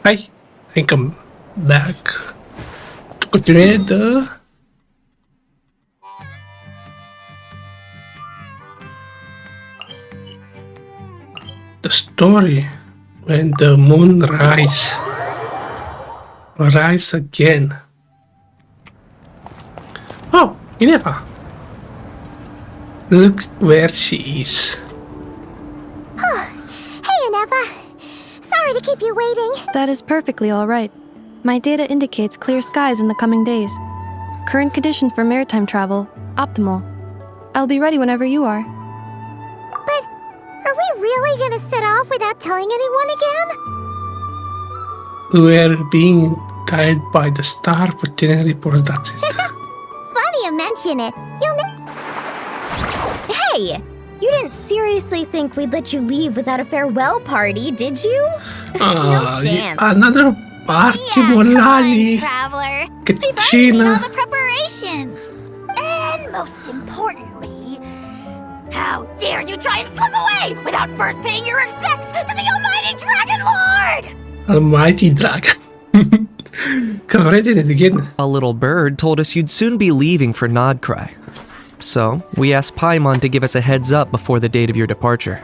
Hi, I come back to continue the story when the moon rise again. Oh, Minerva. Look where she is. Hey, Aneva. Sorry to keep you waiting. That is perfectly all right. My data indicates clear skies in the coming days. Current conditions for maritime travel, optimal. I'll be ready whenever you are. But are we really gonna set off without telling anyone again? We're being tied by the star for dinner report, that's it. Funny you mention it. Hey! You didn't seriously think we'd let you leave without a farewell party, did you? No chance. Another party, Come on, Molani. traveler. We've already seen all Katrina. the preparations. And most importantly, how dare you try and slip away without first paying your respects to the almighty Dragon Lord! Almighty dragon. Come right in it again. A little bird told us you'd soon be leaving for Nod Krai. So, we asked Paimon to give us a heads up before the date of your departure.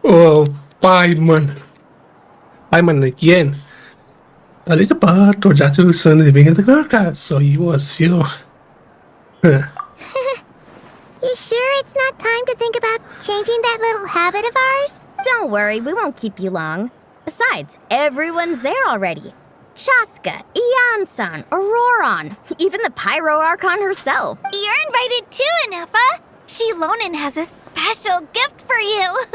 Oh, Paimon. Paimon again. A little part or Jatu son living in the Gorka, so he was you. You sure it's not time to think about changing that little habit of ours? Don't worry, we won't keep you long. Besides, everyone's there already. Chaska, Ian-san, Auroron, even the Pyro Archon herself. You're invited too, Anefa. Shilonen has a special gift for you.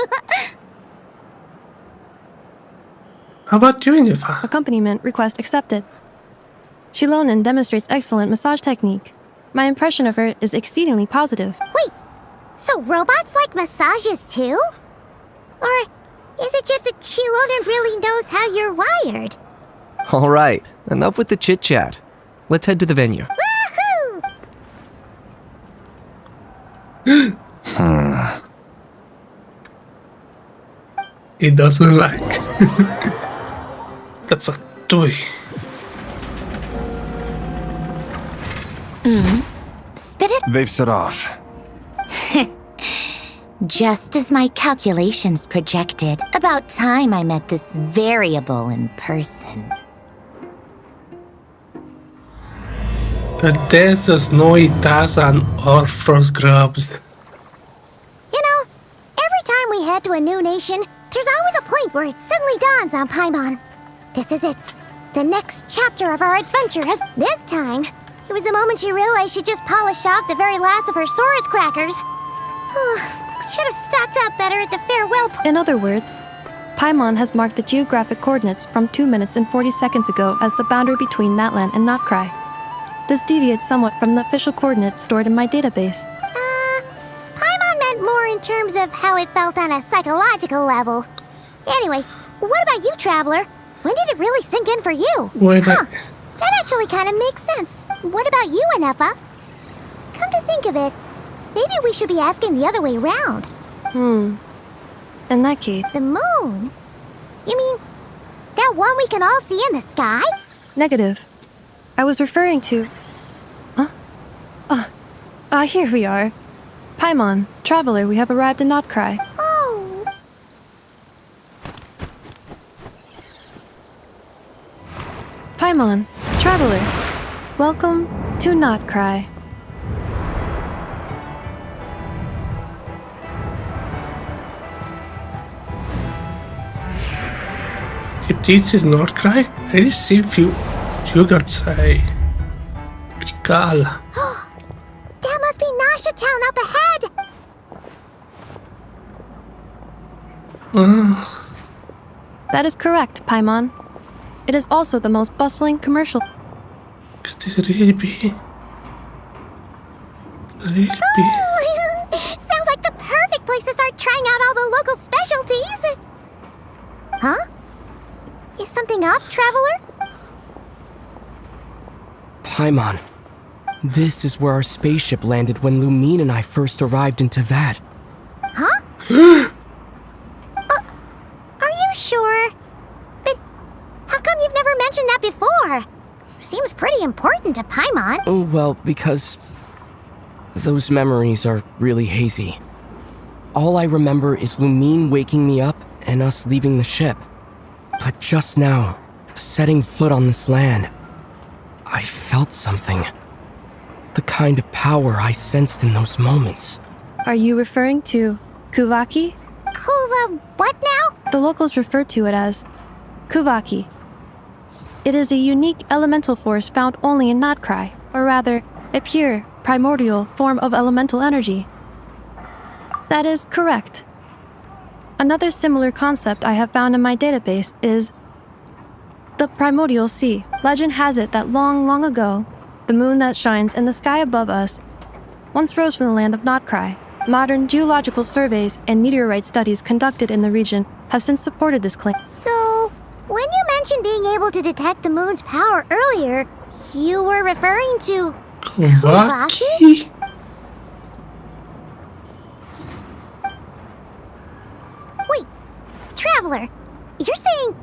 How about you, Nifa? Accompaniment request accepted. Shilonen demonstrates excellent massage technique. My impression of her is exceedingly positive. Wait, so robots like massages too? Or is it just that Shilonen really knows how you're wired? Alright, enough with the chit-chat. Let's head to the venue. Woohoo! He doesn't like. That's a toy. Spit it. They've set off. Just as my calculations projected, about time I met this variable in person. There's no itas and or frost grubs. You know, every time we head to a new nation, there's always a point where it suddenly dawns on Paimon. This is it. The next chapter of our adventure has... This time, it was the moment she realized she just polished off the very last of her Saurus crackers. Should have stocked up better at the farewell... In other words, Paimon has marked the geographic coordinates from 2 minutes and 40 seconds ago as the boundary between Natlan and Nod Krai. This deviates somewhat from the official coordinates stored in my database. Paimon meant more in terms of how it felt on a psychological level. Anyway, what about you, Traveler? When did it really sink in for you? That actually kind of makes sense. What about you, Anefa? Come to think of it, maybe we should be asking the other way around. In that case... The moon? You mean, that one we can all see in the sky? Negative. I was referring to... Here we are. Paimon, Traveler, we have arrived in Nod Krai. Oh. Paimon, Traveler, welcome to Nod Krai. If this is Nod Krai, I receive few sugar say. Recall. That must be Nasha Town up ahead! That is correct, Paimon. It is also the most bustling commercial. Sounds like the perfect place to start trying out all the local specialties. Huh? Is something up, traveler? Paimon, this is where our spaceship landed when Lumine and I first arrived in Teyvat. Huh? Are you sure? But how come you've never mentioned that before? Seems pretty important to Paimon. Oh, well, because those memories are really hazy. All I remember is Lumine waking me up and us leaving the ship. But just now, setting foot on this land, I felt something. The kind of power I sensed in those moments. Are you referring to Kuvaki? What now? The locals refer to it as Kuvaki. It is a unique elemental force found only in Nod Krai, or rather, a pure, primordial form of elemental energy. That is correct. Another similar concept I have found in my database is the primordial sea. Legend has it that long, long ago, the moon that shines in the sky above us once rose from the land of Nod Krai. Modern geological surveys and meteorite studies conducted in the region have since supported this claim. So, when you mentioned being able to detect the moon's power earlier, you were referring to Kuvaki? Wait, traveler, you're saying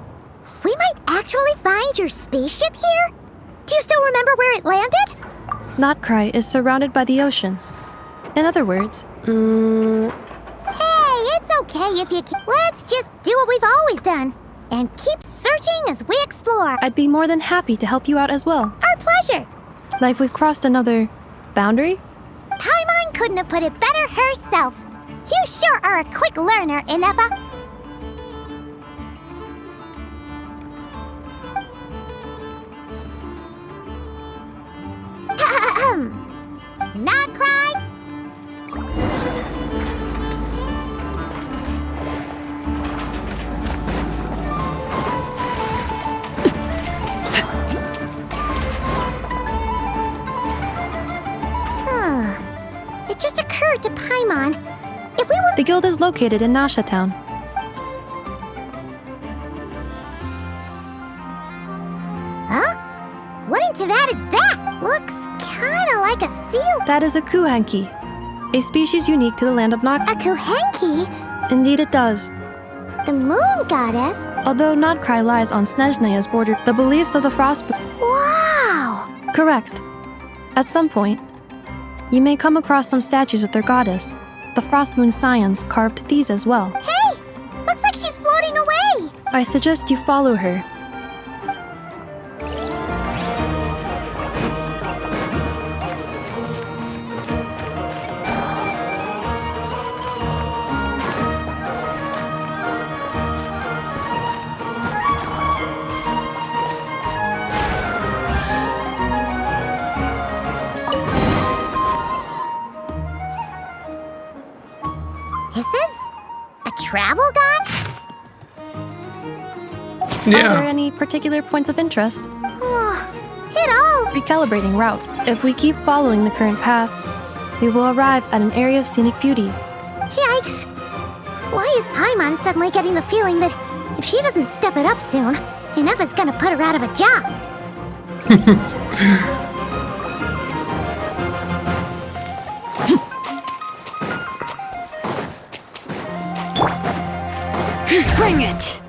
we might actually find your spaceship here? Do you still remember where it landed? Nod Krai is surrounded by the ocean. In other words, Hey, it's okay if you let's just do what we've always done and keep searching as we explore. I'd be more than happy to help you out as well. Our pleasure. Like we've crossed another boundary? Paimon couldn't have put it better herself. You sure are a quick learner, Inepa. Nod Krai. It just occurred to Paimon. If we were... The guild is located in Nasha Town. Huh? What in Teyvat is that? Looks kinda like a seal. That is a kuhenki, a species unique to the land of Nod. A kuhenki? Indeed it does. The moon goddess? Although Nod Krai lies on Snezhneya's border, the beliefs of the Frost... Wow! Correct. At some point, you may come across some statues of their goddess. The Frost Moon Scions carved these as well. Hey! Looks like she's floating away! I suggest you follow her. Is this a travel guide? Are there Yeah. any particular points of interest? It all... Recalibrating route. If we keep following the current path, we will arrive at an area of scenic beauty. Yikes! Why is Paimon suddenly getting the feeling that if she doesn't step it up soon, Inepa's gonna put her out of a job? Bring it!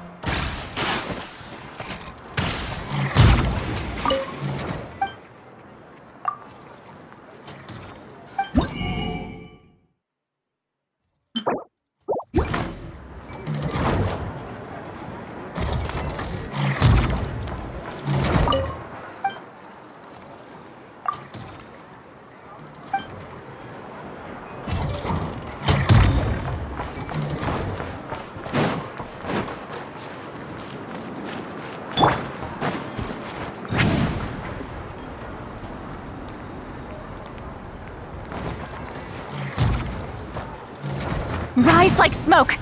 Rise like smoke!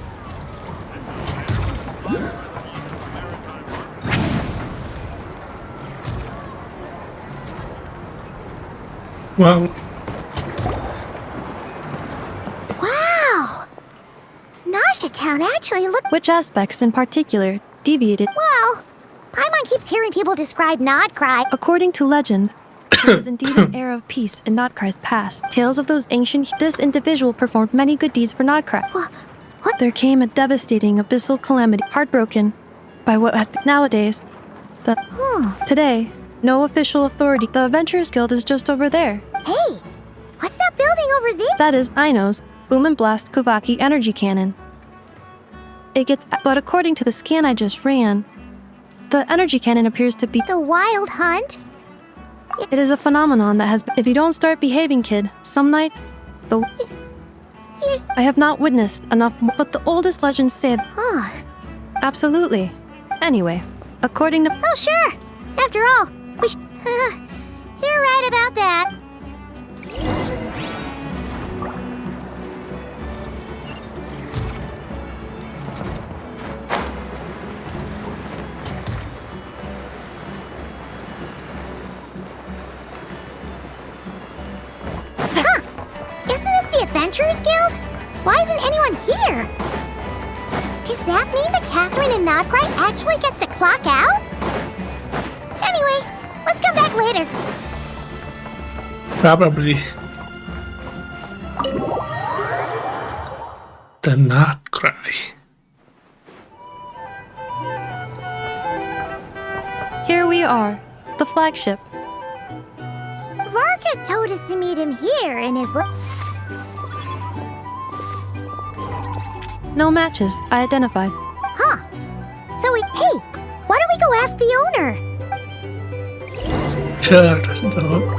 Well, Wow! Nasha Town actually looked. Which aspects in particular deviated? Well, Paimon keeps hearing people describe Nod Krai. According to legend, there was indeed an era of peace in Nod Krai's past. Tales of those ancient... This individual performed many good deeds for Nod Krai. What? There came a devastating abyssal calamity, heartbroken by what had been. Nowadays, today, no official authority. The Adventurers Guild is just over there. Hey! What's that building over there? That is Aino's Boom and Blast Kuvaki energy cannon. But according to the scan I just ran, the energy cannon appears to be... The Wild Hunt? It is a phenomenon that has... If you don't start behaving, kid, some night, Here's... I have not witnessed enough, but the oldest legends say... Huh. Absolutely. Anyway, according to... Oh, sure. After all, we you're right about that. Huh. Isn't this the Adventurers Guild? Why isn't anyone here? Does that mean that Catherine and Nod Krai actually gets to clock out? Anyway, let's come back later. probably. The Nod Krai. Here we are, the flagship. Varka told us to meet him here in his... No matches, I identified. Huh. So hey, why don't we go ask the owner? Sure, though.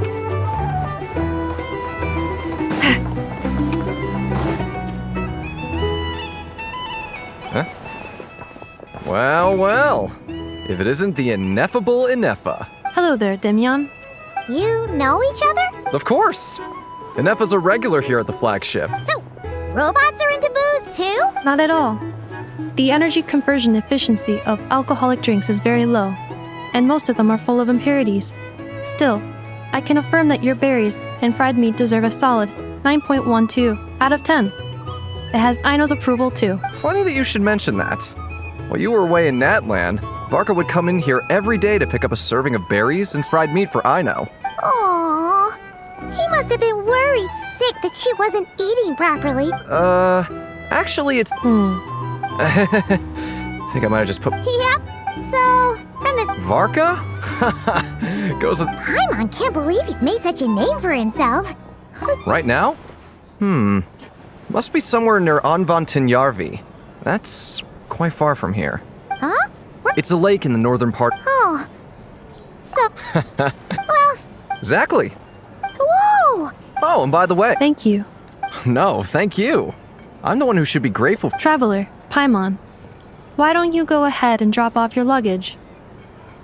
Well, well. If it isn't the ineffable Inefa. Hello there, Demyon. You know each other? Of course. Inefa's a regular here at the flagship. So, robots are into booze too? Not at all. The energy conversion efficiency of alcoholic drinks is very low, and most of them are full of impurities. Still, I can affirm that your berries and fried meat deserve a solid 9.12 out of 10. It has Aino's approval too. Funny that you should mention that. While you were away in Natland, Varka would come in here every day to pick up a serving of berries and fried meat for Aino. Aww. He must have been worried sick that she wasn't eating properly. Actually, it's... I think I might have just put... Yep. So, from this... Varka? Goes with... Paimon can't believe he's made such a name for himself. Right now? Must be somewhere near Anvantinyarvi. That's quite far from here. Huh? It's a lake in the northern part. Oh. So... well... Exactly. Whoa! Oh, and by the way... Thank you. No, thank you. I'm the one who should be grateful. Traveler, Paimon, why don't you go ahead and drop off your luggage?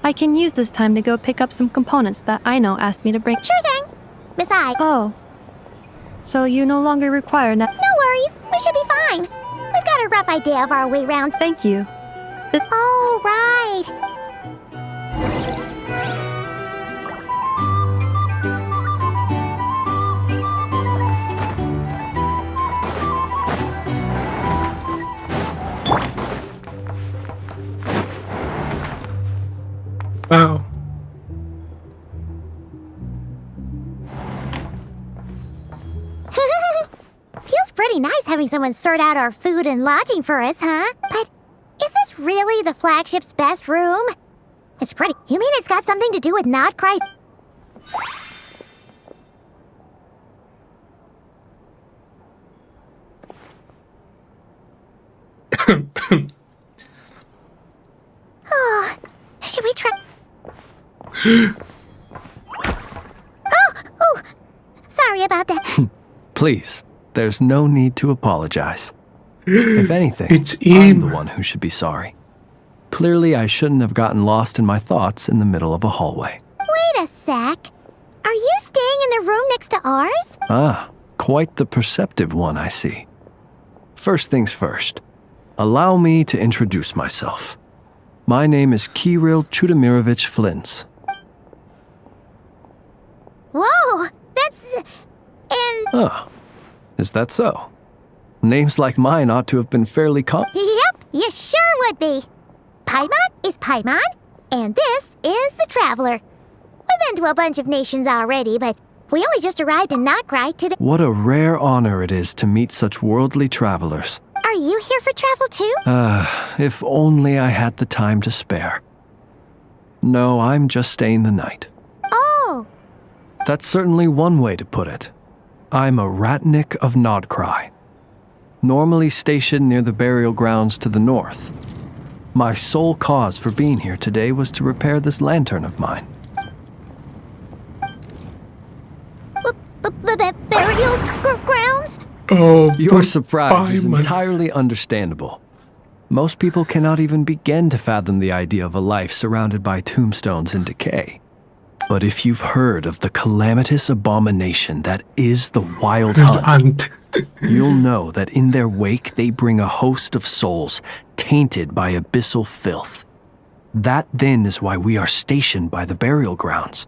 I can use this time to go pick up some components that Aino asked me to bring. Sure thing. Besides... Oh. So you no longer require No worries. We should be fine. We've got a rough idea of our way round. Thank you. All right. Wow. Feels pretty nice having someone sort out our food and lodging for us, huh? But is this really the flagship's best room? It's pretty. You mean it's got something to do with Nod Krai? Oh, should we try? Oh, sorry about that. Please, there's no need to apologize. If anything, It's I'm the him. one who should be sorry. Clearly, I shouldn't have gotten lost in my thoughts in the middle of a hallway. Wait a sec. Are you staying in the room next to ours? Ah, quite the perceptive one, I see. First things first, allow me to introduce myself. My name is Kirill Chudamirovich Flintz. Whoa, that's Is that so? Names like mine ought to have been fairly Yep, you sure would be. Paimon is Paimon, and this is the Traveler. We've been to a bunch of nations already, but we only just arrived in Nod Krai today. What a rare honor it is to meet such worldly travelers. Are you here for travel too? If only I had the time to spare. No, I'm just staying the night. Oh, That's certainly one way to put it. I'm a Ratnik of Nod Krai, normally stationed near the burial grounds to the north. My sole cause for being here today was to repair this lantern of mine. burial grounds? Oh, Your surprise is Paimon. entirely understandable. Most people cannot even begin to fathom the idea of a life surrounded by tombstones and decay. But if you've heard of the calamitous abomination that is the Wild Hunt, Hunt. you'll know that in their wake they bring a host of souls tainted by abyssal filth. That then is why we are stationed by the burial grounds,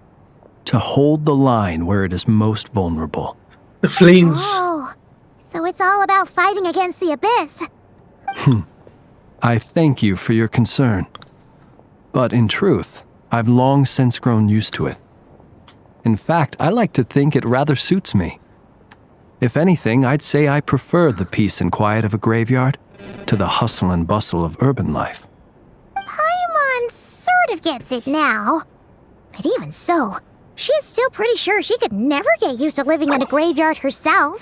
to hold the line where it is most vulnerable. The flames. Oh, so it's all about fighting against the abyss. I thank you for your concern. But in truth, I've long since grown used to it. In fact, I like to think it rather suits me. If anything, I'd say I prefer the peace and quiet of a graveyard to the hustle and bustle of urban life. Paimon sort of gets it now. But even so, she's still pretty sure she could never get used to living in a graveyard herself.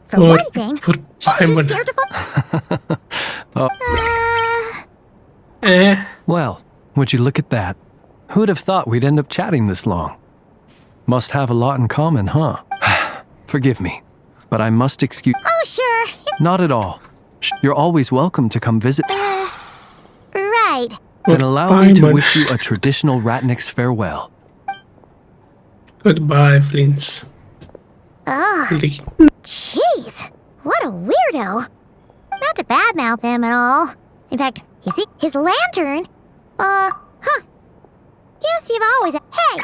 For What? one thing, Put she's too Paimon. scared to fall. Eh. Well, would you look at that? Who'd have thought we'd end up chatting this long? Must have a lot in common, huh? Forgive me, but I must excuse... Oh, sure. Not at all. You're always welcome to come visit. Right. And allow me to Paimon. wish you a traditional Ratnik's farewell. Goodbye, Flint. Ugh, jeez. What a weirdo. Not to badmouth him at all. In fact, you see, his lantern... Guess you've always... Hey!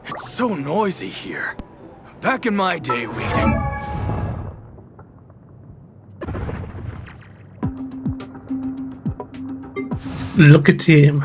It's so noisy here. Back in my day, we'd... Look at him.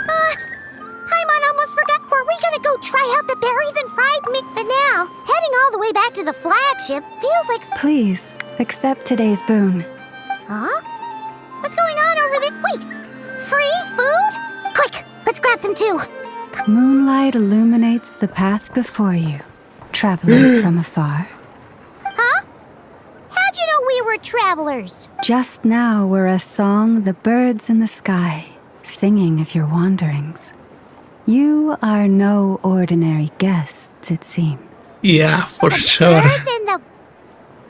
Paimon almost forgot. Were we gonna go try out the berries and fried meat? But now, heading all the way back to the flagship feels like... Please, accept today's boon. Huh? What's going on over there? Wait! Free food? Quick! Let's grab some too! Moonlight illuminates the path before you, travelers from afar. Huh? How'd you know we were travelers? Just now were a song the birds in the sky, singing of your wanderings. You are no ordinary guests, it seems. Yeah, for sure. Birds in the...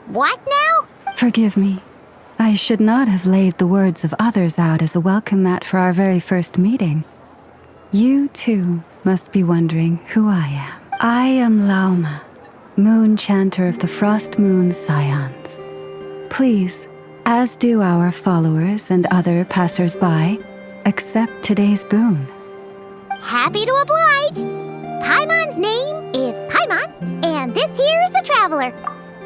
What now? Forgive me. I should not have laid the words of others out as a welcome mat for our very first meeting. You, too, must be wondering who I am. I am Lauma, moon chanter of the Frost Moon Scions. Please, as do our followers and other passers-by, accept today's boon. Happy to oblige! Paimon's name is Paimon, and this here is the Traveler.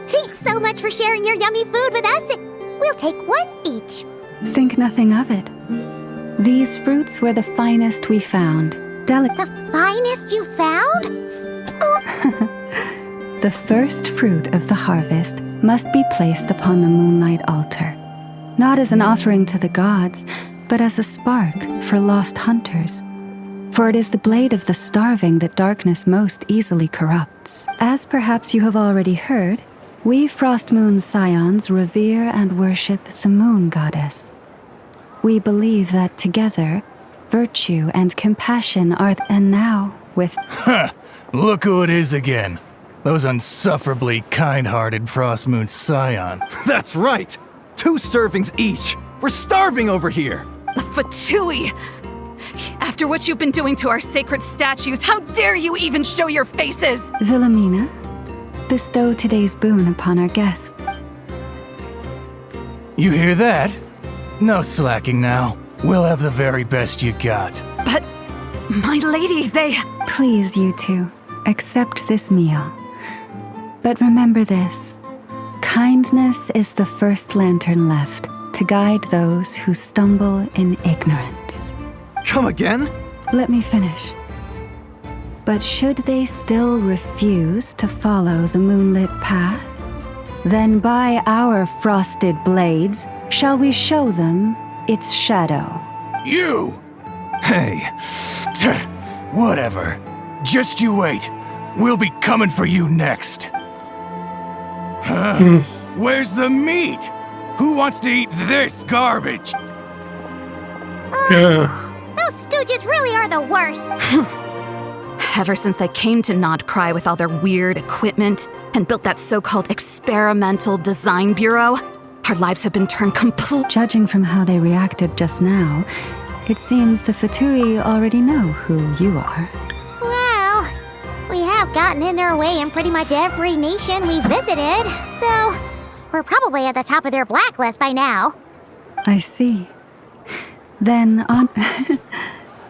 Thanks so much for sharing your yummy food with us. We'll take one each. Think nothing of it. These fruits were the finest we found. The finest you found? The first fruit of the harvest must be placed upon the moonlight altar, not as an offering to the gods, but as a spark for lost hunters. For it is the blade of the starving that darkness most easily corrupts. As perhaps you have already heard, we Frost Moon Scions revere and worship the moon goddess. We believe that together, virtue and compassion are... And now, with... Look who it is again. Those unsufferably kind-hearted Frost Moon Scion. That's right! 2 servings each! We're starving over here! The Fatui! After what you've been doing to our sacred statues, how dare you even show your faces! Wilhelmina, bestow today's boon upon our guests. You hear that? No slacking now. We'll have the very best you got. But, my lady, they... Please, you two, accept this meal. But remember this. Kindness is the first lantern left to guide those who stumble in ignorance. Come again? Let me finish. But should they still refuse to follow the moonlit path, then by our frosted blades shall we show them its shadow. You! Hey, whatever. Just you wait. We'll be coming for you next. Huh? Where's the meat? Who wants to eat this garbage? Those stooges really are the worst. Ever since they came to Nod Krai with all their weird equipment and built that so-called experimental design bureau, our lives have been turned complete. Judging from how they reacted just now, it seems the Fatui already know who you are. Well, we have gotten in their way in pretty much every nation we visited, so we're probably at the top of their blacklist by now. I see. Then on...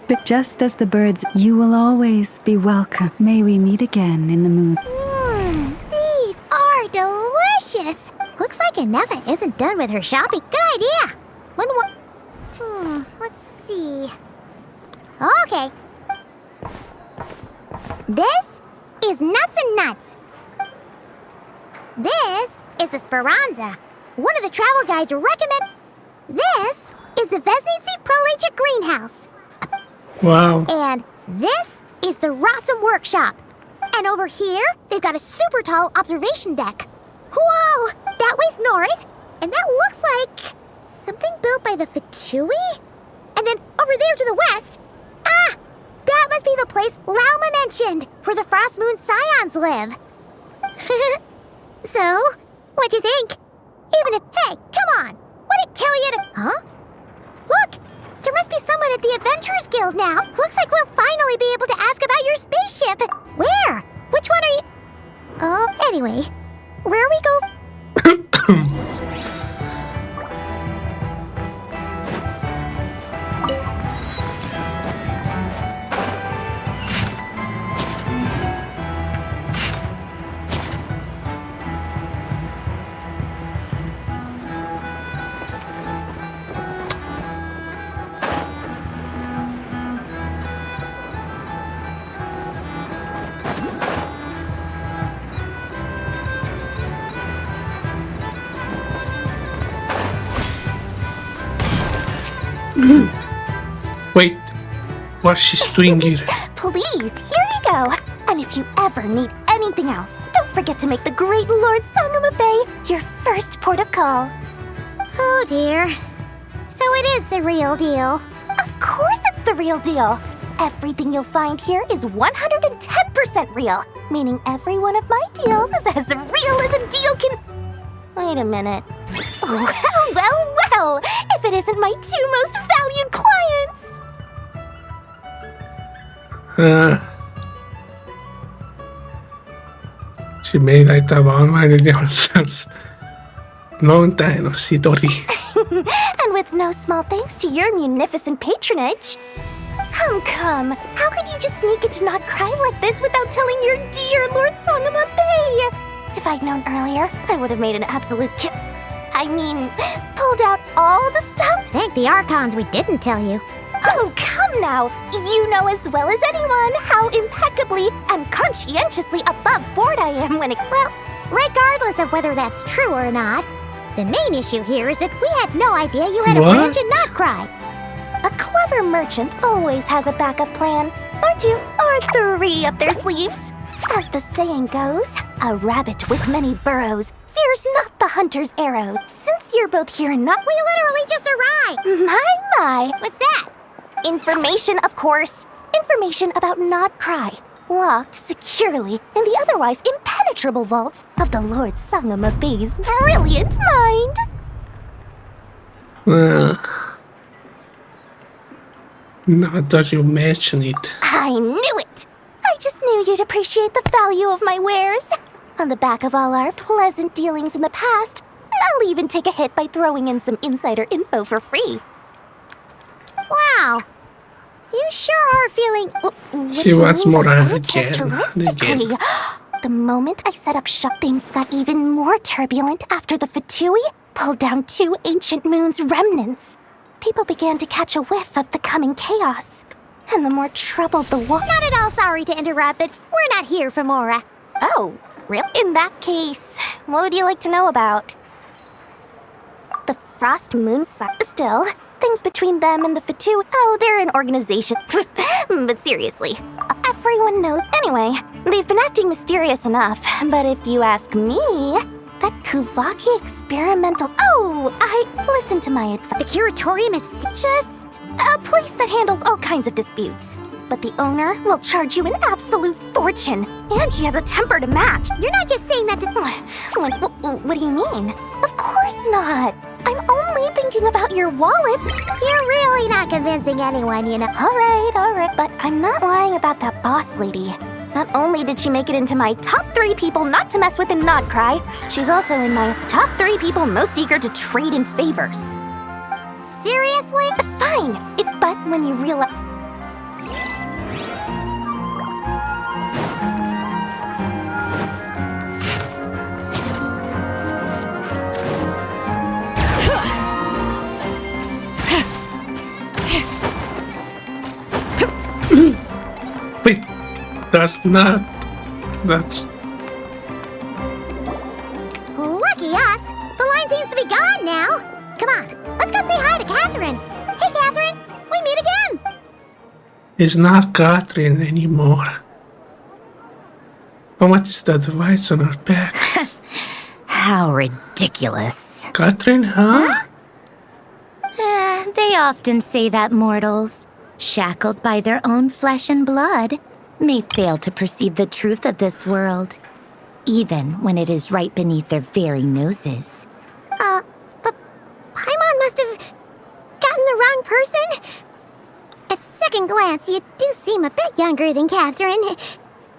But just as the birds, you will always be welcome. May we meet again in the moon. These are delicious. Looks like Inefa isn't done with her shopping. Good idea. Let's see. Okay. This is Nuts and Nuts. This is the Speranza. One of the travel guides recommend. This is the Vesnitsi Prolegia Greenhouse. Wow. And this is the Rossum Workshop. And over here, they've got a super tall observation deck. Whoa! That way's north, and that looks like something built by the Fatui? And then over there to the west, that must be the place Lauma mentioned, where the Frost Moon Scions live. So, what'd you think? Even if, hey, come on! Would it kill you to... Huh? Look! There must be someone at the Adventurers Guild now. Looks like we'll finally be able to ask about your spaceship. Where? Which one are you... Oh, anyway. Where we go... Wait, what's she doing here? Please, here you go. And if you ever need anything else, don't forget to make the great Lord Sangama Bay your first port of call. Oh dear. So it is the real deal. Of course it's the real deal. Everything you'll find here is 110% real, meaning every one of my deals is as real as a deal can... Wait a minute. Well, if it isn't my 2 most valued clients! She made I estaba online downstairs. Long time no see Dori. And with no small thanks to your munificent patronage. Come. How could you just sneak into Nod Krai like this without telling your dear Lord Sangama Bay? If I'd known earlier, I would have made an absolute pulled out all the stuff. Thank the Archons we didn't tell you. Oh, come now. You know as well as anyone how impeccably and conscientiously above board I am when it... Well, regardless of whether that's true or not, the main issue here is that we had no idea you had a branch in Nod Krai. A clever merchant always has a backup plan, or 2, or 3 up their sleeves. As the saying goes, a rabbit with many burrows fears not the hunter's arrow. Since you're both here and not... We literally just arrived! My! What's that? Information, of course. Information about Nod Krai. locked securely in the otherwise impenetrable vaults of the Lord Sangama Bey's brilliant mind. Now that you mention it. I knew it! I just knew you'd appreciate the value of my wares. On the back of all our pleasant dealings in the past, I'll even take a hit by throwing in some insider info for free. Wow. You sure are feeling... She was more again. Characteristically. The moment I set up shop, things got even more turbulent after the Fatui pulled down 2 ancient moon's remnants. People began to catch a whiff of the coming chaos. And the more troubled the war... Not at all sorry to interrupt, but we're not here for Mora. Oh, really? In that case, what would you like to know about? The Frost Moon side. Still, things between them and the Fatui. Oh, they're an organization. But seriously, everyone knows. Anyway, they've been acting mysterious enough. But if you ask me, that Kuvaki experimental... Oh, listen to my advice. The curatorium is just a place that handles all kinds of disputes. But the owner will charge you an absolute fortune. And she has a temper to match. You're not just saying that to... What do you mean? Of course not. I'm only thinking about your wallet. You're really not convincing anyone, you know. All right. But I'm not lying about that boss lady. Not only did she make it into my top 3 people not to mess with in Nod Krai, she's also in my top 3 people most eager to trade in favors. Seriously? Fine. But when you realize... Wait, that's not... That's... Lucky us! The line seems to be gone now! Come on, let's go say hi to Catherine! Hey, Catherine! We meet again! It's not Catherine anymore. Oh, what is that device on her back? How ridiculous. Catherine, huh? They often say that mortals, shackled by their own flesh and blood, may fail to perceive the truth of this world, even when it is right beneath their very noses. But Paimon must have gotten the wrong person? At second glance, you do seem a bit younger than Catherine,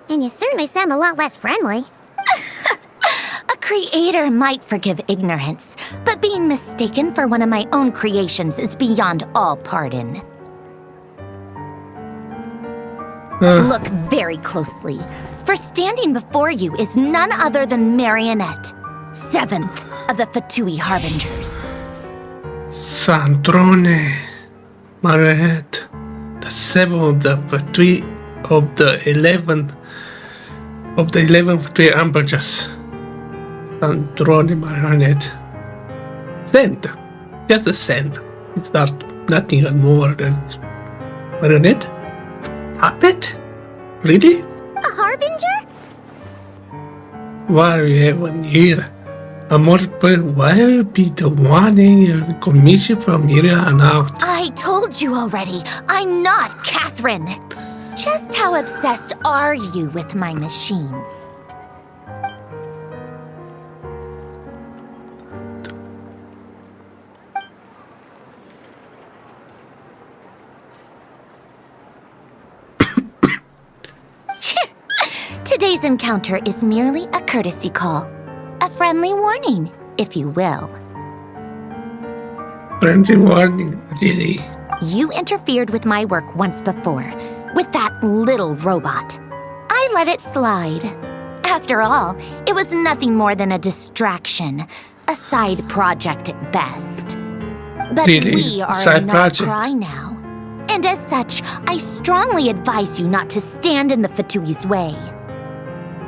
and you certainly sound a lot less friendly. A creator might forgive ignorance, but being mistaken for one of my own creations is beyond all pardon. Look very closely, for standing before you is none other than Marionette, 7th of the Fatui Harbingers. Sandrone, Marionette, the 7th of the Fatui of the 11th of the 11th Fatui Harbingers. Sandrone, Marionette. Send. Just a send. It's not nothing more than Marionette. Puppet? Really? A harbinger? Why are you even here? Why are you be the wanting a commission from here on out? I told you already, I'm not Catherine. Just how obsessed are you with my machines? Today's encounter is merely a courtesy call. A friendly warning, if you will. Friendly warning, really? You interfered with my work once before, with that little robot. I let it slide. After all, it was nothing more than a distraction, a side project at best. But really? We are Side in Nod project. Krai now. And as such, I strongly advise you not to stand in the Fatui's way.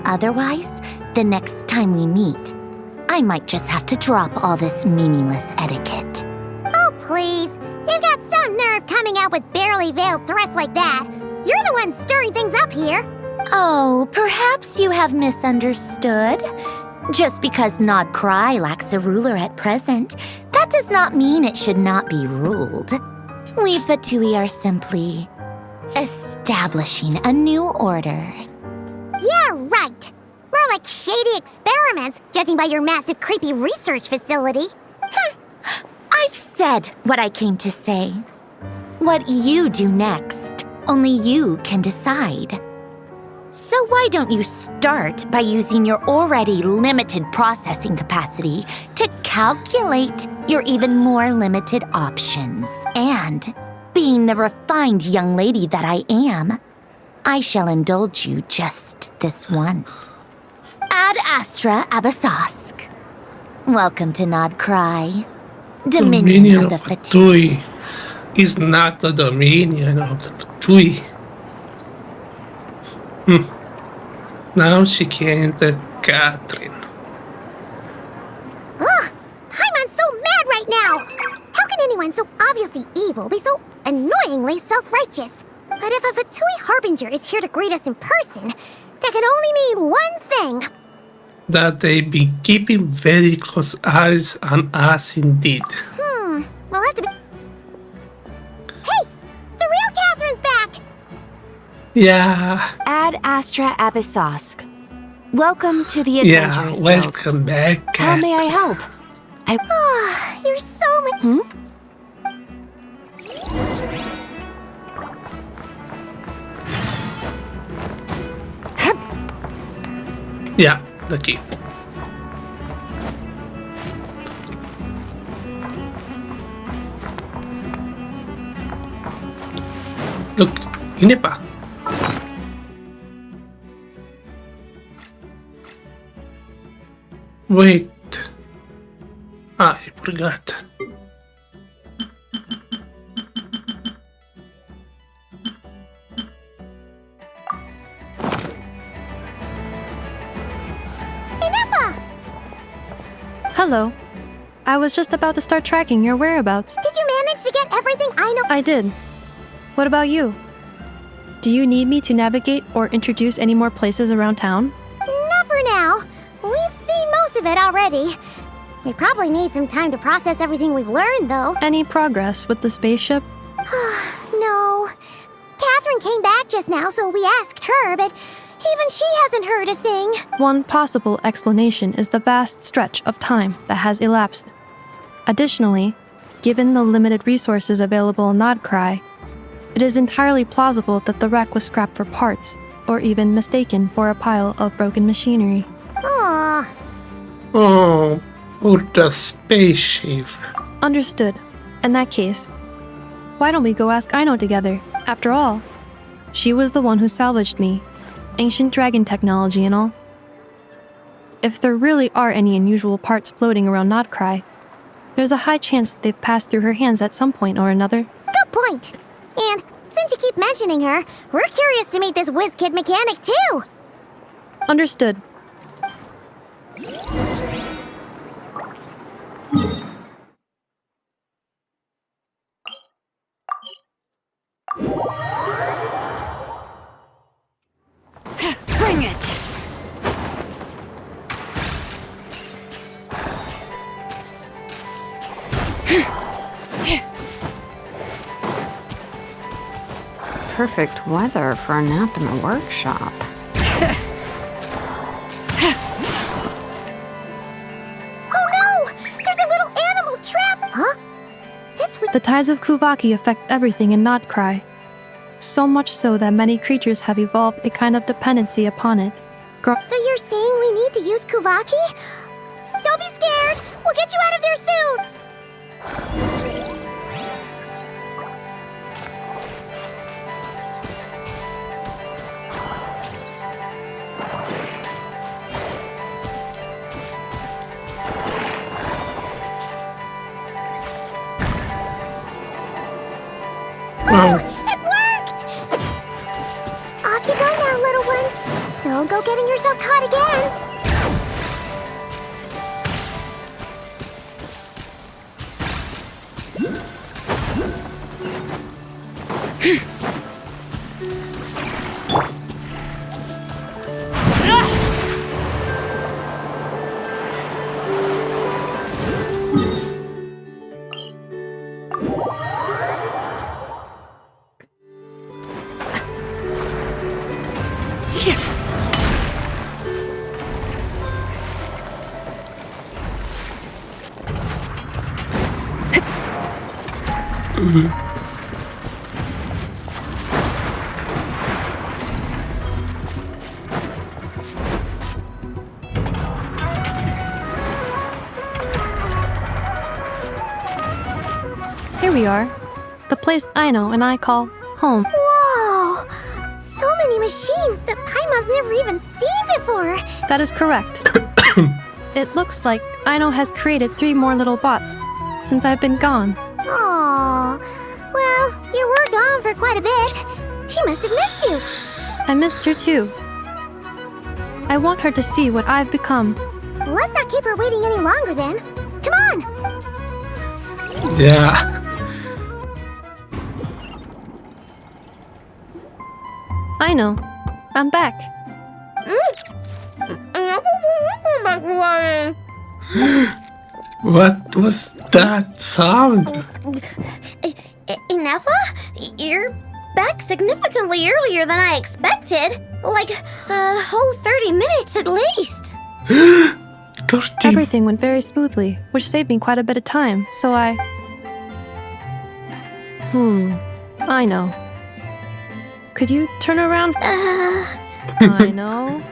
Otherwise, the next time we meet, I might just have to drop all this meaningless etiquette. Oh, please. You've got some nerve coming out with barely veiled threats like that. You're the one stirring things up here. Oh, perhaps you have misunderstood. Just because Nod Krai lacks a ruler at present, that does not mean it should not be ruled. We Fatui are simply establishing a new order. like shady experiments, judging by your massive, creepy research facility. I've said what I came to say. What you do next, only you can decide. So why don't you start by using your already limited processing capacity to calculate your even more limited options? And, being the refined young lady that I am, I shall indulge you just this once. Ad Astra Abasask. Welcome to Nod Krai, Dominion of the Fatigue. Fatui is not the Dominion of the Fatui. Now she can enter Catherine. Ugh! Paimon's so mad right now! How can anyone so obviously evil be so annoyingly self-righteous? But if a Fatui Harbinger is here to greet us in person, that can only mean one thing. That they be keeping very close eyes on us indeed. We'll have to be... Hey! The real Catherine's back! Yeah. Ad Astra Abyssosque. Welcome to the Yeah, Adventurers Guild. welcome back, How may I help? You're so much... Yeah, the key. Look, ini pa. Wait. I forgot. Hello. I was just about to start tracking your whereabouts. Did you manage to get everything I know? I did. What about you? Do you need me to navigate or introduce any more places around town? Not for now. We've seen most of it already. We probably need some time to process everything we've learned, though. Any progress with the spaceship? No. Catherine came back just now, so we asked her, but even she hasn't heard a thing. One possible explanation is the vast stretch of time that has elapsed. Additionally, given the limited resources available in Nod Krai, it is entirely plausible that the wreck was scrapped for parts, or even mistaken for a pile of broken machinery. Aww. Oh, poor the spaceship. Understood. In that case, why don't we go ask Aino together? After all, she was the one who salvaged me. Ancient dragon technology and all. If there really are any unusual parts floating around Nod Krai, there's a high chance they've passed through her hands at some point or another. Good point. And since you keep mentioning her, we're curious to meet this whiz-kid mechanic too. Understood. Bring it! Perfect weather for a nap in the workshop. Oh no! There's a little animal trap! Huh? The tides of Kuvaki affect everything in Nod Krai. So much so that many creatures have evolved a kind of dependency upon it. So you're saying we need to use Kuvaki? Don't be scared! We'll get you out of there soon! It worked! Off you go now, little one. Don't go getting yourself caught again. Here we are. The place Aino and I call home. Whoa! So many machines that Paimon's never even seen before. That is correct. It looks like Aino has created 3 more little bots since I've been gone. Aw. Well, you were gone for quite a bit. She must have missed you. I missed her too. I want her to see what I've become. Let's not keep her waiting any longer then. Come on! Yeah. Aino, I'm back. What was that sound? Ineffa? You're back significantly earlier than I expected. Like a whole 30 minutes at least. Everything went very smoothly, which saved me quite a bit of time, so I know. Could you turn around? I know.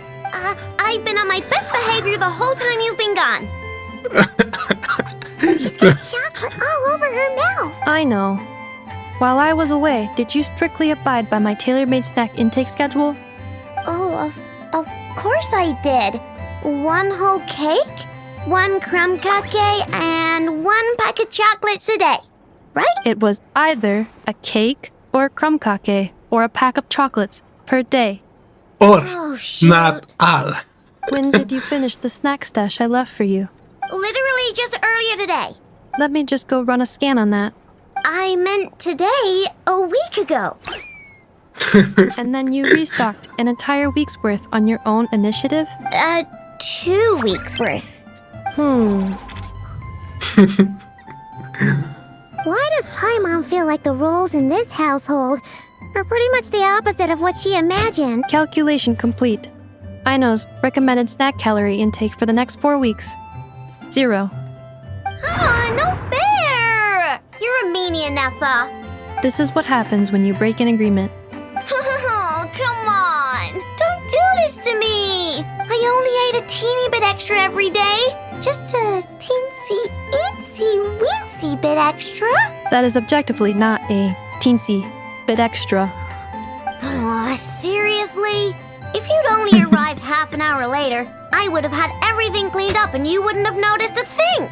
I've been on my best behavior the whole time you've been gone. She's got chocolate all over her mouth. I know. While I was away, did you strictly abide by my tailor-made snack intake schedule? Oh, of course I did. 1 whole cake, 1 crumb cake, and 1 pack of chocolates a day, right? It was either a cake or a crumb cake or a pack of chocolates per day. Or shoot. not all. When did you finish the snack stash I left for you? Literally just earlier today. Let me just go run a scan on that. I meant today, a week ago. And then you restocked an entire week's worth on your own initiative? 2 weeks worth. Why does Paimon feel like the roles in this household are pretty much the opposite of what she imagined? Calculation complete. Aino's recommended snack calorie intake for the next 4 weeks. 0. No fair! You're a meanie, Ineffa. This is what happens when you break an agreement. Oh, come on! Don't do this to me! I only ate a teeny bit extra every day. Just a teensy bit extra. That is objectively not a teensy bit extra. Oh, seriously? If you'd only arrived half an hour later, I would have had everything cleaned up and you wouldn't have noticed a thing.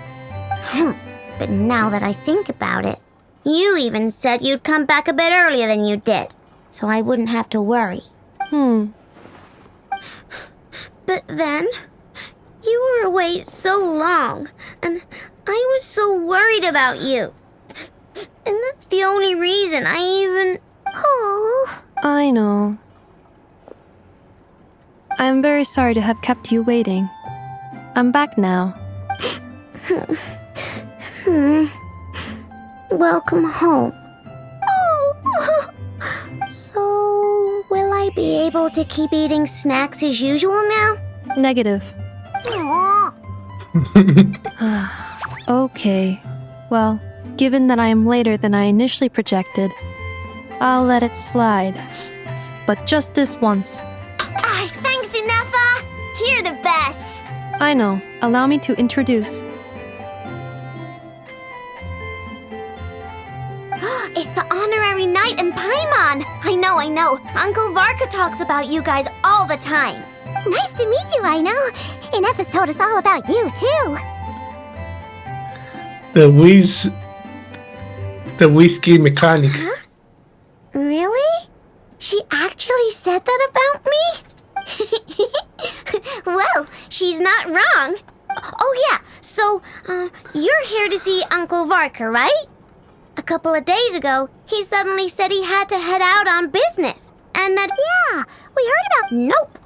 But now that I think about it, you even said you'd come back a bit earlier than you did, so I wouldn't have to worry. But then, you were away so long, and I was so worried about you. And that's the only reason I even... Oh. I know. I am very sorry to have kept you waiting. I'm back now. Welcome home. Oh. So, will I be able to keep eating snacks as usual now? Negative. Aww. Okay. Well, given that I am later than I initially projected, I'll let it slide. But just this once. Thanks, Ineffa! You're the best! I know. Allow me to introduce. It's the honorary knight and Paimon! I know. Uncle Varka talks about you guys all the time. Nice to meet you, Aino. Ineffa's told us all about you, too. The whiskey mechanic. Huh? Really? She actually said that about me? Well, she's not wrong. Oh yeah, so, you're here to see Uncle Varka, right? A couple of days ago, he suddenly said he had to head out on business. And that, yeah, we heard about... Nope.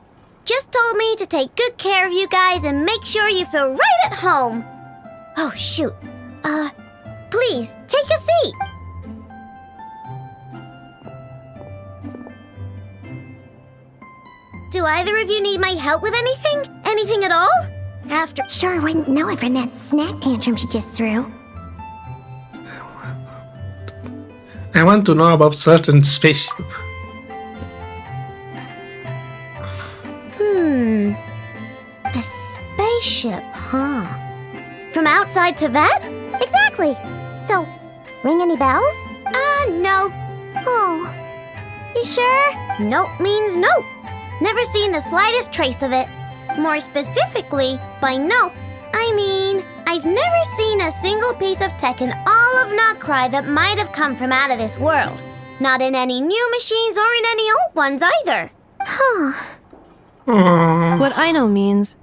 Just told me to take good care of you guys and make sure you feel right at home. Oh, shoot. Please, take a seat. Do either of you need my help with anything? Anything at all? After... Sure wouldn't know it from that snack tantrum she just threw. I want to know about certain spaceship. A spaceship, huh? From outside to vet? Exactly. So, ring any bells? No. Oh. You sure? Nope means nope. Never seen the slightest trace of it. More specifically, by nope, I mean, I've never seen a single piece of tech in all of Nod Krai that might have come from out of this world. Not in any new machines or in any old ones either. Huh. What I know means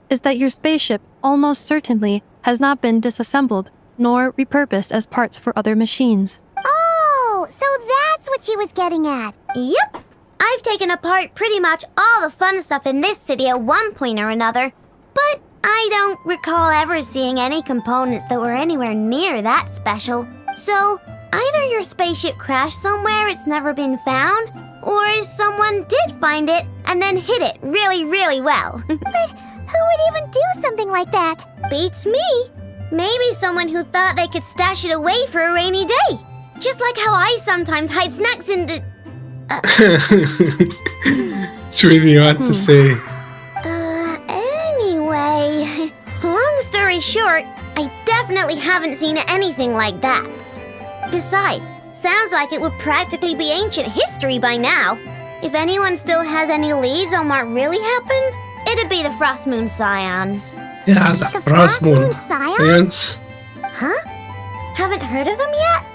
is that your spaceship almost certainly has not been disassembled nor repurposed as parts for other machines. Oh, so that's what she was getting at. Yep. I've taken apart pretty much all the fun stuff in this city at one point or another, but I don't recall ever seeing any components that were anywhere near that special. So, either your spaceship crashed somewhere it's never been found, or someone did find it and then hid it really, really well. But who would even do something like that? Beats me. Maybe someone who thought they could stash it away for a rainy day. Just like how I sometimes hide snacks in the... It's really hard to say. Anyway, long story short, I definitely haven't seen anything like that. Besides, sounds like it would practically be ancient history by now. If anyone still has any leads on what really happened, it'd be the Frost Moon Scions. Yeah, the Frost Moon Scions? Huh? Haven't heard of them yet?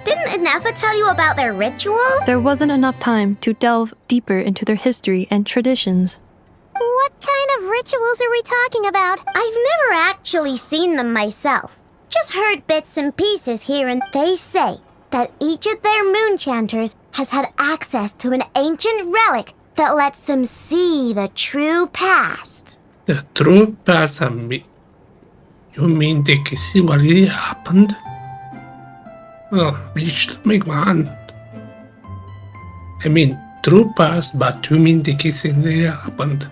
Didn't Inefa tell you about their ritual? There wasn't enough time to delve deeper into their history and traditions. What kind of rituals are we talking about? I've never actually seen them myself. Just heard bits and pieces here, and they say that each of their moon chanters has had access to an ancient relic that lets them see the true past. The true past, you mean they can see what really happened? Well, you should make one. I mean, true past, but you mean they can see what really happened?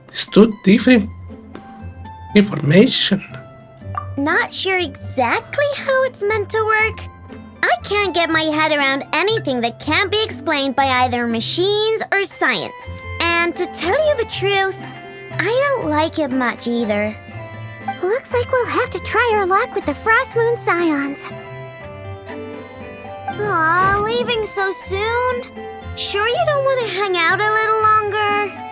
It's two different information. Not sure exactly how it's meant to work. I can't get my head around anything that can't be explained by either machines or science. And to tell you the truth, I don't like it much either. Looks like we'll have to try our luck with the Frost Moon Scions. Aw, leaving so soon? Sure you don't want to hang out a little longer?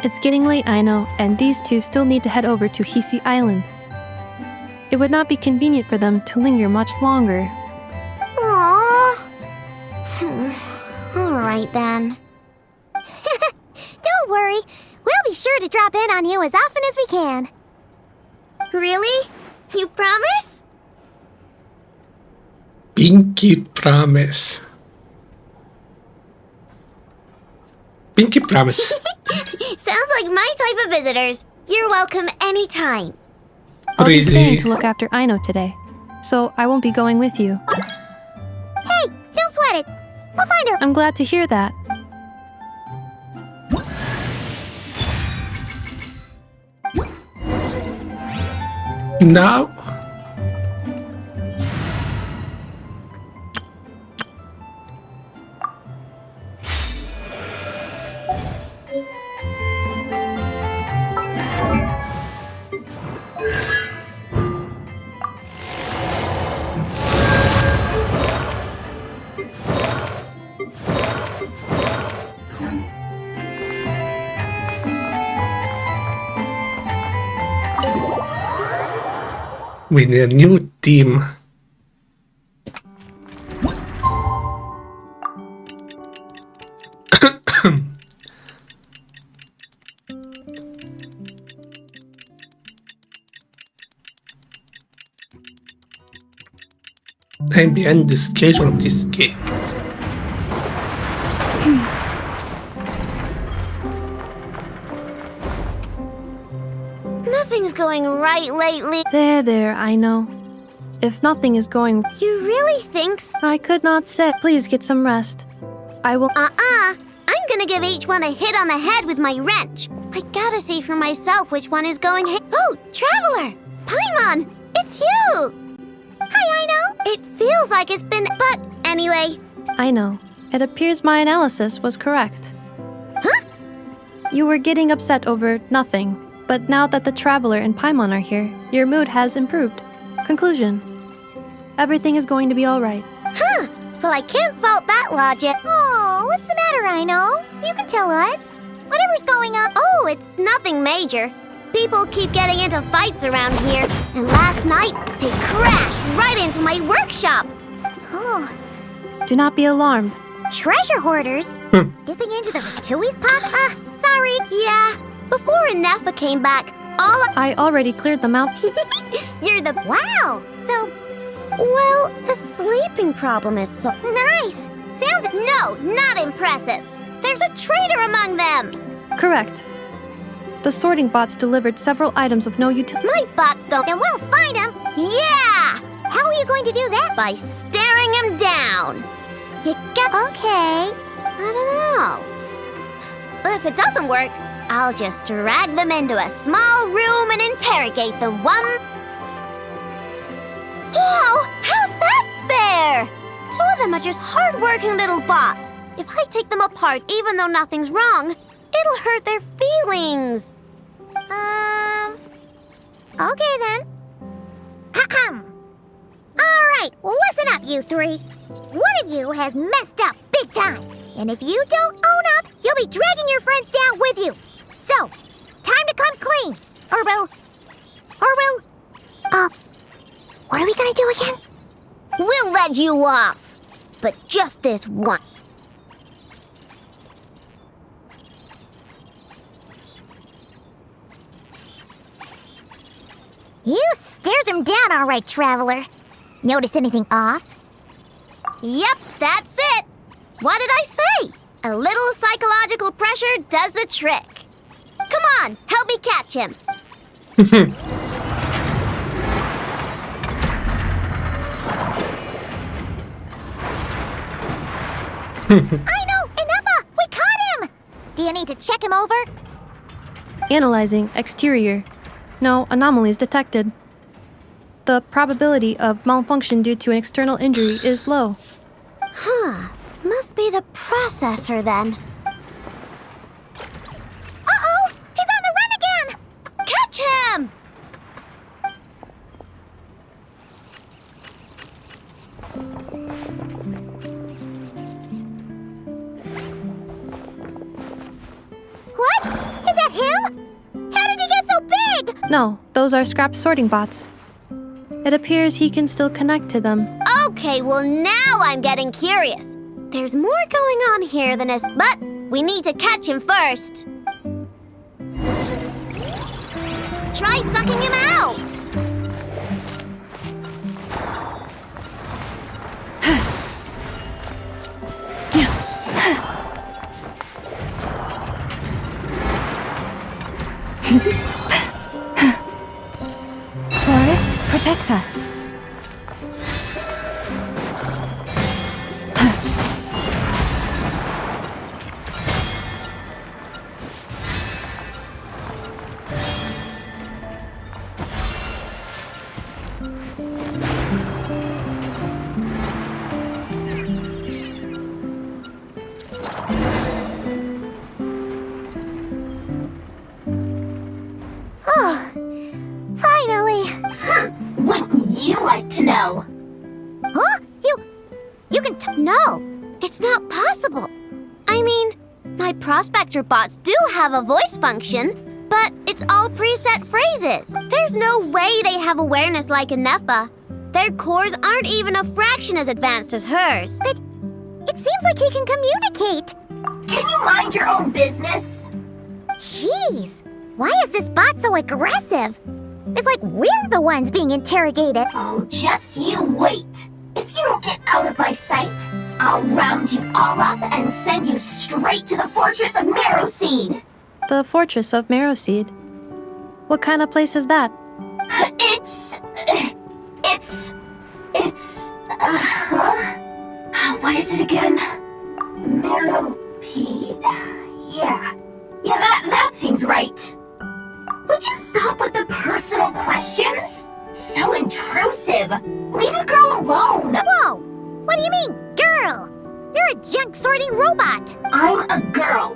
It's getting late, I know, and these two still need to head over to Hisi Island. It would not be convenient for them to linger much longer. Aww. Alright then. Don't worry. We'll be sure to drop in on you as often as we can. Really? You promise? Pinky promise. Pinky promise. Sounds like my type of visitors. You're welcome anytime. I'll be Really? staying to look after Aino today, so I won't be going with you. Hey, don't sweat it. We'll find her. I'm glad to hear that. Now, we need a new team. I'm behind the schedule of this game. Nothing's going right lately. There, I know. If nothing is going... You really think so? I could not say. Please get some rest. I will... I'm gonna give each one a hit on the head with my wrench. I gotta see for myself which one is going... Oh, Traveler! Paimon! It's you! Hi, Aino! It feels like it's been... But anyway... I know. It appears my analysis was correct. Huh? You were getting upset over nothing, but now that the Traveler and Paimon are here, your mood has improved. Conclusion. Everything is going to be alright. Huh. Well, I can't fault that logic. Oh, what's the matter, Rhino? You can tell us. Whatever's going on. Oh, it's nothing major. People keep getting into fights around here, and last night they crashed right into my workshop. Oh. Do not be alarmed. Treasure hoarders? Dipping into the Ratui's pot? Sorry. Yeah. Before Inefa came back, I already cleared them out. You're the... Wow. So, well, the sleeping problem is so... Nice. Sounds... No, not impressive. There's a traitor among them. Correct. The sorting bots delivered several items of no utility. My bots don't... And we'll find them. Yeah. How are you going to do that? By staring them down. You got... Okay. I don't know. If it doesn't work, I'll just drag them into a small room and interrogate them one... Whoa! How's that fair? 2 of them are just hard-working little bots. If I take them apart, even though nothing's wrong, it'll hurt their feelings. Okay then. Ahem. Alright, listen up, you 3. One of you has messed up big time. And if you don't own up, you'll be dragging your friends down with you. So, time to come clean. Or we'll... What are we gonna do again? We'll let you off. But just this one. You stared them down all right, Traveler. Notice anything off? Yep, that's it. What did I say? A little psychological pressure does the trick. Come on, help me catch him. I know, Inefa, we caught him. Do you need to check him over? Analyzing exterior. No anomalies detected. The probability of malfunction due to an external injury is low. Huh. Must be the processor then. Uh-oh! He's on the run again! Catch him! What? Is that him? How did he get so big? No, those are scrap sorting bots. It appears he can still connect to them. Okay, well now I'm getting curious. There's more going on here than us, but we need to catch him first. Try sucking him out! Forest, protect us. No. Huh? You can no, it's not possible. I mean, my prospector bots do have a voice function, but it's all preset phrases. There's no way they have awareness like Inefa. Their cores aren't even a fraction as advanced as hers. But it seems like he can communicate. Can you mind your own business? Jeez, why is this bot so aggressive? It's like we're the ones being interrogated. Oh, just you wait. If you don't get out of my sight, I'll round you all up and send you straight to the Fortress of Marrowseed. The Fortress of Marrowseed? What kind of place is that? What is it again? Marrowpeed. Yeah, that seems right. Would you stop with the personal questions? So intrusive. Leave a girl alone! Whoa! What do you mean, girl? You're a junk sorting robot. I'm a girl.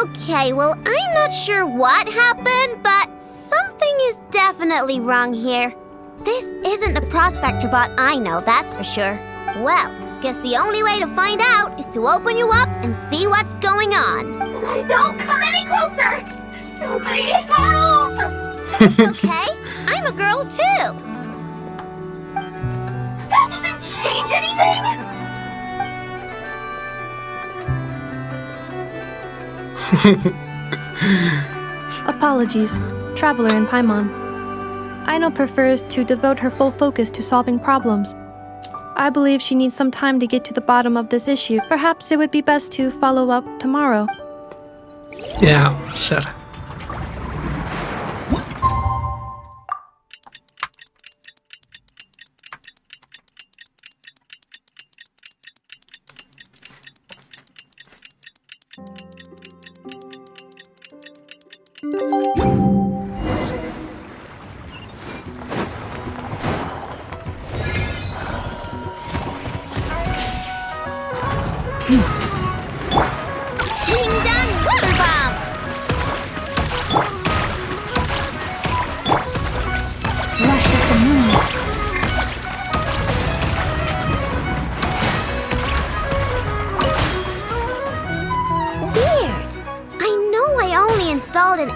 Okay, well, I'm not sure what happened, but something is definitely wrong here. This isn't the prospector bot I know, that's for sure. Well, guess the only way to find out is to open you up and see what's going on. Don't come any closer! Somebody help! It's okay, I'm a girl too. That doesn't change anything! Apologies, Traveler in Paimon. Aino prefers to devote her full focus to solving problems. I believe she needs some time to get to the bottom of this issue. Perhaps it would be best to follow up tomorrow. Yeah, sure.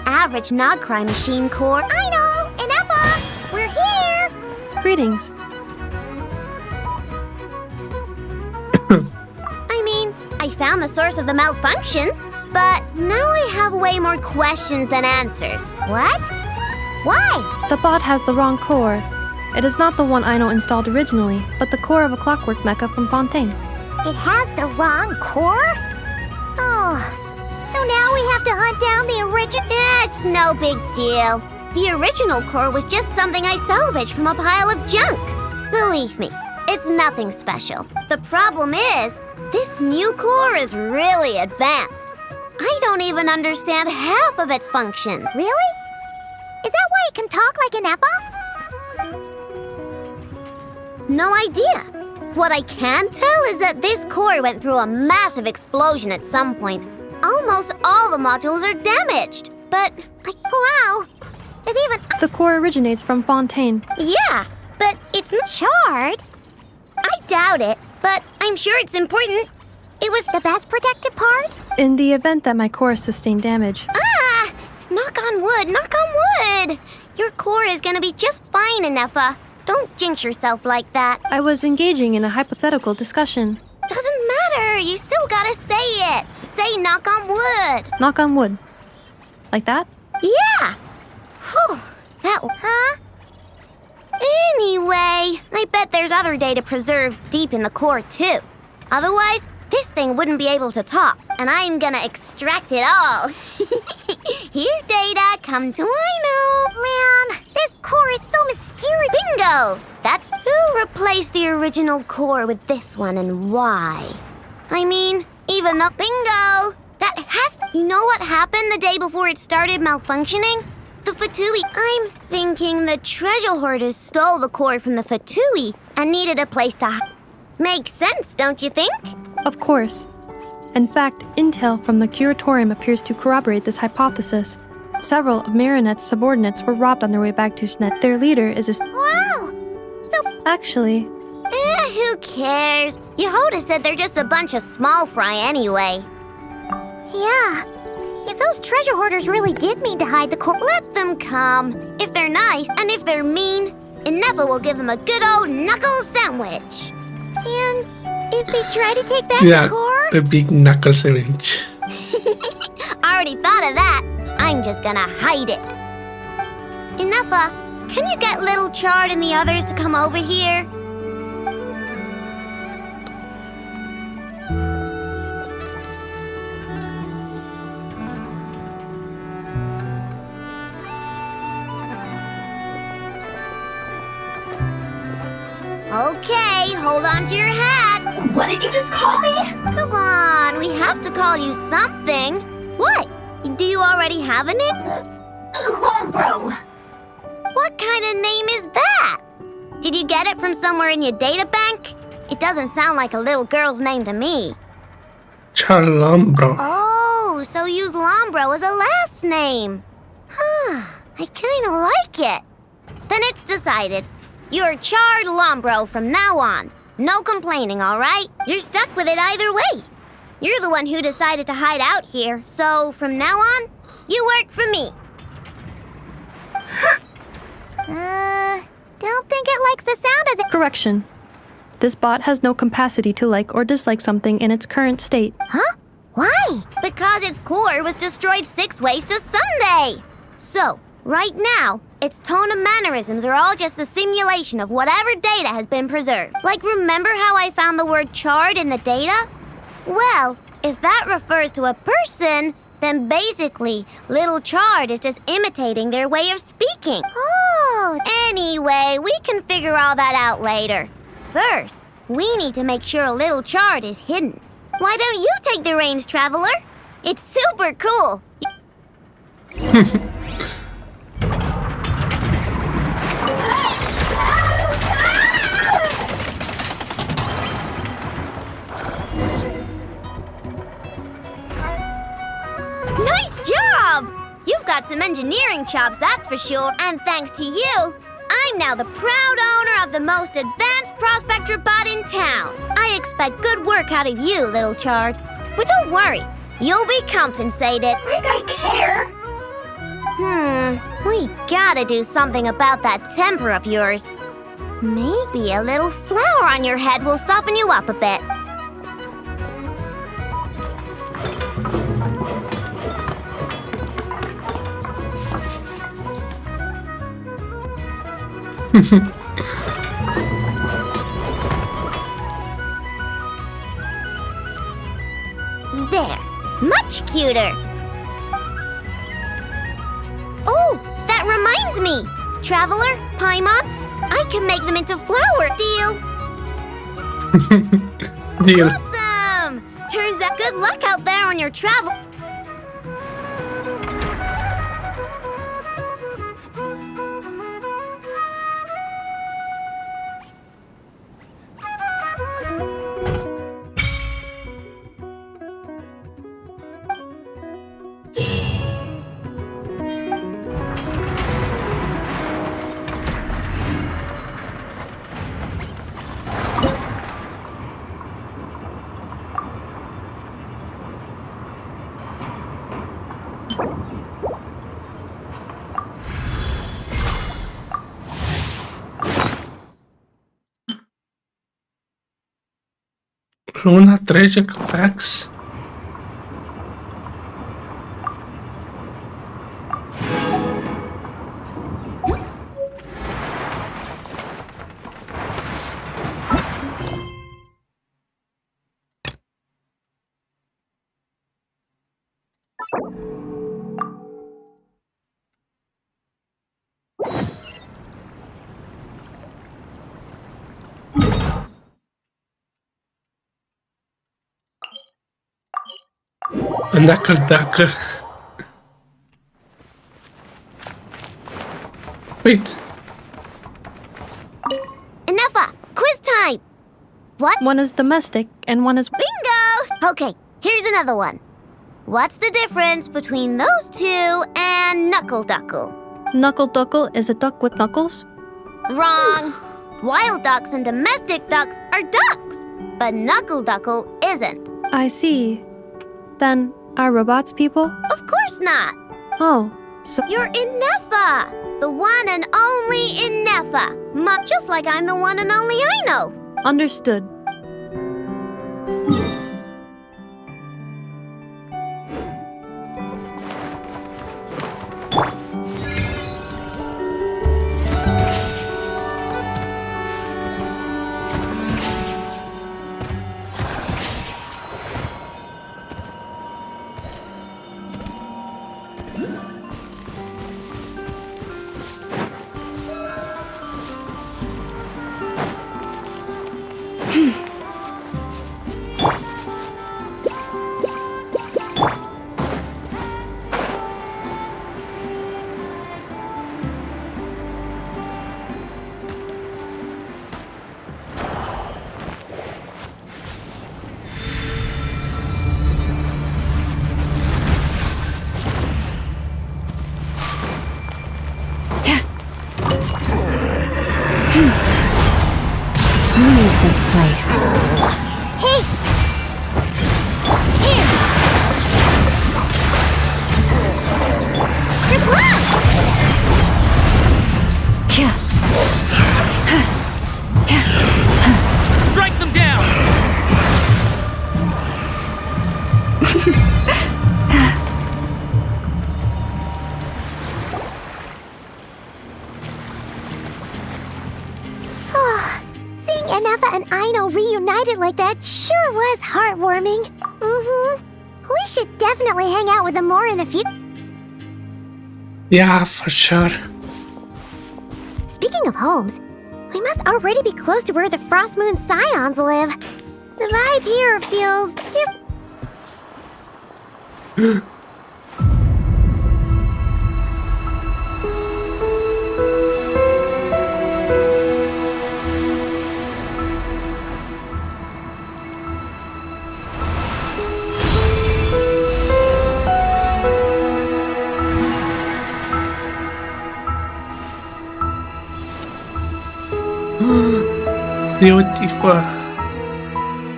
Average Nod Krai machine core. I know! Ineppa! We're here! Greetings. I mean, I found the source of the malfunction, but now I have way more questions than answers. What? Why? The bot has the wrong core. It is not the one Aino installed originally, but the core of a clockwork mecha from Fontaine. It has the wrong core? Oh... So now we have to hunt down the original... It's no big deal. The original core was just something I salvaged from a pile of junk. Believe me, it's nothing special. The problem is, this new core is really advanced. I don't even understand half of its function. Really? Is that why it can talk like an Ineppa? No idea. What I can tell is that this core went through a massive explosion at some point. Almost all the modules are damaged, but wow! If even... The core originates from Fontaine. Yeah, but it's not charred. I doubt it, but I'm sure it's important. It was the best protected part? In the event that my core sustained damage. Ah! Knock on wood, knock on wood! Your core is gonna be just fine, Ineppa. Don't jinx yourself like that. I was engaging in a hypothetical discussion. Doesn't matter, you still gotta say it. Say knock on wood. Knock on wood. Like that? Yeah. Whew. Huh? Anyway, I bet there's other data preserved deep in the core too. Otherwise, this thing wouldn't be able to talk, and I'm gonna extract it all. Here, data, come to Aino. Man, this core is so mysterious. Bingo! That's who replaced the original core with this one and why. I mean, even the bingo! That has to... You know what happened the day before it started malfunctioning? The Fatui. I'm thinking the treasure hoarders stole the core from the Fatui and needed a place to... Makes sense, don't you think? Of course. In fact, intel from the Curatorium appears to corroborate this hypothesis. Several of Marinette's subordinates were robbed on their way back to Snet. Their leader is a... Wow! So... Actually... who cares? Yehoda said they're just a bunch of small fry anyway. Yeah. If those treasure hoarders really did mean to hide the core... Let them come. If they're nice, and if they're mean, Ineppa will give them a good old knuckle sandwich. And if they try to take back the core? The big knuckle sandwich. I already thought of that. I'm just gonna hide it. Ineppa, can you get Little Chard and the others to come over here? Okay, hold on to your hat. What did you just call me? Come on, we have to call you something. What? Do you already have a name? Lombro. What kind of name is that? Did you get it from somewhere in your data bank? It doesn't sound like a little girl's name to me. Charlombro. Oh, so use Lombro as a last name. Huh, I kinda like it. Then it's decided. You're Charred Lombro from now on. No complaining, all right? You're stuck with it either way. You're the one who decided to hide out here, so from now on, you work for me. Don't think it likes the sound of it. Correction. This bot has no capacity to like or dislike something in its current state. Huh? Why? Because its core was destroyed 6 ways to Sunday. So, right now, its tone and mannerisms are all just a simulation of whatever data has been preserved. Like, remember how I found the word charred in the data? Well, if that refers to a person, then basically, little Charred is just imitating their way of speaking. Oh! Anyway, we can figure all that out later. First, we need to make sure little Charred is hidden. Why don't you take the reins, Traveler? It's super cool. Nice job! You've got some engineering chops, that's for sure. And thanks to you, I'm now the proud owner of the most advanced prospector bot in town. I expect good work out of you, little Charred. But don't worry, you'll be compensated. Like I care. We gotta do something about that temper of yours. Maybe a little flour on your head will soften you up a bit. There, much cuter. Oh, that reminds me. Traveler, Paimon, I can make them into flour. Deal? Deal. Awesome! Turns out good luck out there on your travel. Luna treasure packs. A knuckle ducker. Wait. Enough! Quiz time! What? One is domestic and one is... Bingo! Okay, here's another one. What's the difference between those two and Knuckle Duckle? Knuckle Duckle is a duck with knuckles? Wrong! Wild ducks and domestic ducks are ducks, but Knuckle Duckle isn't. I see. Then, are robots people? Of course not! Oh, so... You're Inefa! The one and only Inefa! Just like I'm the one and only I know! Understood. Leave this place. Hey! Here! You're blocked! Strike them down! Seeing Anafa and Aino reunited like that sure was heartwarming. Mm-hmm. We should definitely hang out with them more in the future. Yeah, for sure. Speaking of homes, we must already be close to where the Frost Moon Scions live. The vibe here feels beautiful.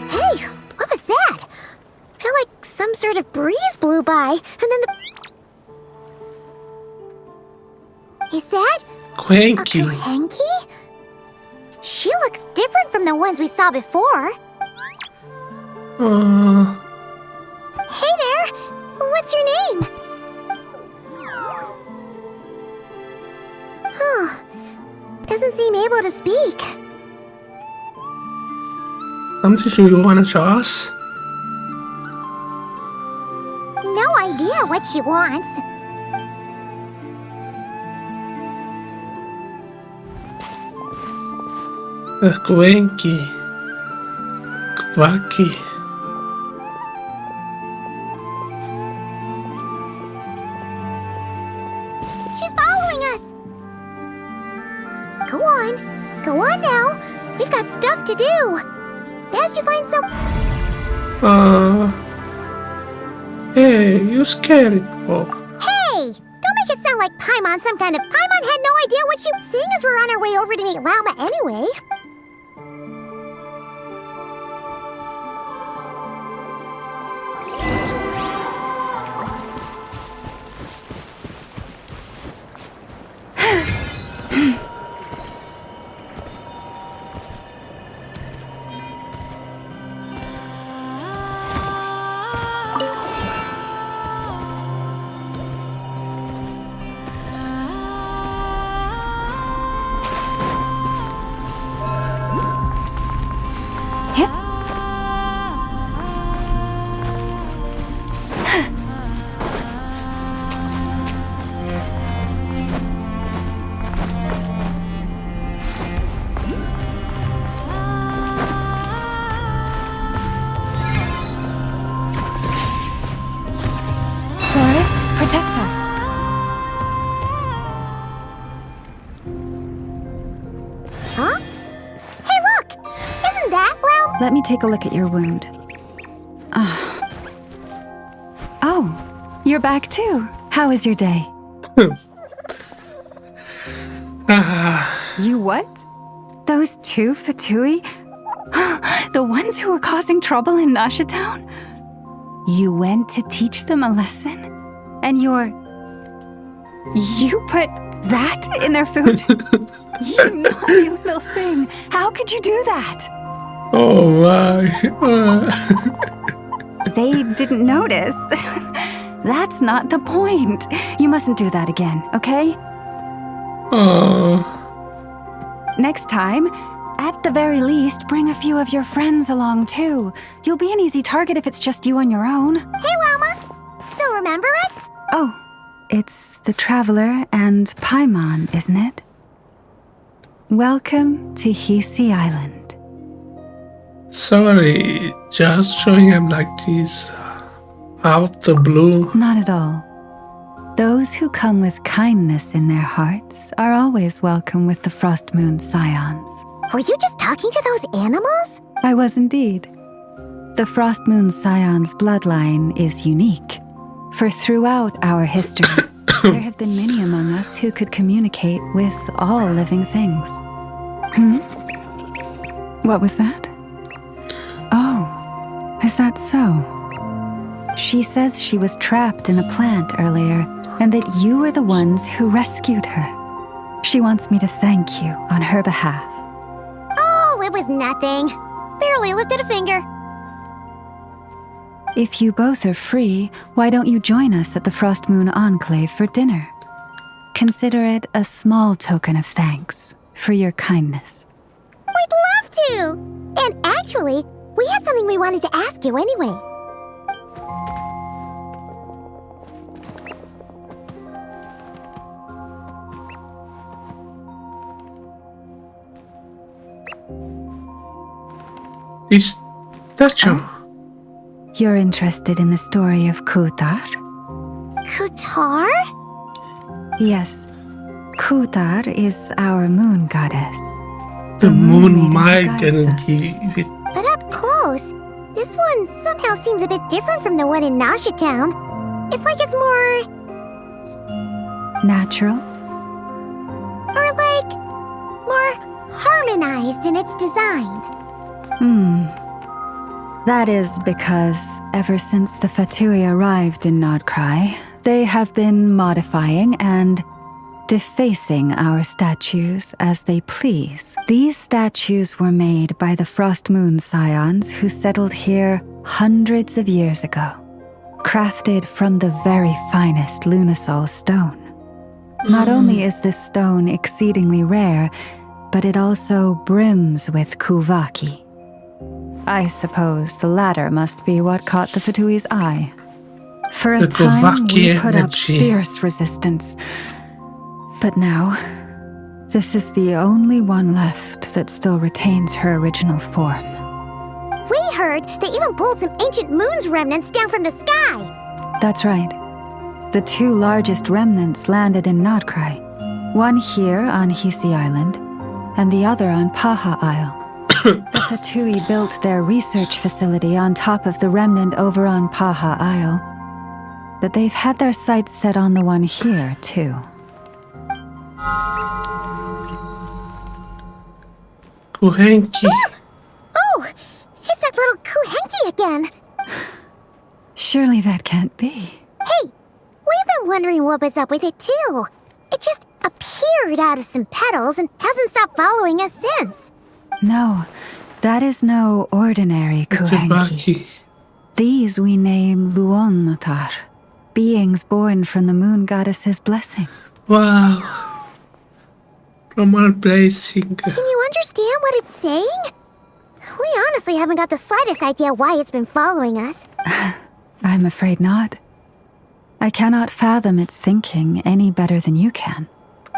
Hey, what was that? Felt like some sort of breeze blew by, and then the... Is that Thank a you. Kahenki? She looks different from the ones we saw before. Hey there! What's your name? Huh. Doesn't seem able to speak. Something you wanna show us? No idea what she wants. Kwenki. Kwaki. She's following us! Go on. Go on now. We've got stuff to do. Best you find some... Hey, you scary folk. Hey! Don't make it sound like Paimon some kind of... Paimon had no idea what she... Seeing as we're on our way over to meet Lauma anyway. Protect us. Huh? Hey, look! Isn't that, well... Let me take a look at your wound. Oh, you're back too. How was your day? You what? Those two Fatui? The ones who were causing trouble in Nasha Town? You went to teach them a lesson? And you put that in their food? You naughty little thing. How could you do that? Oh my. They didn't notice. That's not the point. You mustn't do that again, okay? Next time, at the very least, bring a few of your friends along too. You'll be an easy target if it's just you on your own. Hey, Lauma! Still remember us? Oh, it's the Traveler and Paimon, isn't it? Welcome to Hisi Island. Sorry, just showing him like this out the blue. Not at all. Those who come with kindness in their hearts are always welcome with the Frost Moon Scions. Were you just talking to those animals? I was indeed. The Frost Moon Scion's bloodline is unique, for throughout our history, there have been many among us who could communicate with all living things. What was that? Oh, is that so? She says she was trapped in a plant earlier, and that you were the ones who rescued her. She wants me to thank you on her behalf. Oh, it was nothing. Barely lifted a finger. If you both are free, why don't you join us at the Frost Moon Enclave for dinner? Consider it a small token of thanks for your kindness. We'd love to! And actually, we had something we wanted to ask you anyway. This statue. You're interested in the story of Kutar? Kutar? Yes. Kutar is our moon goddess. The moon maiden might guides us. give it. But up close, this one somehow seems a bit different from the one in Nasha Town. It's like it's more... Natural? or like... more harmonized in its design. That is because ever since the Fatui arrived in Nod Krai, they have been modifying and defacing our statues as they please. These statues were made by the Frost Moon Scions who settled here hundreds of years ago, crafted from the very finest Lunasol stone. Not only is this stone exceedingly rare, but it also brims with Kuvaki. I suppose the latter must be what caught the Fatui's eye. For a The time, we Kuvaki put up energy. fierce resistance. But now, this is the only one left that still retains her original form. We heard they even pulled some ancient moon's remnants down from the sky. That's right. The two largest remnants landed in Nod Krai. One here on Hisi Island, and the other on Paha Isle. The Fatui built their research facility on top of the remnant over on Paha Isle. But they've had their sights set on the one here, too. Kuhenki. Oh, it's that little Kuhenki again. Surely that can't be. Hey, we've been wondering what was up with it too. It just appeared out of some petals and hasn't stopped following us since. No, that is no ordinary Kuhenki. Kuvaki. These we name Luonnotar, beings born from the moon goddess's blessing. Wow. From our blessing. Can you understand what it's saying? We honestly haven't got the slightest idea why it's been following us. I'm afraid not. I cannot fathom its thinking any better than you can.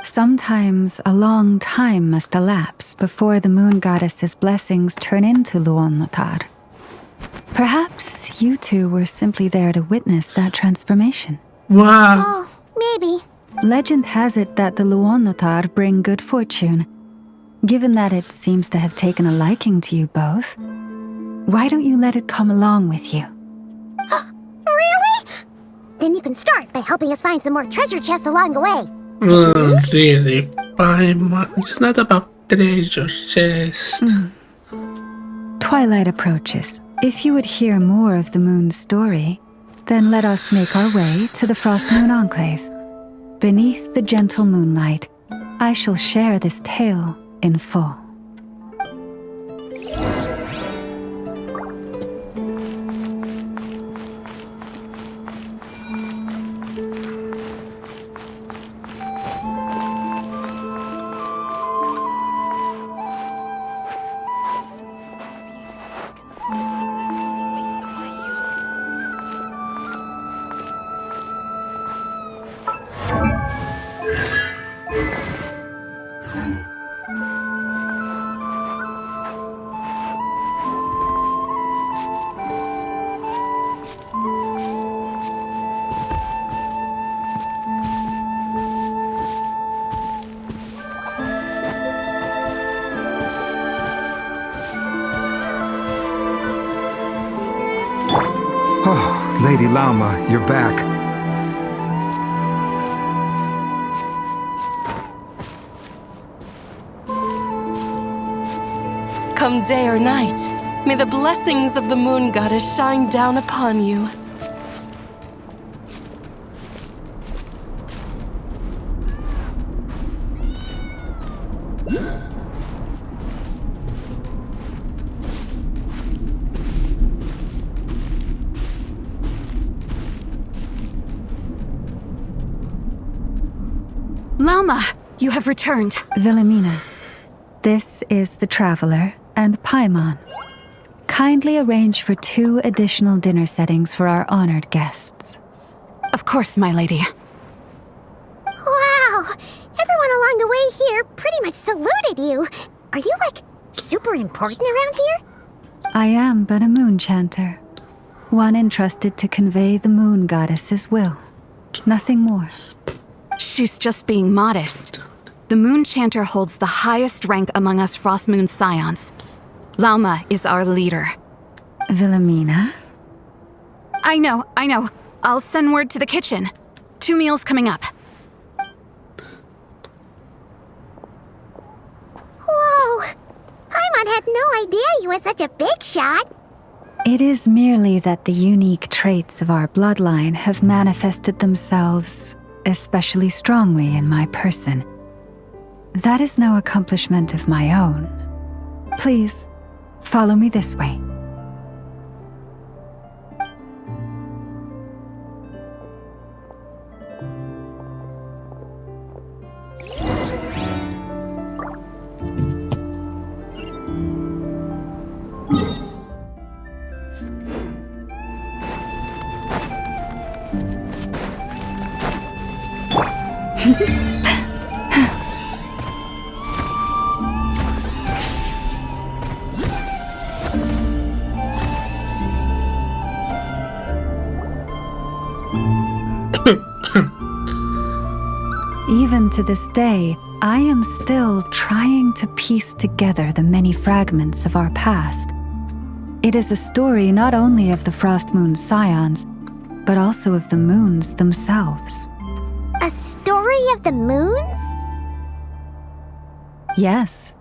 Sometimes a long time must elapse before the moon goddess's blessings turn into Luonnotar. Perhaps you two were simply there to witness that transformation. Wow. Oh, maybe. Legend has it that the Luonnotar bring good fortune. Given that it seems to have taken a liking to you both, why don't you let it come along with you? Really? Then you can start by helping us find some more treasure chests along the way. Really? Paimon. It's not about treasure chest. Twilight approaches. If you would hear more of the moon's story, then let us make our way to the Frost Moon Enclave. Beneath the gentle moonlight, I shall share this tale in full. Oh, Lady Lauma, you're back. Come day or night, may the blessings of the moon goddess shine down upon you. Lauma, you have returned. Wilhelmina, this is the Traveler and Paimon. Kindly arrange for 2 additional dinner settings for our honored guests. Of course, my lady. Wow! Everyone along the way here pretty much saluted you. Are you, like, super important around here? I am but a moon chanter. One entrusted to convey the moon goddess's will. Nothing more. She's just being modest. The Moon Chanter holds the highest rank among us Frost Moon Scions. Lauma is our leader. Wilhelmina? I know. I'll send word to the kitchen. 2 meals coming up. Whoa! Paimon had no idea you were such a big shot. It is merely that the unique traits of our bloodline have manifested themselves especially strongly in my person. That is no accomplishment of my own. Please, follow me this way. Even to this day, I am still trying to piece together the many fragments of our past. It is a story not only of the Frost Moon Scions, but also of the moons themselves. A story of the moons? Yes.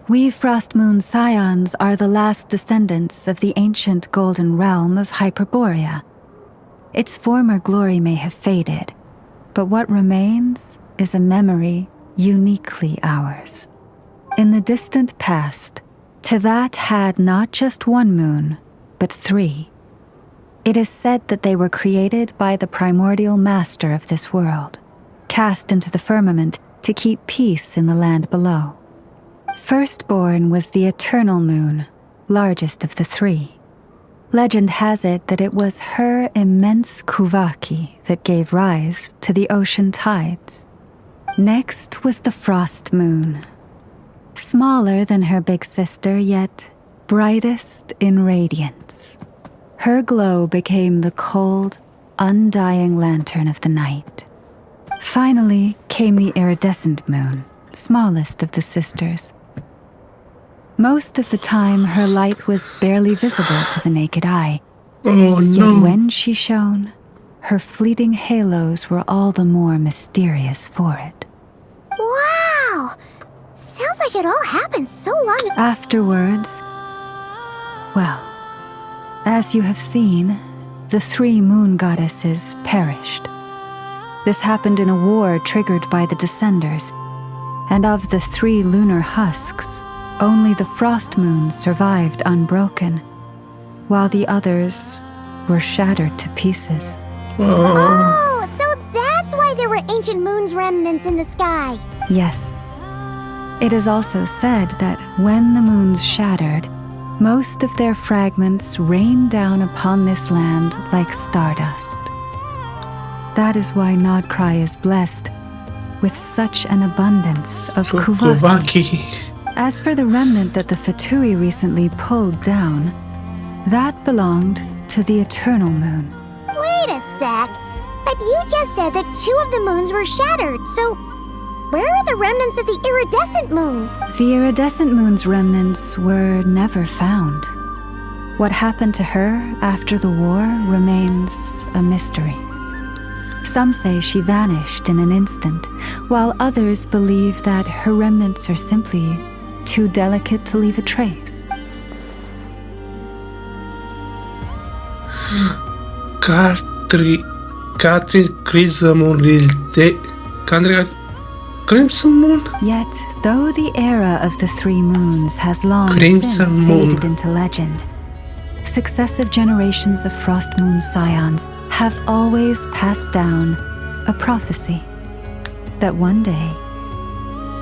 We Frost Moon Scions are the last descendants of the ancient golden realm of Hyperborea. Its former glory may have faded, but what remains is a memory uniquely ours. In the distant past, Tevat had not just 1 moon, but 3. It is said that they were created by the primordial master of this world, cast into the firmament to keep peace in the land below. Firstborn was the eternal moon, largest of the 3. Legend has it that it was her immense Kuvaki that gave rise to the ocean tides. Next was the frost moon. Smaller than her big sister, yet brightest in radiance. Her glow became the cold, undying lantern of the night. Finally came the iridescent moon, smallest of the sisters. Most of the time, her light was barely visible to the naked eye. Oh, no. Yet when she shone, her fleeting halos were all the more mysterious for it. Wow! Sounds like it all happened so long ago. Afterwards, well, as you have seen, the 3 moon goddesses perished. This happened in a war triggered by the Descenders, and of the 3 lunar husks, only the frost moon survived unbroken, while the others were shattered to pieces. Oh, so that's why there were ancient moon's remnants in the sky. Yes. It is also said that when the moons shattered, most of their fragments rained down upon this land like stardust. That is why Nod Krai is blessed with such an abundance of Kuvaki. As for the remnant that the Fatui recently pulled down, that belonged to the eternal moon. Wait a sec. But you just said that 2 of the moons were shattered, so where are the remnants of the iridescent moon? The iridescent moon's remnants were never found. What happened to her after the war remains a mystery. Some say she vanished in an instant, while others believe that her remnants are simply too delicate to leave a trace. Country Crimson Moon Crimson Moon? Yet, though the era of the three moons has long Crimson since Moon. faded into legend, successive generations of Frost Moon scions have always passed down a prophecy that one day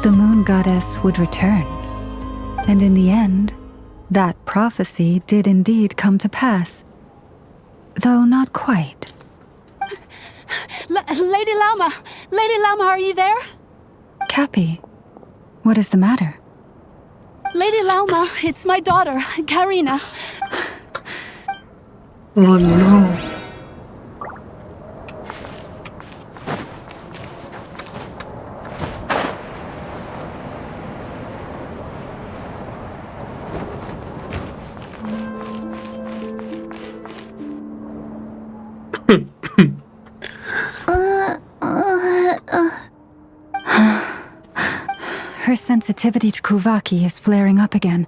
the moon goddess would return. And in the end, that prophecy did indeed come to pass, though not quite. Lady Lauma! Lady Lauma, are you there? Cappy, what is the matter? Lady Lauma, it's my daughter, Karina. Oh no. Her sensitivity to Kuvaki is flaring up again.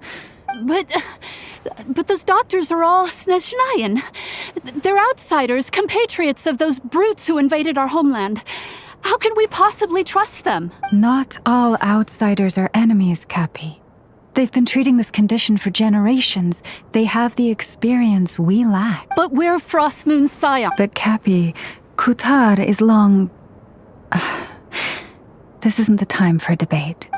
But those doctors are all Snezhnayan. They're outsiders, compatriots of those brutes who invaded our homeland. How can we possibly trust them? Not all outsiders are enemies, Cappy. They've been treating this condition for generations. They have the experience we lack. But we're Frost Moon scions. But Cappy, Kutar is long... This isn't the time for a debate.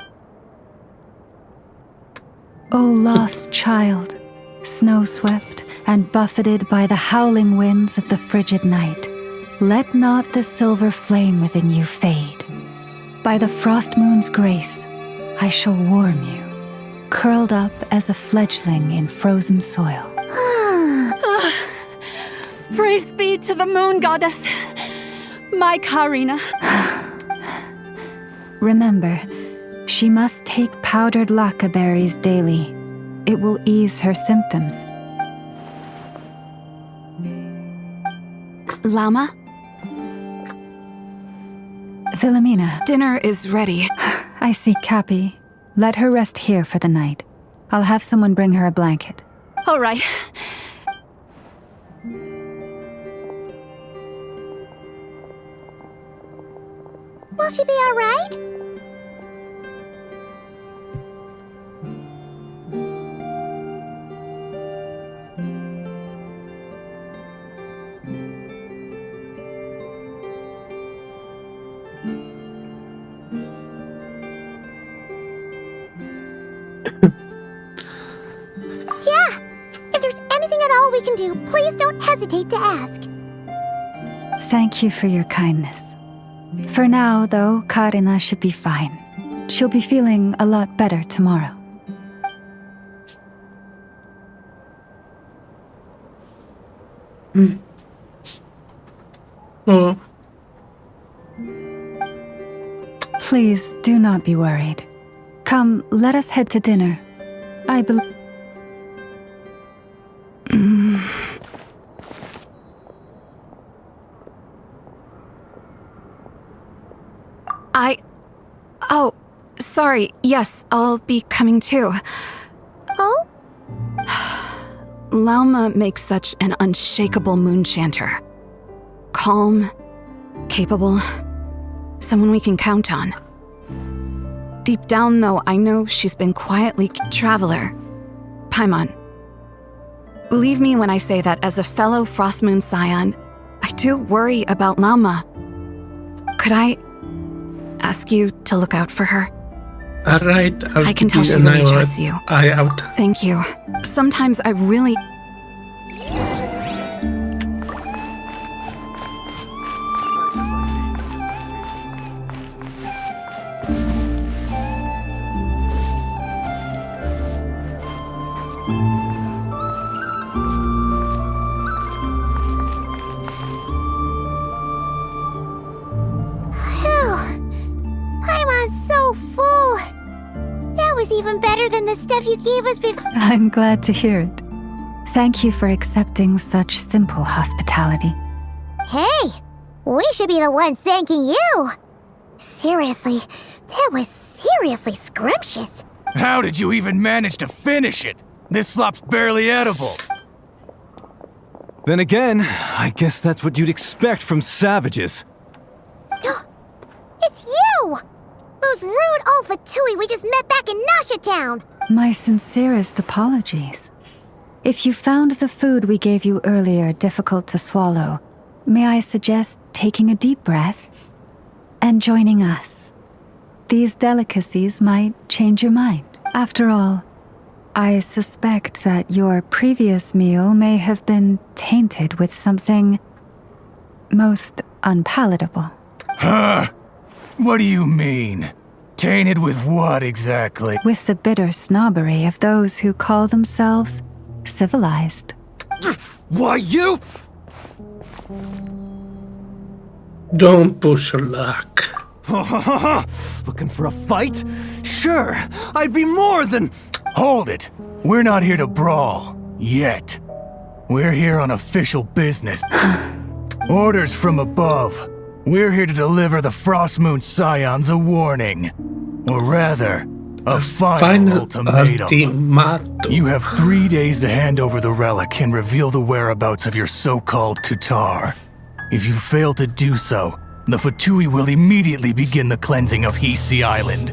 O lost child, snow-swept and buffeted by the howling winds of the frigid night, let not the silver flame within you fade. By the frost moon's grace, I shall warm you, curled up as a fledgling in frozen soil. Praise be to the moon goddess, my Karina. Remember, she must take powdered laka berries daily. It will ease her symptoms. Lauma? Philomena. Dinner is ready. I see Cappy. Let her rest here for the night. I'll have someone bring her a blanket. All right. Will she be all right? Yeah! If there's anything at all we can do, please don't hesitate to ask. Thank you for your kindness. For now, though, Karina should be fine. She'll be feeling a lot better tomorrow. Oh. Please do not be worried. Come, let us head to dinner. I believe... Oh, sorry. Yes, I'll be coming too. Oh? Lauma makes such an unshakable moon chanter. Calm, capable, someone we can count on. Deep down, though, I know she's been quietly traveler. Paimon, believe me when I say that as a fellow Frost Moon scion, I do worry about Lauma. Could I ask you to look out for her? Alright, I can tell she really trusts you. Eye out. Thank you. Sometimes I really... Even better than the stuff you gave us before. I'm glad to hear it. Thank you for accepting such simple hospitality. Hey, we should be the ones thanking you. Seriously, that was seriously scrumptious. How did you even manage to finish it? This slop's barely edible. Then again, I guess that's what you'd expect from savages. It's you! Those rude old Fatui we just met back in Nasha Town! My sincerest apologies. If you found the food we gave you earlier difficult to swallow, may I suggest taking a deep breath and joining us? These delicacies might change your mind. After all, I suspect that your previous meal may have been tainted with something most unpalatable. Huh? What do you mean? Tainted with what exactly? With the bitter snobbery of those who call themselves civilized. Why, you? Don't push your luck. Looking for a fight? Sure, I'd be more than... Hold it! We're not here to brawl. Yet. We're here on official business. Orders from above. We're here to deliver the Frost Moon Scions a warning. Or rather, a final ultimatum. You have 3 days to hand over the relic and reveal the whereabouts of your so-called Kutar. If you fail to do so, the Fatui will immediately begin the cleansing of Hisi Island.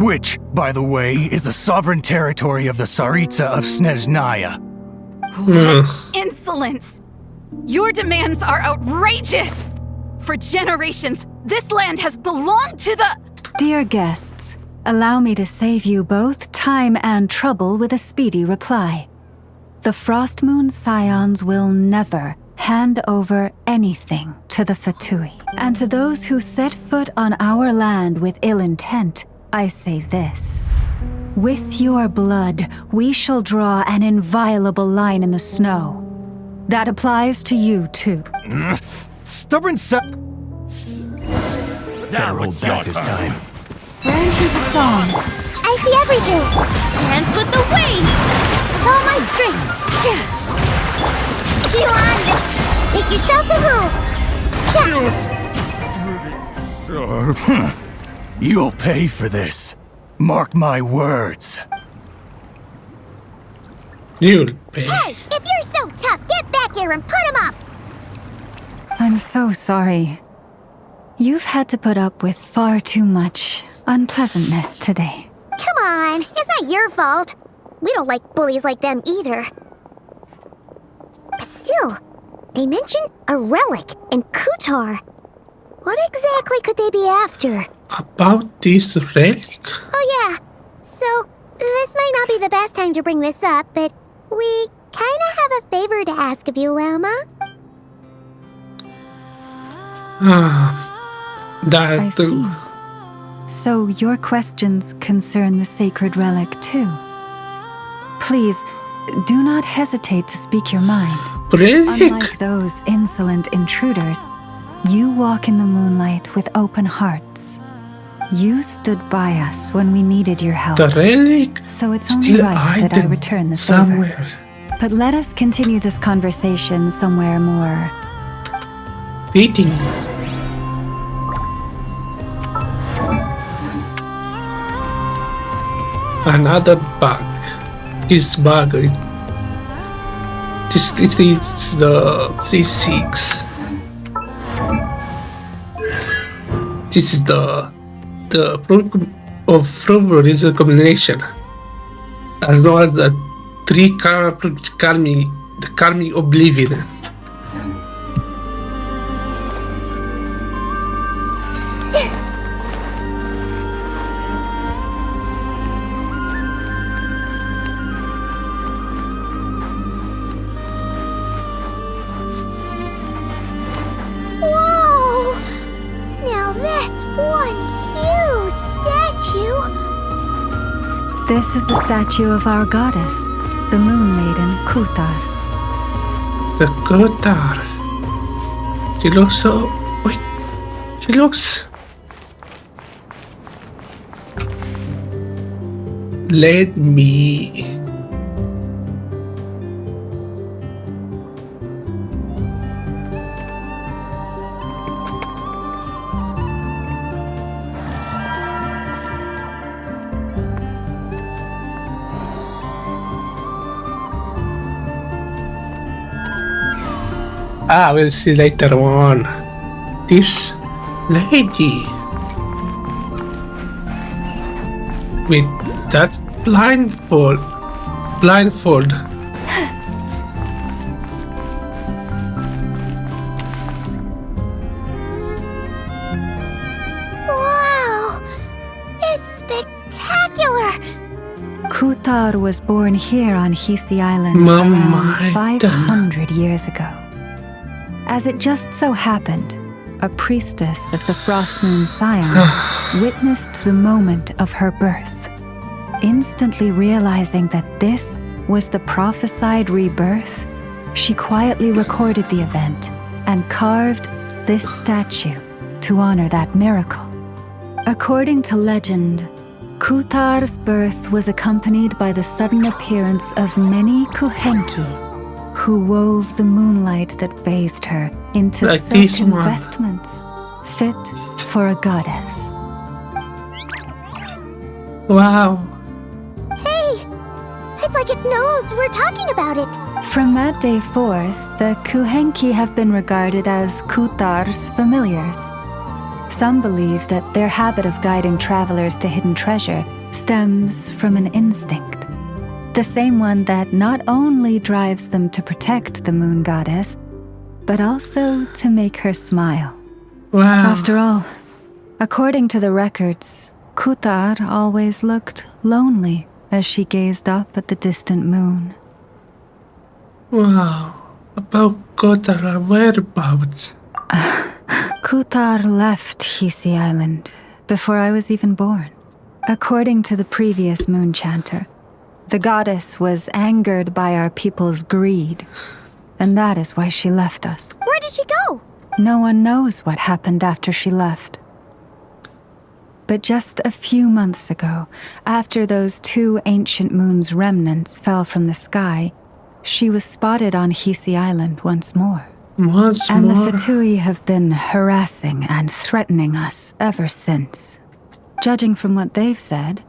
Which, by the way, is the sovereign territory of the Tsaritsa of Snezhnaya. Insolence! Your demands are outrageous! For generations, this land has belonged to the... Dear guests, allow me to save you both time and trouble with a speedy reply. The Frost Moon Scions will never hand over anything to the Fatui. And to those who set foot on our land with ill intent, I say this. With your blood, we shall draw an inviolable line in the snow. That applies to you, too. Stubborn Better hold back this time. Branch into song. I see everything. Dance with the waves. With all my strength. Chill on. Make yourselves a move. Sure. You'll pay for this. Mark my words. You'll pay. Hey, if you're so tough, get back here and put him up. I'm so sorry. You've had to put up with far too much unpleasantness today. Come on, it's not your fault. We don't like bullies like them either. But still, they mention a relic in Kutar. What exactly could they be after? About this relic? Oh yeah, so this might not be the best time to bring this up, but we kinda have a favor to ask of you, Lama. I see. So your questions concern the sacred relic too. Please, do not hesitate to speak your mind. Relic? Unlike those insolent intruders, you walk in the moonlight with open hearts. You stood by us when we needed your help. The relic? So it's only Still right that I return the favor. somewhere. But let us continue this conversation somewhere more fitting. Another bug. This bug. This is the C6. This is the problem of probability combination, as well as the three karmic oblivion. Whoa! Now that's one huge statue. This is the statue of our goddess, the Moon Maiden Kutar. The Kutar. She looks so... Wait. She looks... Let me... We'll see later on. This lady with that blindfold. Wow! It's spectacular! Kutar was born here on Hisi Island My around 500 years ago. As it just so happened, a priestess of the Frost Moon Scions witnessed the moment of her birth. Instantly realizing that this was the prophesied rebirth, she quietly recorded the event and carved this statue to honor that miracle. According to legend, Kutar's birth was accompanied by the sudden appearance of many Kuhenki, who wove the moonlight that bathed her into Like this silken one. vestments fit for a goddess. Wow. Hey! It's like it knows we're talking about it. From that day forth, the Kuhenki have been regarded as Kutar's familiars. Some believe that their habit of guiding travelers to hidden treasure stems from an instinct. The same one that not only drives them to protect the moon goddess, but also to make her smile. Wow. After all, according to the records, Kutar always looked lonely as she gazed up at the distant moon. Wow. About Kotar whereabouts? Kutar left Hisi Island before I was even born. According to the previous moon chanter, the goddess was angered by our people's greed, and that is why she left us. Where did she go? No one knows what happened after she left. But just a few months ago, after those 2 ancient moon's remnants fell from the sky, she was spotted on Hisi Island once more. And the Fatui have been harassing and threatening us ever since. Judging from what they've said,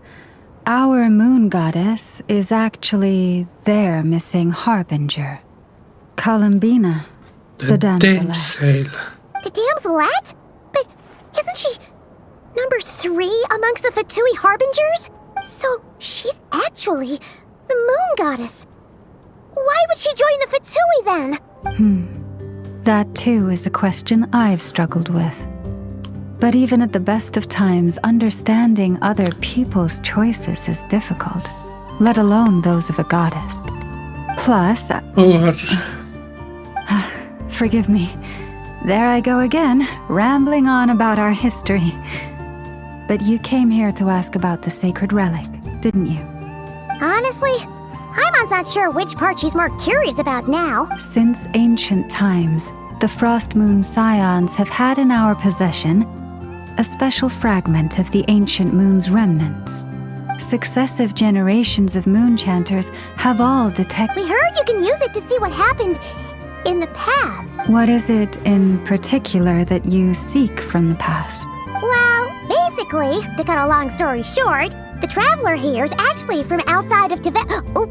our moon goddess is actually their missing harbinger, Columbina, the damselette. The damselette? But isn't she number 3 amongst the Fatui harbingers? So she's actually the moon goddess. Why would she join the Fatui then? That too is a question I've struggled with. But even at the best of times, understanding other people's choices is difficult, let alone those of a goddess. Plus, forgive me, there I go again, rambling on about our history. But you came here to ask about the sacred relic, didn't you? Honestly, Paimon's not sure which part she's more curious about now. Since ancient times, the Frost Moon Scions have had in our possession a special fragment of the ancient moon's remnants. Successive generations of moon chanters have all detected. We heard you can use it to see what happened in the past. What is it in particular that you seek from the past? Well, basically, to cut a long story short, the traveler here is actually from outside of Tibet. Oh.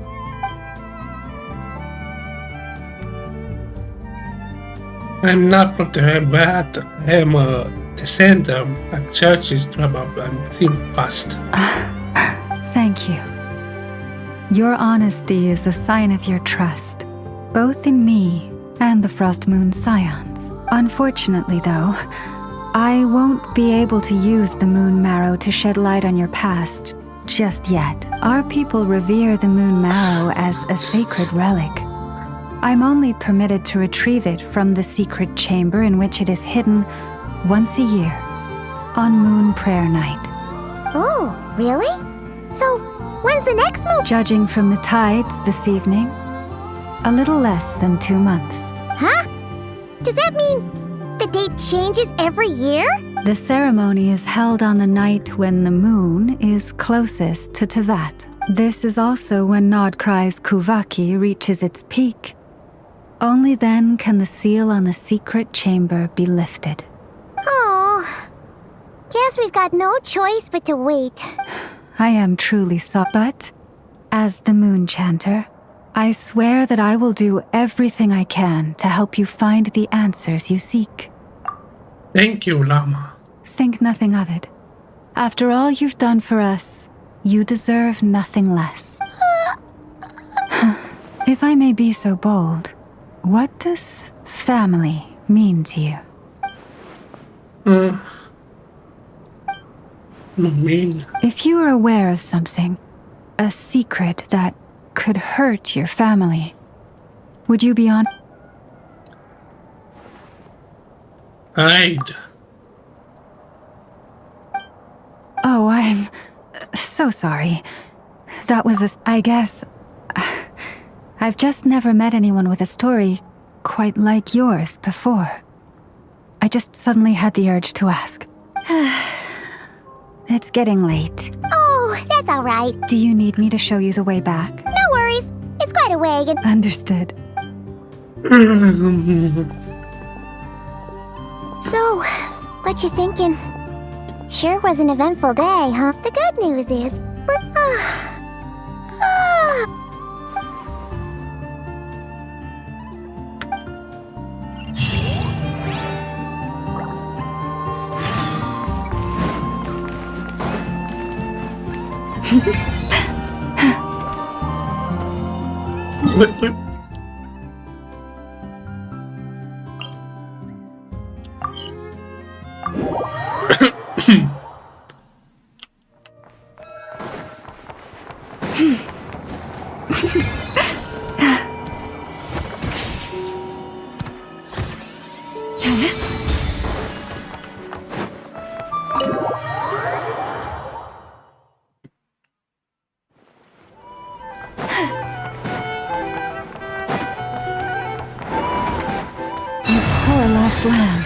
I'm not from Tibet. I'm a descendant of churches from I'm past. Thank you. Your honesty is a sign of your trust, both in me and the Frost Moon Scions. Unfortunately, though, I won't be able to use the moon marrow to shed light on your past just yet. Our people revere the moon marrow as a sacred relic. I'm only permitted to retrieve it from the secret chamber in which it is hidden once a year, on Moon Prayer Night. Oh, really? So, when's the next moon? Judging from the tides this evening, a little less than 2 months. Huh? Does that mean the date changes every year? The ceremony is held on the night when the moon is closest to Tevat. This is also when Nod Krai's Kuvaki reaches its peak. Only then can the seal on the secret chamber be lifted. Oh, guess we've got no choice but to wait. I am truly sorry, but as the moon chanter, I swear that I will do everything I can to help you find the answers you seek. Thank you, Llama. Think nothing of it. After all you've done for us, you deserve nothing less. If I may be so bold, what does family mean to you? Mean? If you are aware of something, a secret that could hurt your family, would you be on? Hide. Oh, I'm so sorry. That was I guess... I've just never met anyone with a story quite like yours before. I just suddenly had the urge to ask. It's getting late. Oh, that's all right. Do you need me to show you the way back? No worries. It's quite a way. Understood. So, what you thinking? Sure was an eventful day, huh? The good news is... Wait. Poor lost lamb.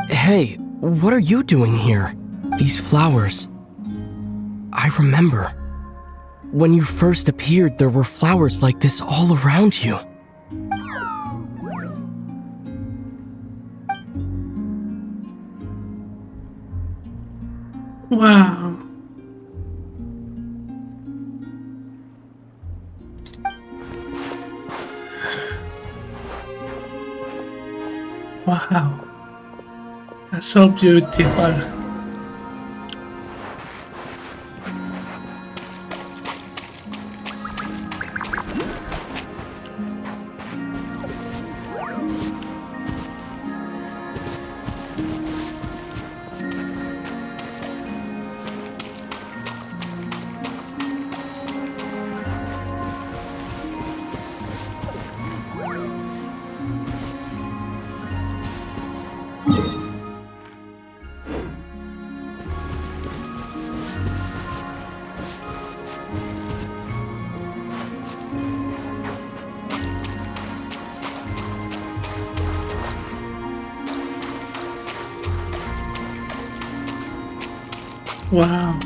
Hey, what are you doing here? These flowers. I remember. When you first appeared, there were flowers like this all around you. Wow. Wow. That's so beautiful. Wow.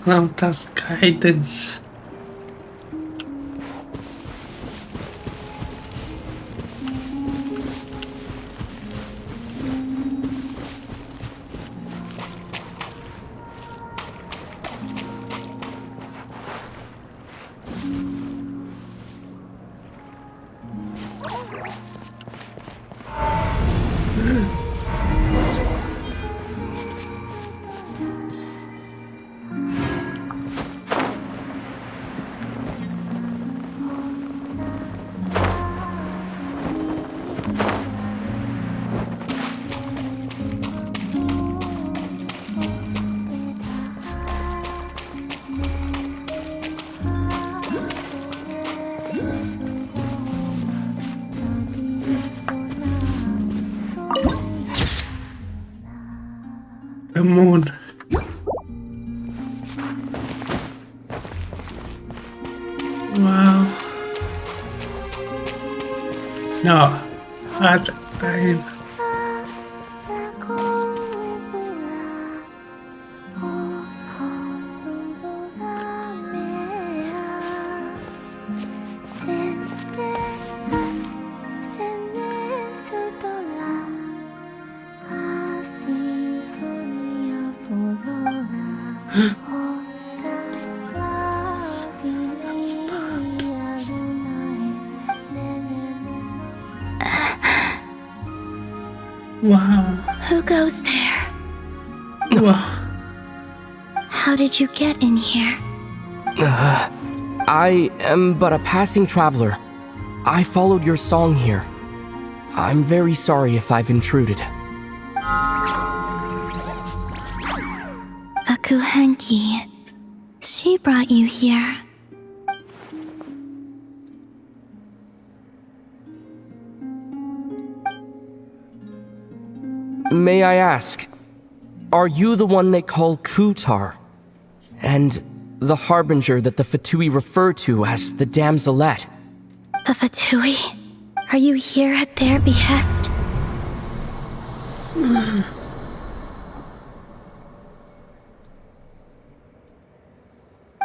Nod's guidance. The moon. Wow. No, hard time. Wow. Who goes there? Wow. How did you get in here? I am but a passing traveler. I followed your song here. I'm very sorry if I've intruded. The Kuhenki. She brought you here. May I ask, are you the one they call Kutar? And the harbinger that the Fatui refer to as the Damselette? The Fatui? Are you here at their behest?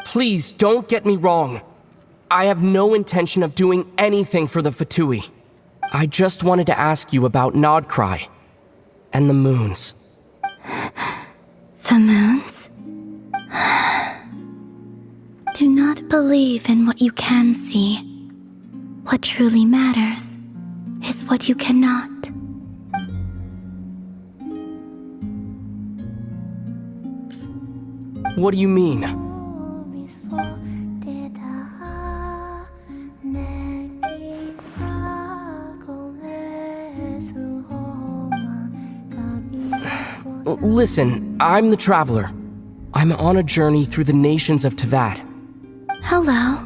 Please don't get me wrong. I have no intention of doing anything for the Fatui. I just wanted to ask you about Nod Krai and the moons. The moons? Do not believe in what you can see. What truly matters is what you cannot. What do you mean? Listen, I'm the traveler. I'm on a journey through the nations of Teyvat. Hello.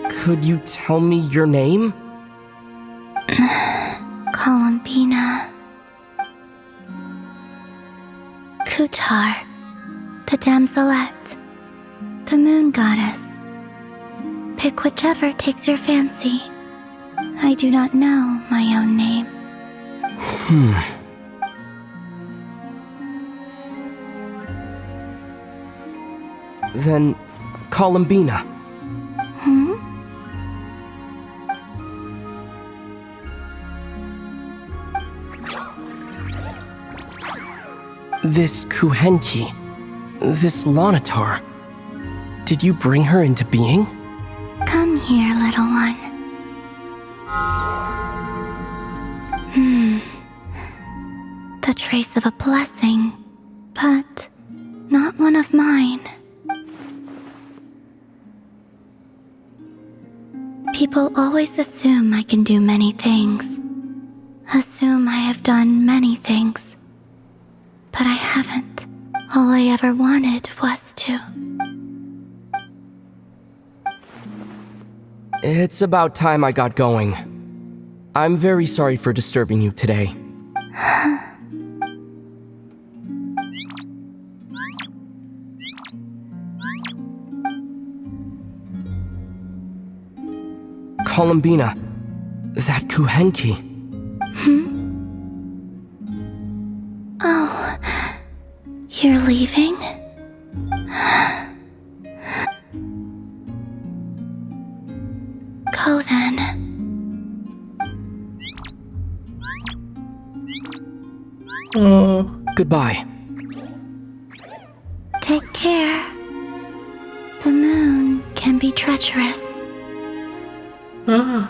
Could you tell me your name? Columbina. Kutar. The Damselette. The moon goddess. Pick whichever takes your fancy. I do not know my own name. Then, Columbina. This Kuhenki, this Lanatar, did you bring her into being? Come here, little one. The trace of a blessing, but not one of mine. People always assume I can do many things. Assume I have done many things. But I haven't. All I ever wanted was to. It's about time I got going. I'm very sorry for disturbing you today. Columbina, that Kuhenki. Oh, you're leaving? Go then. Goodbye. Take care. The moon can be treacherous. What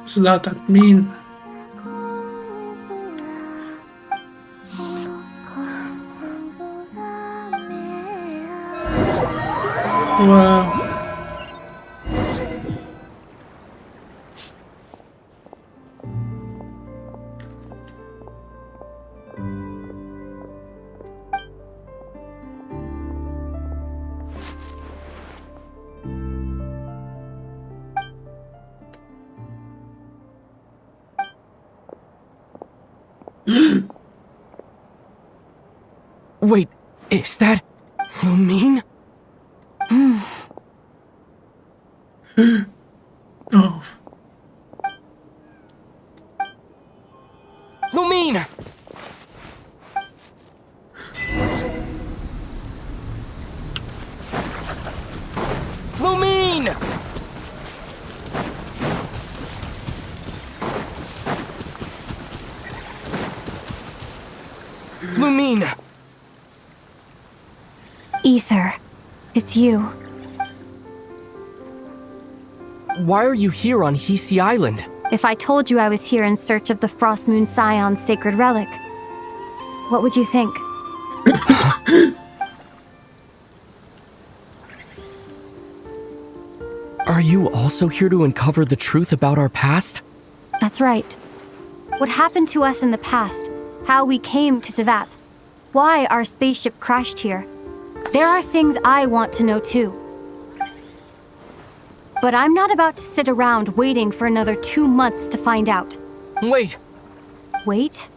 does that mean? Wow. Wait, is that Lumine? Oh. Lumine! Lumine! Lumine! Ether, it's you. Why are you here on Hisi Island? If I told you I was here in search of the Frost Moon Scion's sacred relic, what would you think? Are you also here to uncover the truth about our past? That's right. What happened to us in the past, how we came to Teyvat, why our spaceship crashed here. There are things I want to know too. But I'm not about to sit around waiting for another 2 months to find out. Wait! Wait?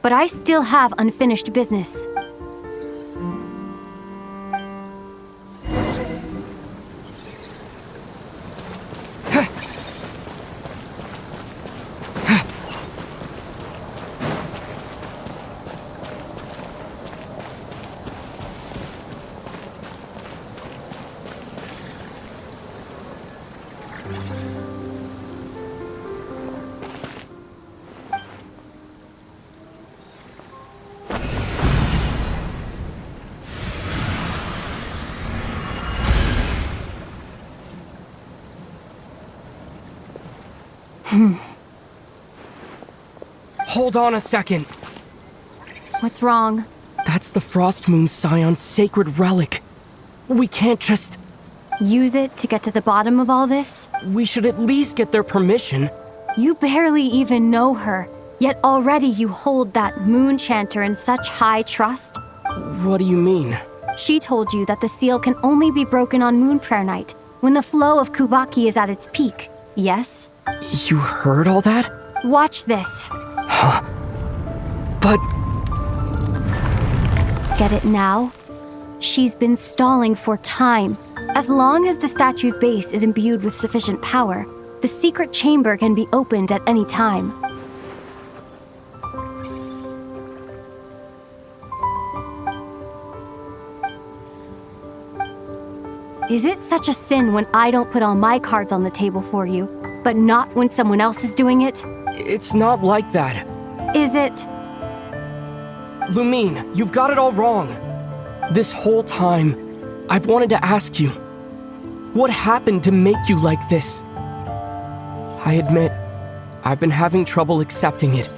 But I still have unfinished business. Hold on a second. What's wrong? That's the Frost Moon Scion's sacred relic. We can't just... Use it to get to the bottom of all this? We should at least get their permission. You barely even know her, yet already you hold that moon chanter in such high trust. What do you mean? She told you that the seal can only be broken on Moon Prayer Night, when the flow of Kuvaki is at its peak, yes? You heard all that? Watch this. Huh? But... Get it now? She's been stalling for time. As long as the statue's base is imbued with sufficient power, the secret chamber can be opened at any time. Is it such a sin when I don't put all my cards on the table for you, but not when someone else is doing it? It's not like that. Is it? Lumine, you've got it all wrong. This whole time, I've wanted to ask you, what happened to make you like this? I admit, I've been having trouble accepting it,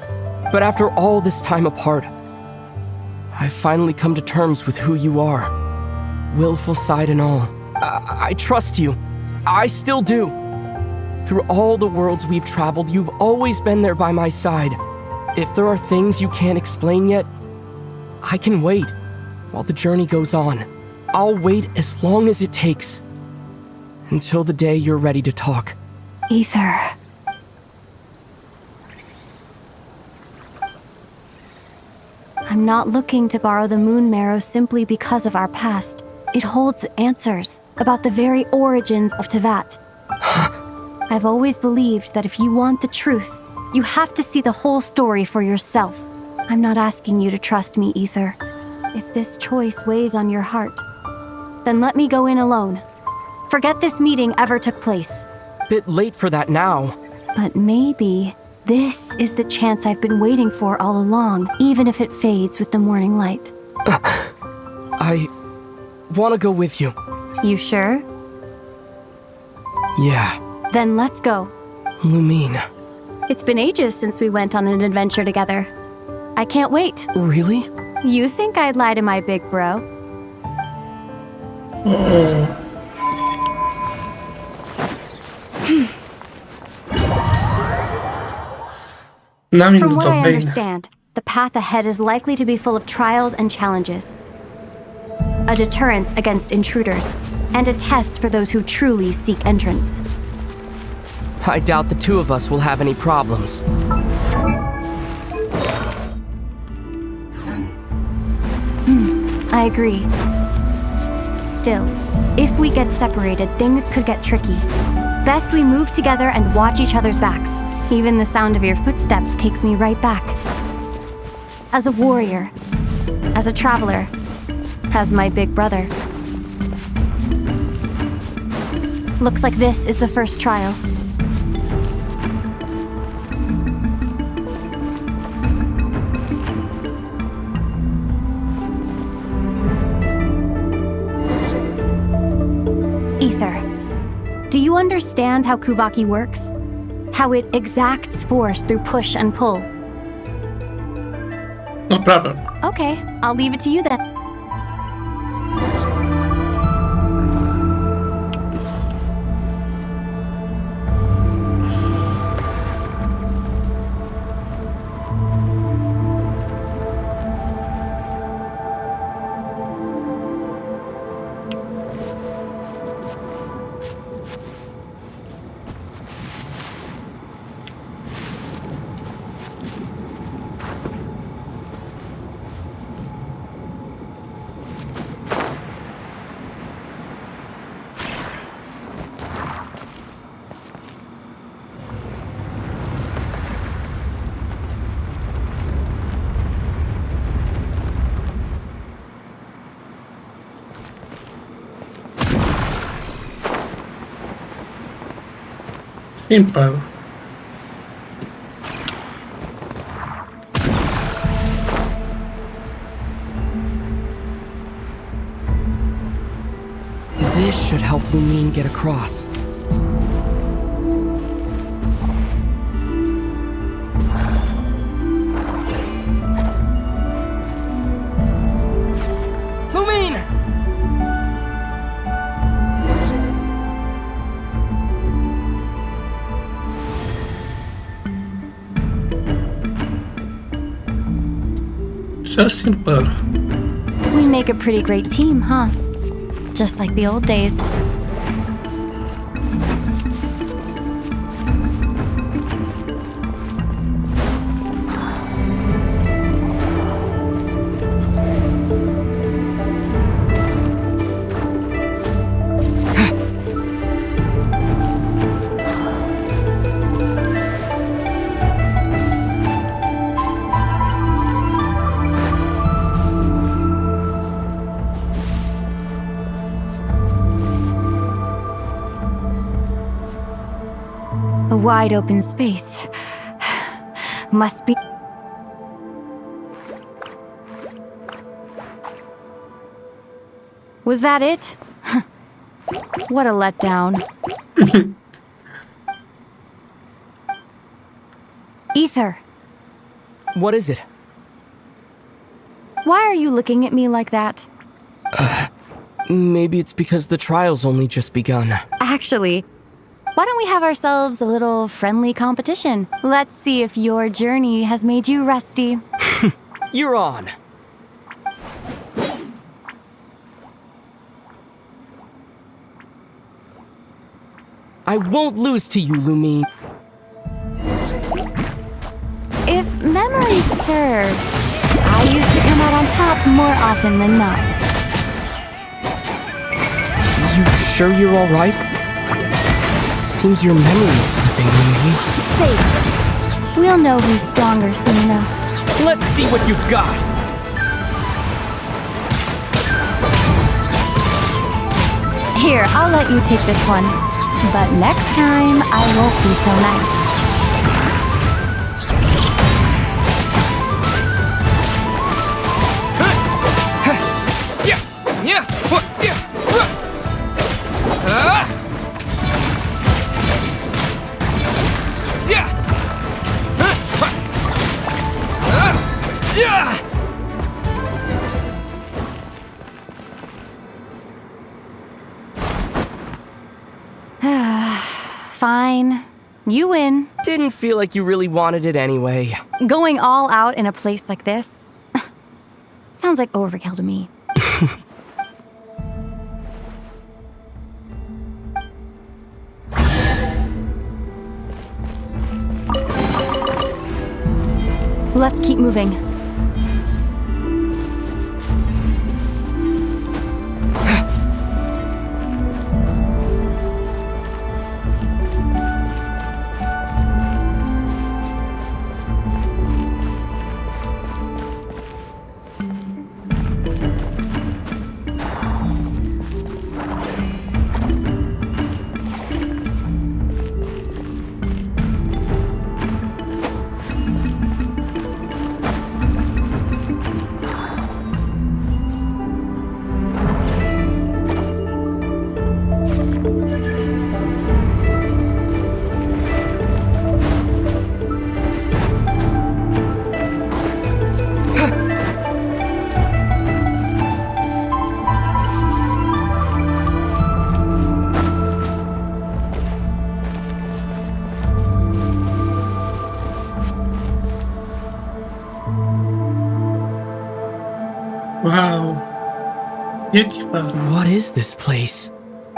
but after all this time apart, I've finally come to terms with who you are, willful side and all. I trust you. I still do. Through all the worlds we've traveled, you've always been there by my side. If there are things you can't explain yet, I can wait while the journey goes on. I'll wait as long as it takes. Until the day you're ready to talk. Ether. I'm not looking to borrow the moon marrow simply because of our past. It holds answers about the very origins of Teyvat. I've always believed that if you want the truth, you have to see the whole story for yourself. I'm not asking you to trust me, Ether. If this choice weighs on your heart, then let me go in alone. Forget this meeting ever took place. Bit late for that now. But maybe this is the chance I've been waiting for all along, even if it fades with the morning light. I want to go with you. You sure? Yeah. Then let's go. Lumine. It's been ages since we went on an adventure together. I can't wait. Really? You think I'd lie to my big bro? From what I understand, the path ahead is likely to be full of trials and challenges. A deterrence against intruders, and a test for those who truly seek entrance. I doubt the two of us will have any problems. I agree. Still, if we get separated, things could get tricky. Best we move together and watch each other's backs. Even the sound of your footsteps takes me right back. As a warrior, as a traveler, as my big brother. Looks like this is the first trial. Ether, do you understand how Kuvaki works? How it exacts force through push and pull? No problem. Okay, I'll leave it to you then. Simple. This should help Lumine get across. Lumine! So simple. We make a pretty great team, huh? Just like the old days. A wide open space. Must be... Was that it? What a letdown. Ether. What is it? Why are you looking at me like that? Maybe it's because the trial's only just begun. Actually, why don't we have ourselves a little friendly competition? Let's see if your journey has made you rusty. You're on. I won't lose to you, Lumine. If memory serves, I used to come out on top more often than not. You sure you're all right? Seems your memory's slipping, Lumine. Safe. We'll know who's stronger soon enough. Let's see what you've got! Here, I'll let you take this one. But next time, I won't be so nice. Fine. You win. Didn't feel like you really wanted it anyway. Going all out in a place like this? Sounds like overkill to me. Let's keep moving. Wow. Beautiful. What is this place?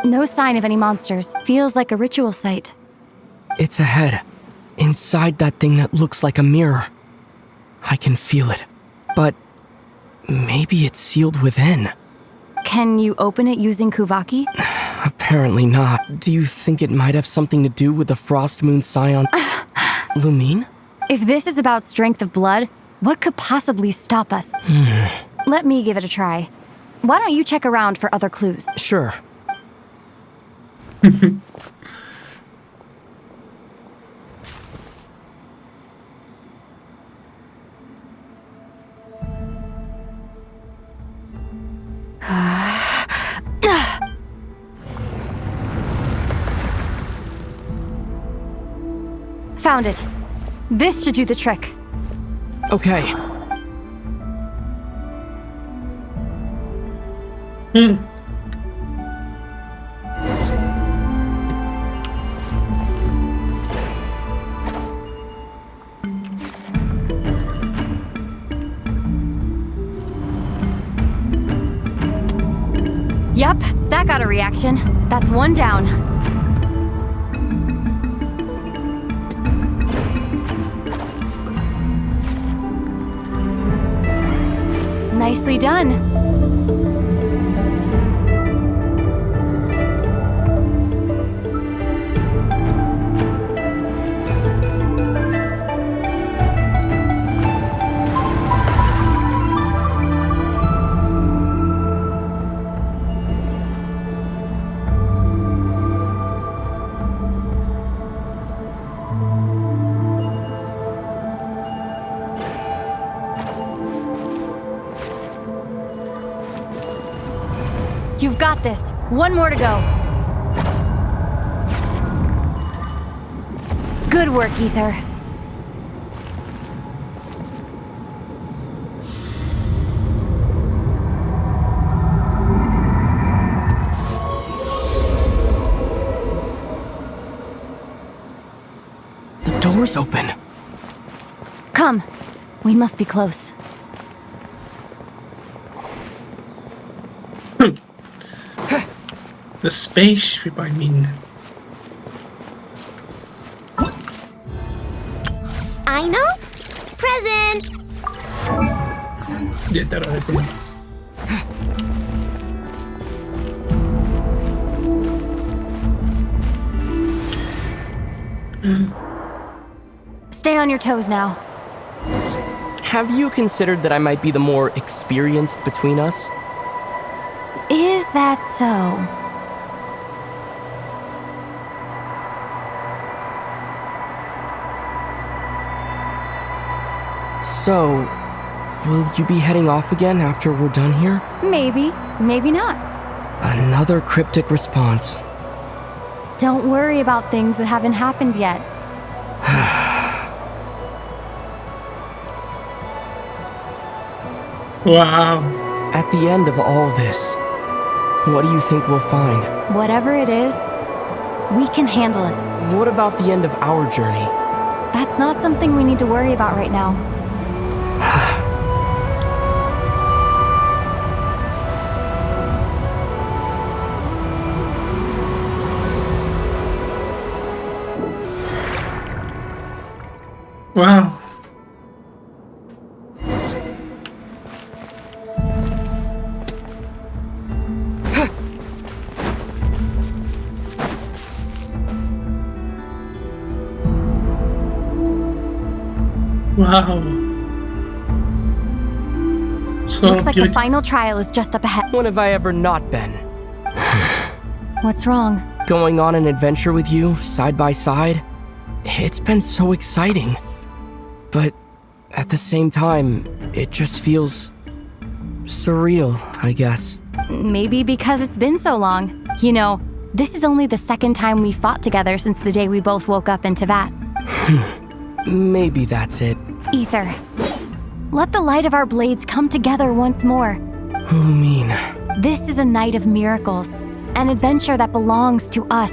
No sign of any monsters. Feels like a ritual site. It's ahead. Inside that thing that looks like a mirror. I can feel it. But maybe it's sealed within. Can you open it using Kuvaki? Apparently not. Do you think it might have something to do with the Frost Moon Scion? Lumine? If this is about strength of blood, what could possibly stop us? Let me give it a try. Why don't you check around for other clues? Sure. Found it. This should do the trick. Okay. Yep, that got a reaction. That's one down. Nicely done. You've got this. One more to go. Good work, Ether. The door's open. Come. We must be close. The spaceship, I mean. I know. Present. Dietro la tele. Stay on your toes now. Have you considered that I might be the more experienced between us? Is that so? So, will you be heading off again after we're done here? Maybe, maybe not. Another cryptic response. Don't worry about things that haven't happened yet. Wow. At the end of all this, what do you think we'll find? Whatever it is, we can handle it. What about the end of our journey? That's not something we need to worry about right now. Wow. Wow. So Looks like the final trial is just up ahead. When have I ever not been? What's wrong? Going on an adventure with you, side by side? It's been so exciting. But at the same time, it just feels surreal, I guess. Maybe because it's been so long. You know, this is only the second time we fought together since the day we both woke up in Teyvat. Maybe that's it. Ether, let the light of our blades come together once more. Lumine. This is a night of miracles, an adventure that belongs to us.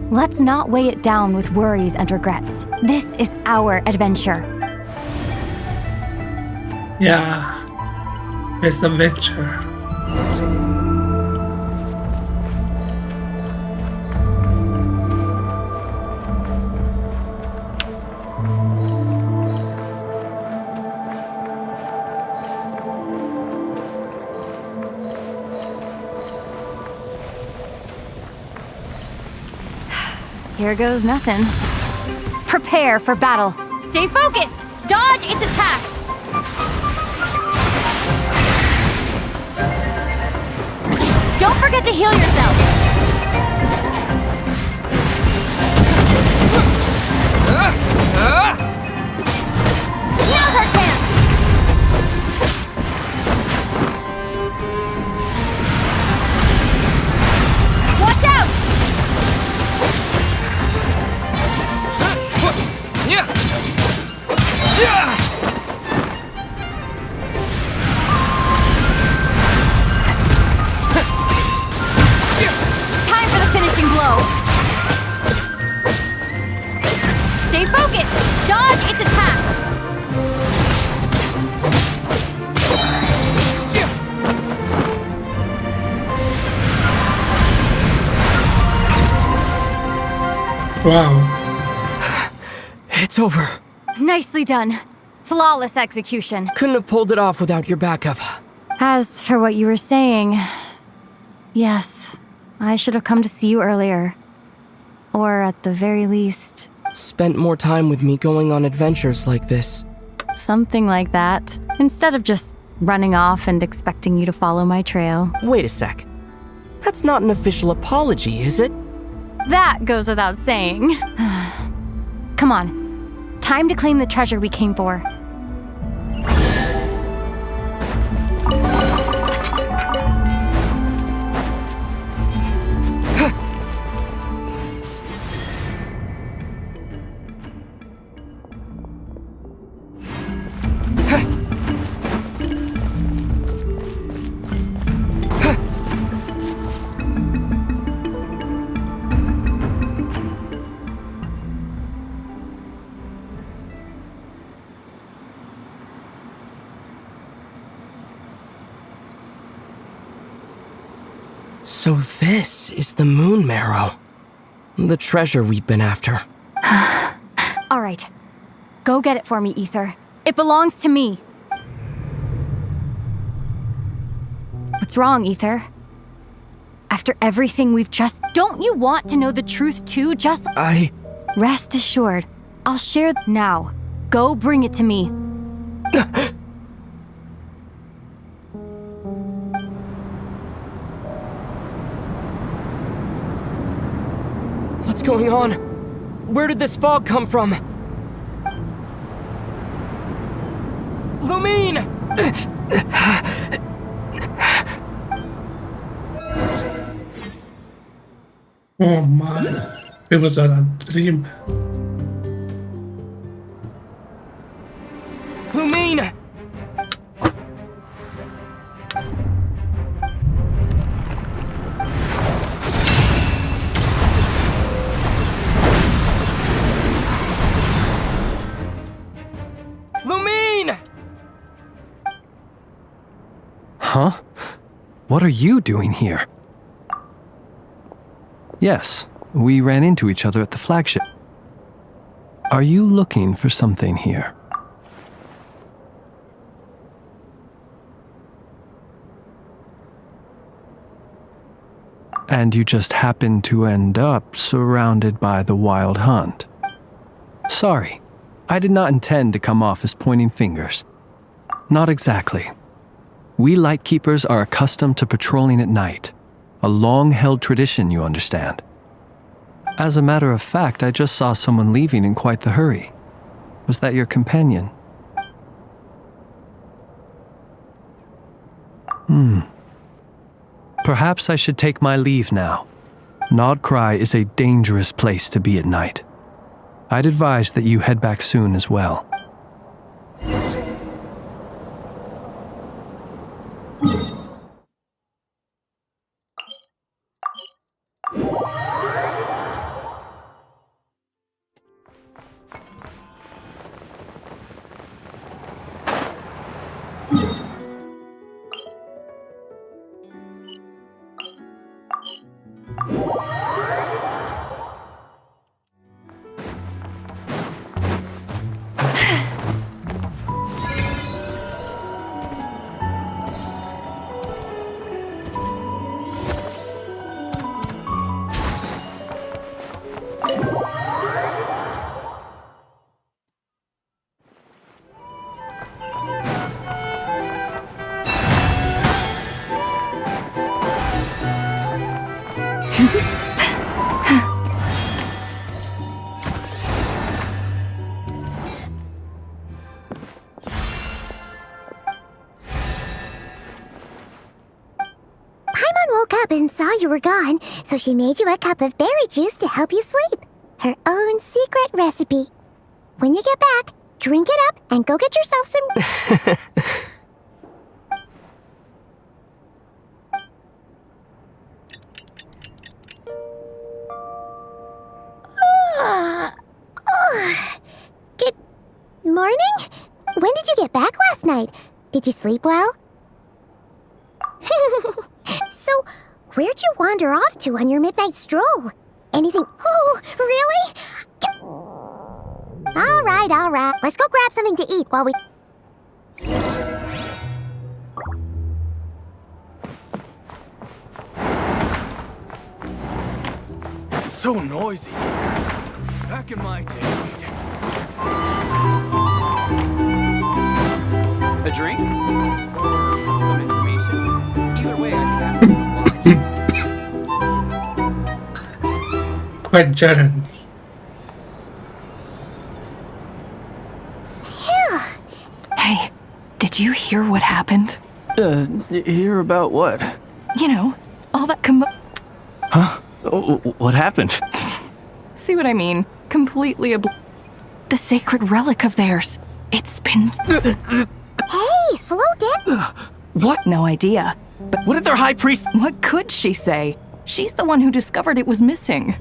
Let's not weigh it down with worries and regrets. This is our adventure. yeah, it's adventure. Here goes nothing. Prepare for battle. Stay focused! Dodge its attacks! Don't forget to heal yourself! Now's our chance! Watch out! Time for the finishing blow. Stay focused. Dodge its attack. Wow. It's over. Nicely done. Flawless execution. Couldn't have pulled it off without your backup. As for what you were saying, yes, I should have come to see you earlier. Or at the very least... Spent more time with me going on adventures like this. Something like that. Instead of just running off and expecting you to follow my trail. Wait a sec. That's not an official apology, is it? That goes without saying. Come on. Time to claim the treasure we came for. So this is the moon marrow. The treasure we've been after. All right. Go get it for me, Ether. It belongs to me. What's wrong, Ether? After everything we've just... Don't you want to know the truth too? Rest assured, I'll share now. Go bring it to me. What's going on? Where did this fog come from? Lumine! Oh my, it was a dream. Lumine! Lumine! Huh? What are you doing here? Yes, we ran into each other at the flagship. Are you looking for something here? And you just happened to end up surrounded by the Wild Hunt. Sorry, I did not intend to come off as pointing fingers. Not exactly. We Lightkeepers are accustomed to patrolling at night. A long-held tradition, you understand. As a matter of fact, I just saw someone leaving in quite the hurry. Was that your companion? Perhaps I should take my leave now. Nod Krai is a dangerous place to be at night. I'd advise that you head back soon as well. And saw you were gone, so she made you a cup of berry juice to help you sleep. Her own secret recipe. When you get back, drink it up and go get yourself some... Good morning? When did you get back last night? Did you sleep well? So... where'd you wander off to on your midnight stroll? Anything... Oh, really? All right. Let's go grab something to eat while we... It's so noisy. Back in my day... A drink? Or some information? Either way, I can have Quite jarring. Hey, did you hear what happened? Hear about what? You know, all that Huh? What happened? See what I mean? Completely the sacred relic of theirs. It spins... Hey, slow down! What? No idea. But what did their high priest... What could she say? She's the one who discovered it was missing.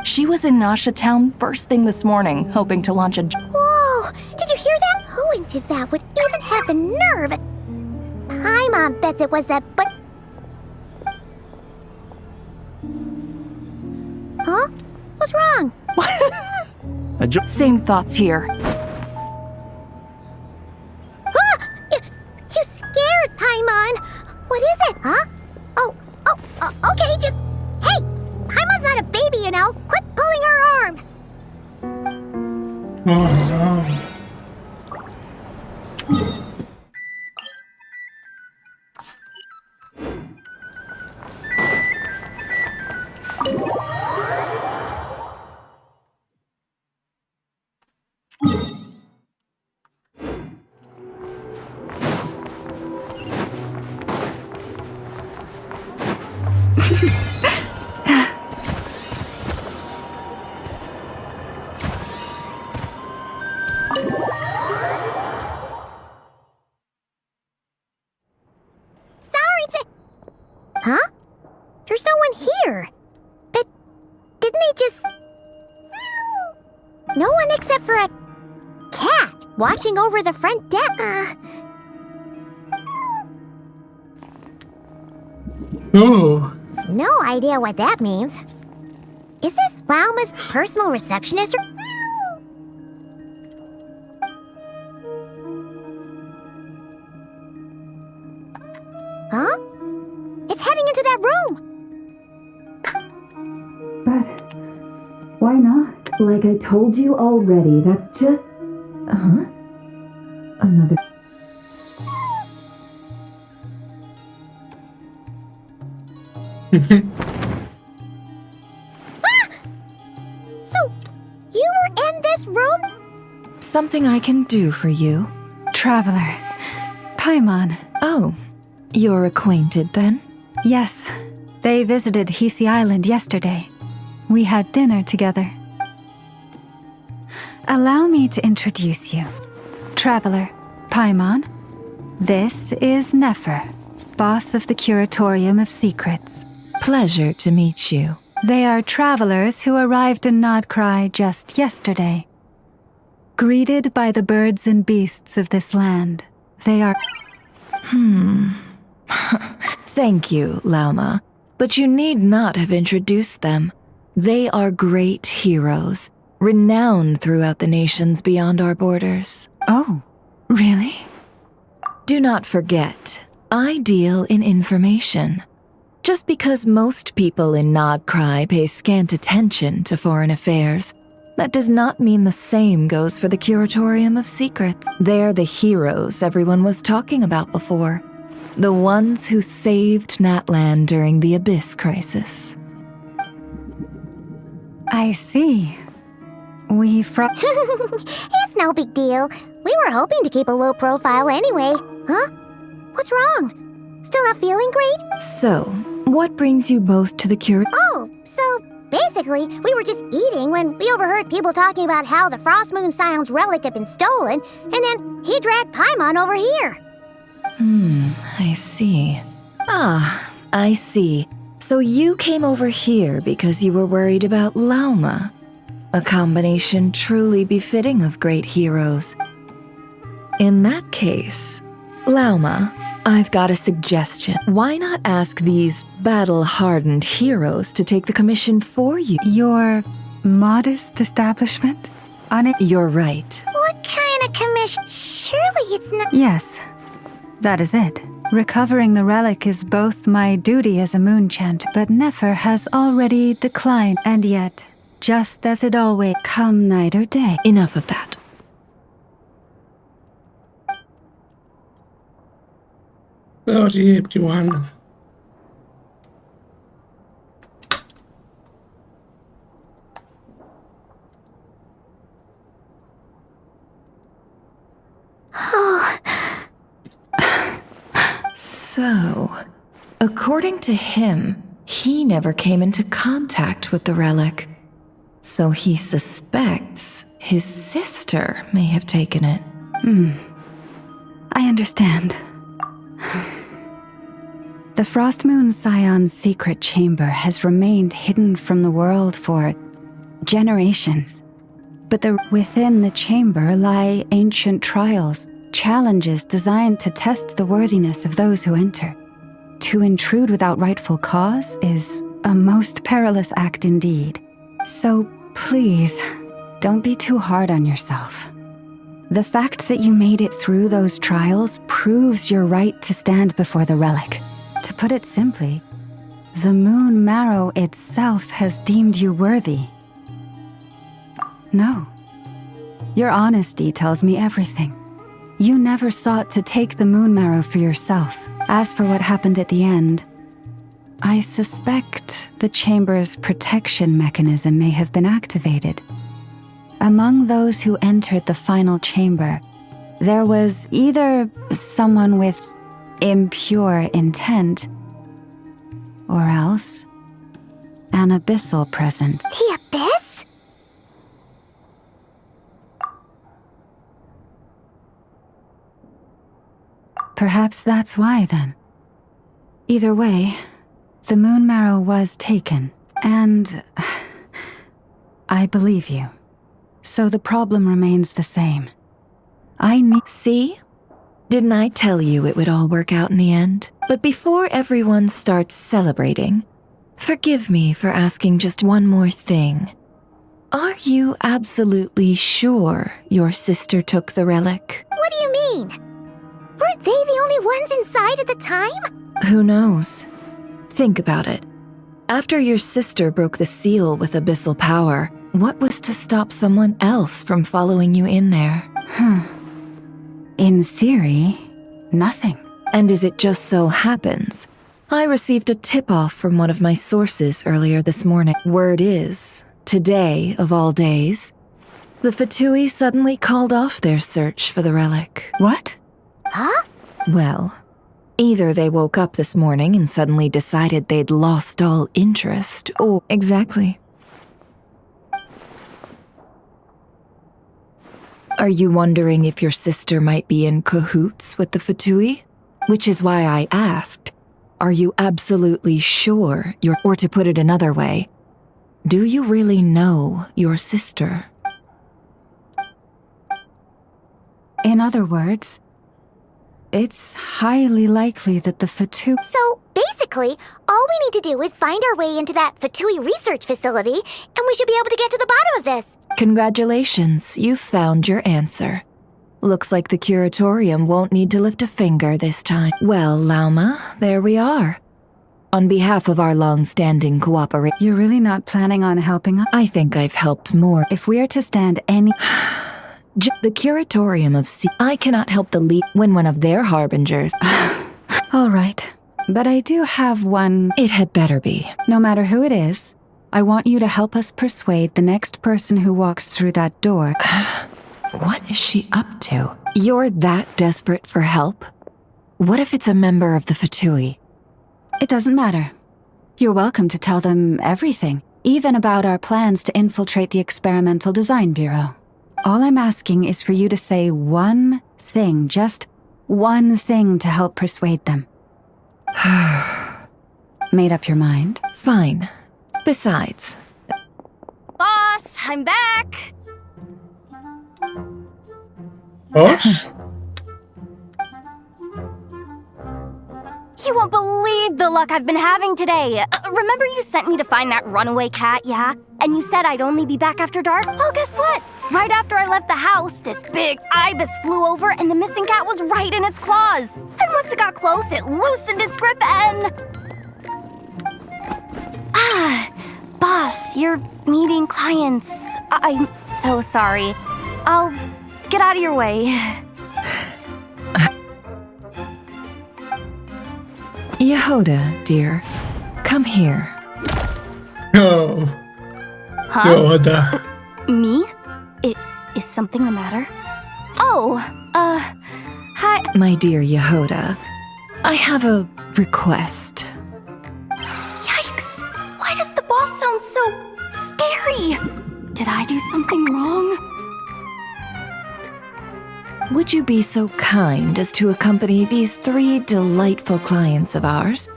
She was in Nasha Town first thing this morning, hoping to launch a... Whoa! Did you hear that? Who in Tivat would even have the nerve? Paimon bets it was that, but... Huh? What's wrong? Same thoughts here. Ah! You scared, Paimon! What is it, huh? Okay, just... Hey! Paimon's not a baby Oh Sorry to... Huh? There's no one here. But didn't they just... No one except for a cat watching over the front deck. no. No idea what that means. Is this Lauma's personal receptionist or... Huh? It's heading into that room! But why not? Like I told you already, that's just... Huh? Another... So, you were in this room? Something I can do for you? Traveler. Paimon. Oh, you're acquainted then? Yes. They visited Hisi Island yesterday. We had dinner together. Allow me to introduce you. Traveler, Paimon. This is Nefer, boss of the Curatorium of Secrets. Pleasure to meet you. They are travelers who arrived in Nod Krai just yesterday. Greeted by the birds and beasts of this land, they are... Thank you, Lauma. But you need not have introduced them. They are great heroes, renowned throughout the nations beyond our borders. Oh, really? Do not forget, I deal in information. Just because most people in Nod Krai pay scant attention to foreign affairs, that does not mean the same goes for the Curatorium of Secrets. They're the heroes everyone was talking about before. The ones who saved Natlan during the Abyss crisis. I see. It's no big deal. We were hoping to keep a low profile anyway. Huh? What's wrong? Still not feeling great? So, what brings you both to the cure? Oh, so basically, we were just eating when we overheard people talking about how the Frost Moon Scion's relic had been stolen, and then he dragged Paimon over here. I see. Ah, I see. So you came over here because you were worried about Lauma. A combination truly befitting of great heroes. In that case, Lauma, I've got a suggestion. Why not ask these battle-hardened heroes to take the commission for you? Your modest establishment? You're right. What kind of commission? Surely it's not... Yes, that is it. Recovering the relic is both my duty as a moon chant, but Nefer has already declined, and yet, just as it always come night or day. Enough of that. Sorry, everyone. So, according to him, he never came into contact with the relic. So he suspects his sister may have taken it. I understand. The Frost Moon Scion's secret chamber has remained hidden from the world for generations. But within the chamber lie ancient trials, challenges designed to test the worthiness of those who enter. To intrude without rightful cause is a most perilous act indeed. So please, don't be too hard on yourself. The fact that you made it through those trials proves your right to stand before the relic. To put it simply, the Moon Marrow itself has deemed you worthy. No. Your honesty tells me everything. You never sought to take the moon marrow for yourself. As for what happened at the end, I suspect the chamber's protection mechanism may have been activated. Among those who entered the final chamber, there was either someone with impure intent, or else an abyssal presence. The abyss? Perhaps that's why, then. Either way, the moon marrow was taken, and I believe you. So the problem remains the same. I need— See? Didn't I tell you it would all work out in the end? But before everyone starts celebrating, forgive me for asking just one more thing. Are you absolutely sure your sister took the relic? What do you mean? Weren't they the only ones inside at the time? Who knows? Think about it. After your sister broke the seal with abyssal power, what was to stop someone else from following you in there? In theory, nothing. And as it just so happens, I received a tip-off from one of my sources earlier this morning. Word is, today of all days, the Fatui suddenly called off their search for the relic. What? Huh? Well, either they woke up this morning and suddenly decided they'd lost all interest, or— Exactly. Are you wondering if your sister might be in cahoots with the Fatui? Which is why I asked, are you absolutely sure you're— Or to put it another way, do you really know your sister? In other words, it's highly likely that the Fatui— So, basically, all we need to do is find our way into that Fatui research facility, and we should be able to get to the bottom of this. Congratulations, you've found your answer. Looks like the curatorium won't need to lift a finger this time. Well, Lauma, there we are. On behalf of our long-standing cooperation— You're really not planning on helping us? I think I've helped more. If we are to stand any— The curatorium of I cannot help the lead when one of their harbingers— All right, but I do have one— It had better be. No matter who it is, I want you to help us persuade the next person who walks through that door. What is she up to? You're that desperate for help? What if it's a member of the Fatui? It doesn't matter. You're welcome to tell them everything, even about our plans to infiltrate the Experimental Design Bureau. All I'm asking is for you to say one thing, just one thing to help persuade them. Made up your mind? Fine. Besides— Boss, I'm back! Boss? You won't believe the luck I've been having today. Remember you sent me to find that runaway cat, yeah? And you said I'd only be back after dark? Well, guess what? Right after I left the house, this big ibis flew over and the missing cat was right in its claws. And once it got close, it loosened its grip and— Boss, you're meeting clients. I'm so sorry. I'll get out of your way. Yehoda, dear, come here. No. Huh? Yoda. Me? Is something the matter? Oh, hi. My dear Yehoda, I have a request. Yikes! Why does the boss sound so scary? Did I do something wrong? Would you be so kind as to accompany these 3 delightful clients of ours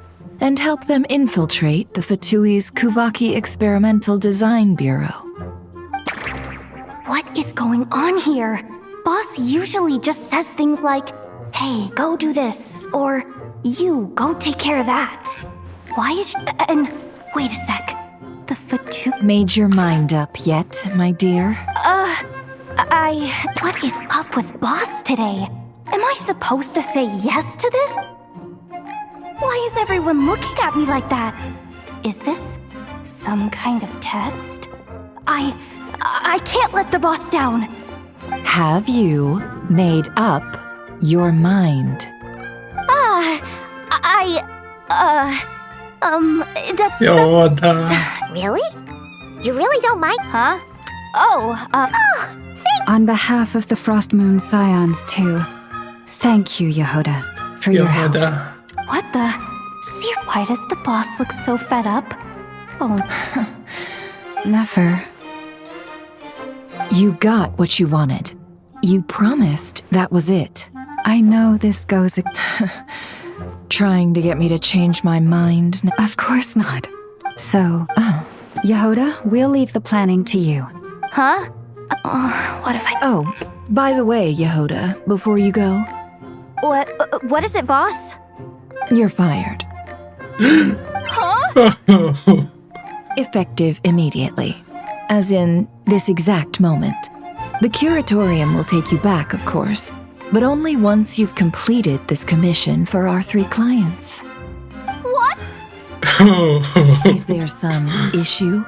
and help them infiltrate the Fatui's Kuvaki Experimental Design Bureau? What is going on here? Boss usually just says things like, hey, go do this, or you, go take care of that. Why is she— and wait a sec. The Fatui— Made your mind up yet, my dear? What is up with Boss today? Am I supposed to say yes to this? Why is everyone looking at me like that? Is this some kind of test? I can't let the boss down. Have you made up your mind? Yoda. Really? You really don't mind? Huh? On behalf of the Frost Moon Scions, too, thank you, Yehoda, for your help. Yoda. What the? See, why does the boss look so fed up? Oh, Never. You got what you wanted. You promised that was it. I know this goes. Trying to get me to change my mind. Of course not. So, Yehoda, we'll leave the planning to you. huh? What if I... Oh, by the way, Yehoda, before you go, What is it, boss? you're fired. Huh? Effective immediately. As in, this exact moment. The curatorium will take you back, of course, but only once you've completed this commission for our 3 clients. What? Is there some issue?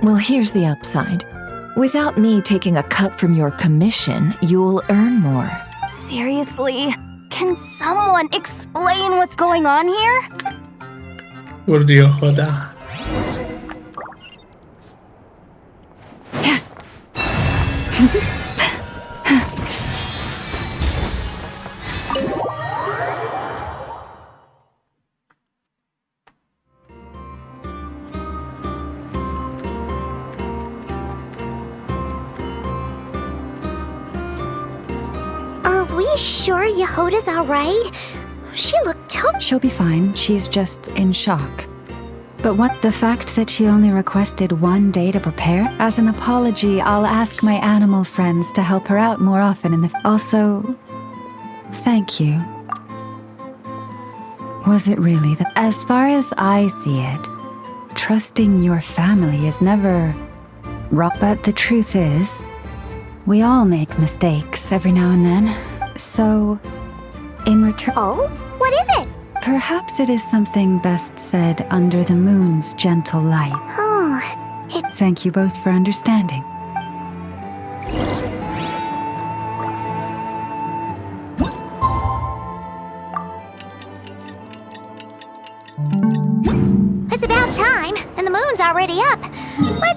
Well, here's the upside. Without me taking a cut from your commission, you'll earn more. Seriously? Can someone explain what's going on here? Por Dios, Yoda. Are we sure Yehoda's alright? She looked She'll be fine. She's just in shock. But what the fact that she only requested 1 day to prepare? As an apology, I'll ask my animal friends to help her out more often in the... Also, thank you. Was it really the... As far as I see it, trusting your family is never... But the truth is, we all make mistakes every now and then. So, in return... Oh? What is it? Perhaps it is something best said under the moon's gentle light. Oh, Thank you both for understanding. it's about time, and the moon's already up. What?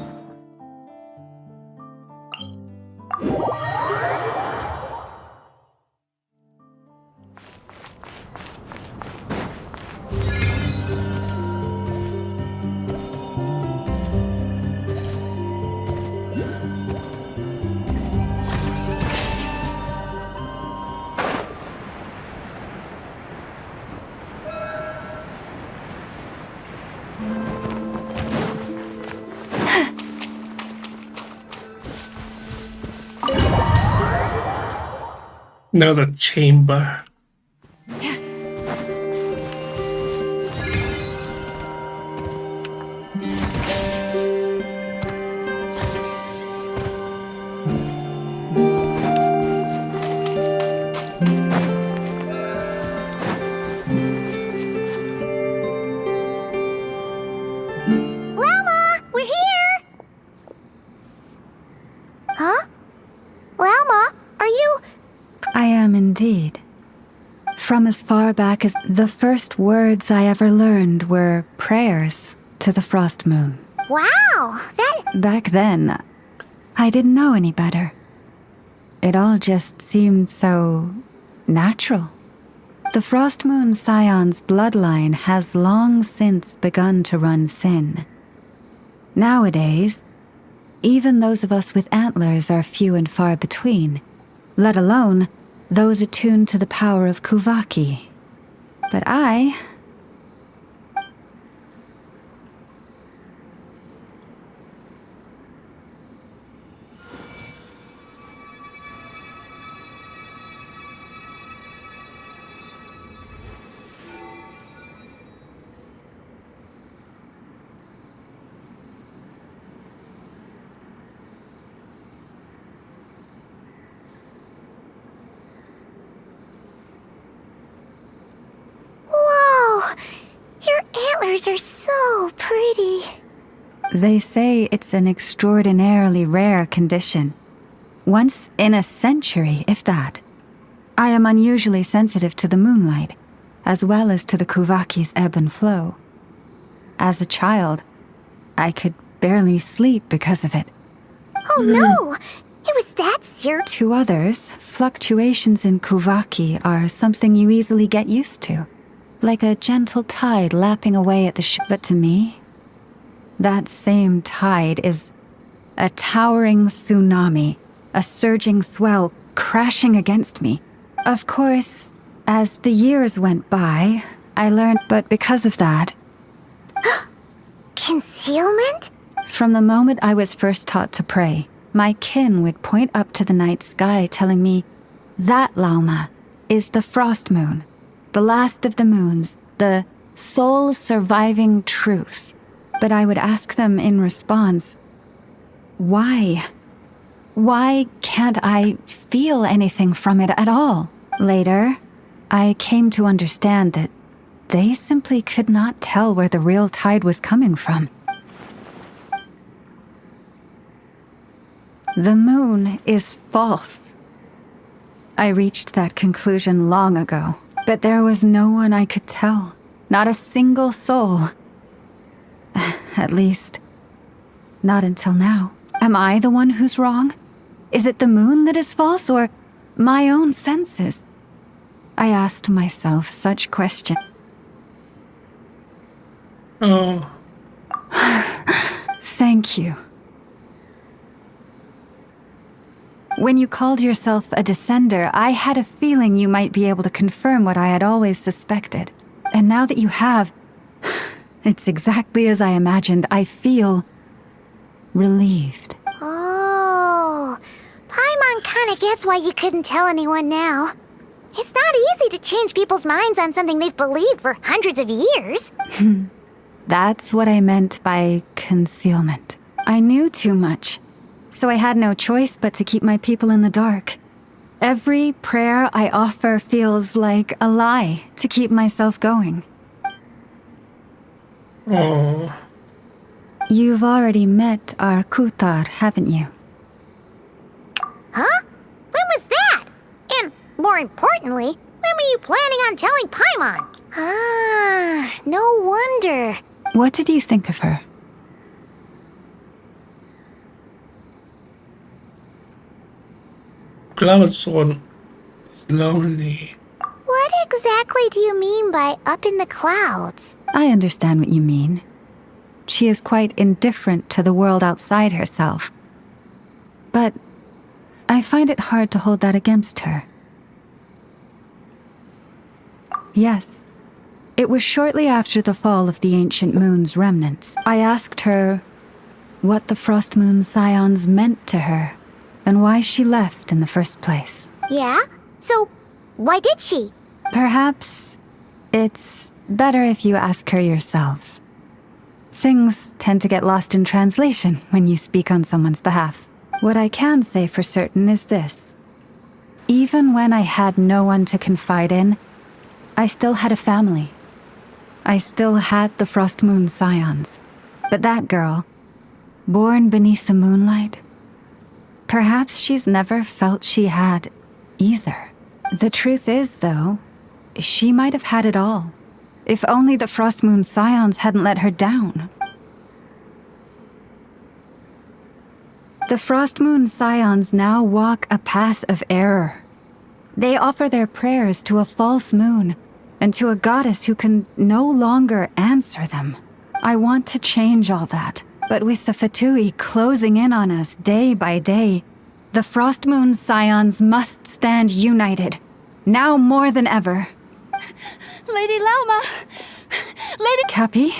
Another chamber. Llama, we're here! Huh? Llama, are you... I am indeed. From as far back as the first words I ever learned were prayers to the Frost Moon. Wow, that... Back then, I didn't know any better. It all just seemed so natural. The Frost Moon Scion's bloodline has long since begun to run thin. Nowadays, even those of us with antlers are few and far between, let alone those attuned to the power of Kuvaki. But I... Whoa! Your antlers are so pretty. They say it's an extraordinarily rare condition. Once in a century, if that. I am unusually sensitive to the moonlight, as well as to the Kuvaki's ebb and flow. As a child, I could barely sleep because of it. Oh no! It was that serious. To others, fluctuations in Kuvaki are something you easily get used to, like a gentle tide lapping away at the shore. But to me, that same tide is a towering tsunami, a surging swell crashing against me. Of course, as the years went by, I learned, but because of that... Concealment? From the moment I was first taught to pray, my kin would point up to the night sky telling me, that Lauma is the frost moon, the last of the moons, the sole surviving truth. But I would ask them in response, why? Why can't I feel anything from it at all? Later, I came to understand that they simply could not tell where the real tide was coming from. The moon is false. I reached that conclusion long ago, but there was no one I could tell. Not a single soul. At least, not until now. Am I the one who's wrong? Is it the moon that is false, or my own senses? I asked myself such questions. Oh. Thank you. When you called yourself a descender, I had a feeling you might be able to confirm what I had always suspected. And now that you have, it's exactly as I imagined. I feel relieved. Oh, Paimon kinda gets why you couldn't tell anyone now. It's not easy to change people's minds on something they've believed for hundreds of years. That's what I meant by concealment. I knew too much, so I had no choice but to keep my people in the dark. Every prayer I offer feels like a lie to keep myself going. Oh. You've already met our Kutar, haven't you? Huh? When was that? And more importantly, when were you planning on telling Paimon? Ah, no wonder. What did you think of her? Cloud Zone is lonely. What exactly do you mean by up in the clouds? I understand what you mean. She is quite indifferent to the world outside herself. But I find it hard to hold that against her. Yes. It was shortly after the fall of the ancient moon's remnants. I asked her what the Frost Moon Scions meant to her, and why she left in the first place. Yeah? So, why did she? Perhaps it's better if you ask her yourselves. Things tend to get lost in translation when you speak on someone's behalf. What I can say for certain is this. Even when I had no one to confide in, I still had a family. I still had the Frost Moon Scions. But that girl, born beneath the moonlight, perhaps she's never felt she had either. The truth is, though, she might have had it all, if only the Frost Moon Scions hadn't let her down. The Frost Moon Scions now walk a path of error. They offer their prayers to a false moon, and to a goddess who can no longer answer them. I want to change all that, but with the Fatui closing in on us day by day, the Frost Moon Scions must stand united, now more than ever. Lady Lauma! Lady... Cappy?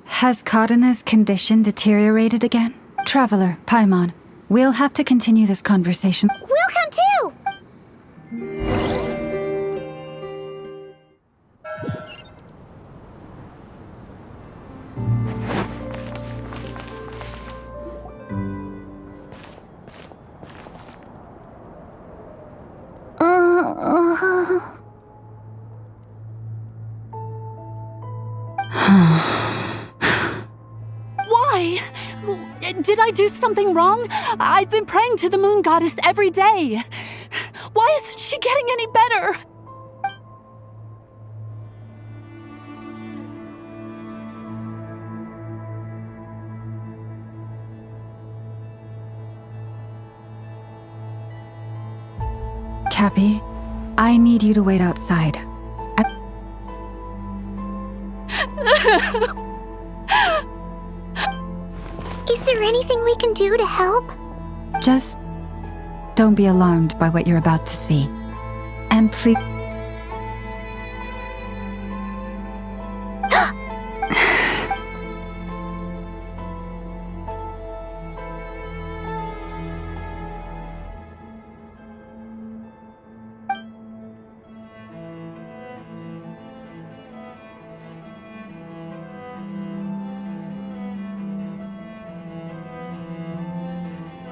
Has Kadena's condition deteriorated again? Traveler, Paimon, we'll have to continue this conversation. We'll come too! Why? Did I do something wrong? I've been praying to the moon goddess every day. Why isn't she getting any better? Cappy, I need you to wait outside. Is there anything we can do to help? Just don't be alarmed by what you're about to see. And please...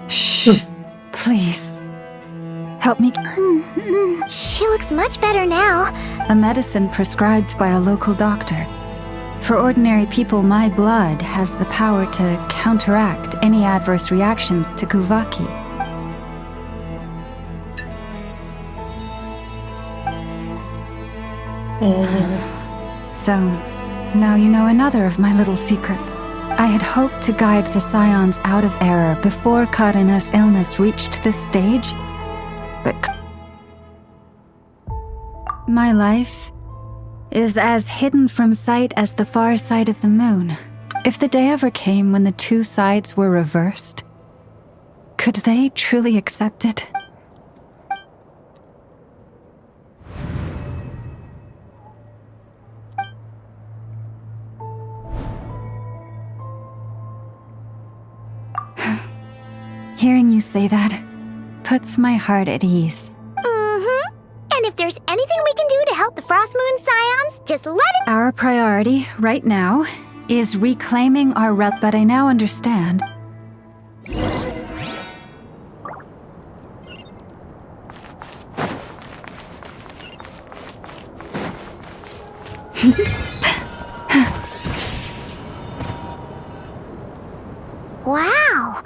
Shh. Please. Help me. She looks much better now. A medicine prescribed by a local doctor. For ordinary people, my blood has the power to counteract any adverse reactions to Kuvaki. So, now you know another of my little secrets. I had hoped to guide the Scions out of error before Karina's illness reached this stage, but my life is as hidden from sight as the far side of the moon. If the day ever came when the two sides were reversed, could they truly accept it? Hearing you say that puts my heart at ease. And if there's anything we can do to help the Frost Moon Scions, just let it— Our priority right now is reclaiming our but I now understand. Wow!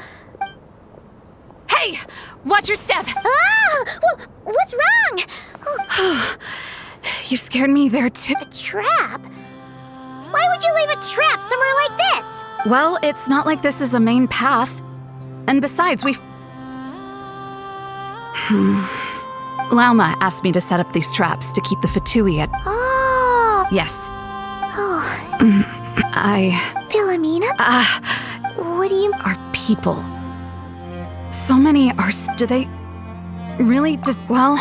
Hey! Watch your step! Ah! What's wrong? You scared me there too. A trap? Why would you leave a trap somewhere like this? Well, it's not like this is a main path. And besides, Lauma asked me to set up these traps to keep the Fatui at... Oh! Yes. Oh. Philomena? What do you... Are people. So many are... Do they... Really just... Well...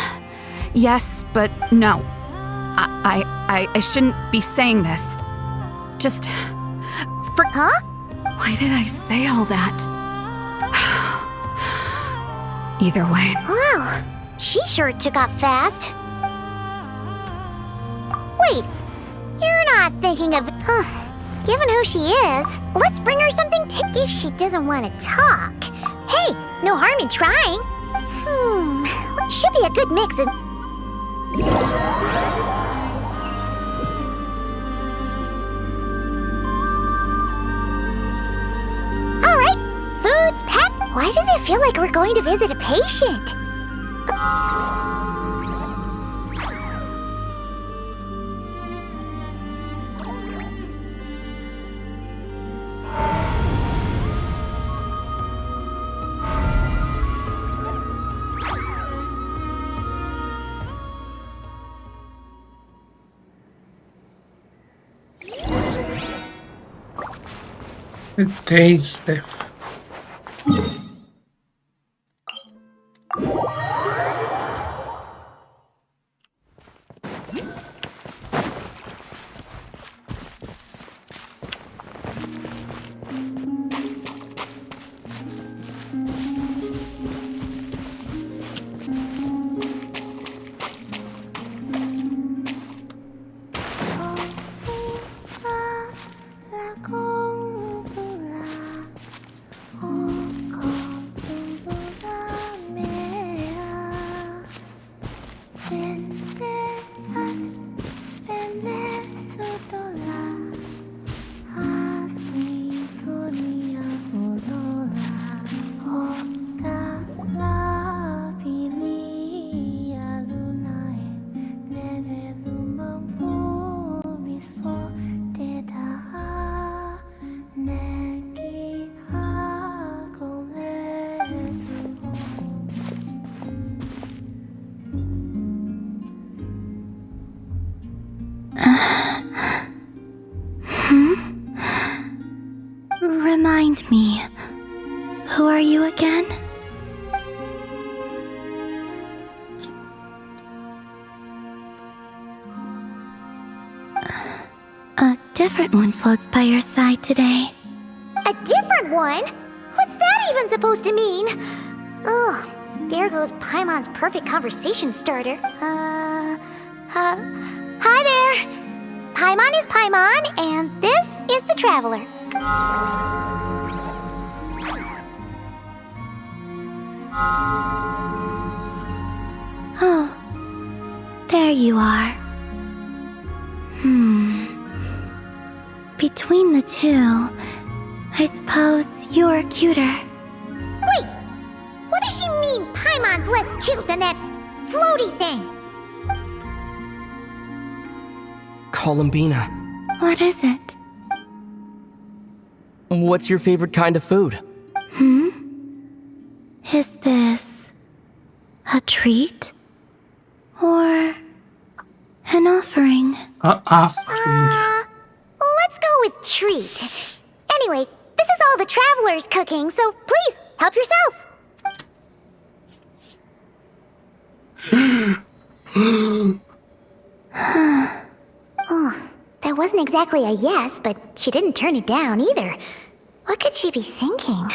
Yes, but no. I shouldn't be saying this. Just... Huh? Why did I say all that? Either way. Wow. She sure took off fast. Wait. You're not thinking of... Given who she is, let's bring her something if she doesn't want to talk. Hey, no harm in trying. Should be a good mix of... Alright, food's packed. Why does it feel like we're going to visit a patient? Days left. Remind me, who are you again? A different one floats by your side today. A different one? What's that even supposed to mean? Ugh, there goes Paimon's perfect conversation starter. Hi there! Paimon is Paimon, and this is the Traveler. Oh, there you are. Between the two, I suppose you're cuter. Wait! What does she mean Paimon's less cute than that floaty thing? Columbina, What is it? what's your favorite kind of food? Is this a treat? Or an offering? Let's go with treat. Anyway, this is all the Traveler's cooking, so please, help yourself. Oh, that wasn't exactly a yes, but she didn't turn it down either. What could she be thinking?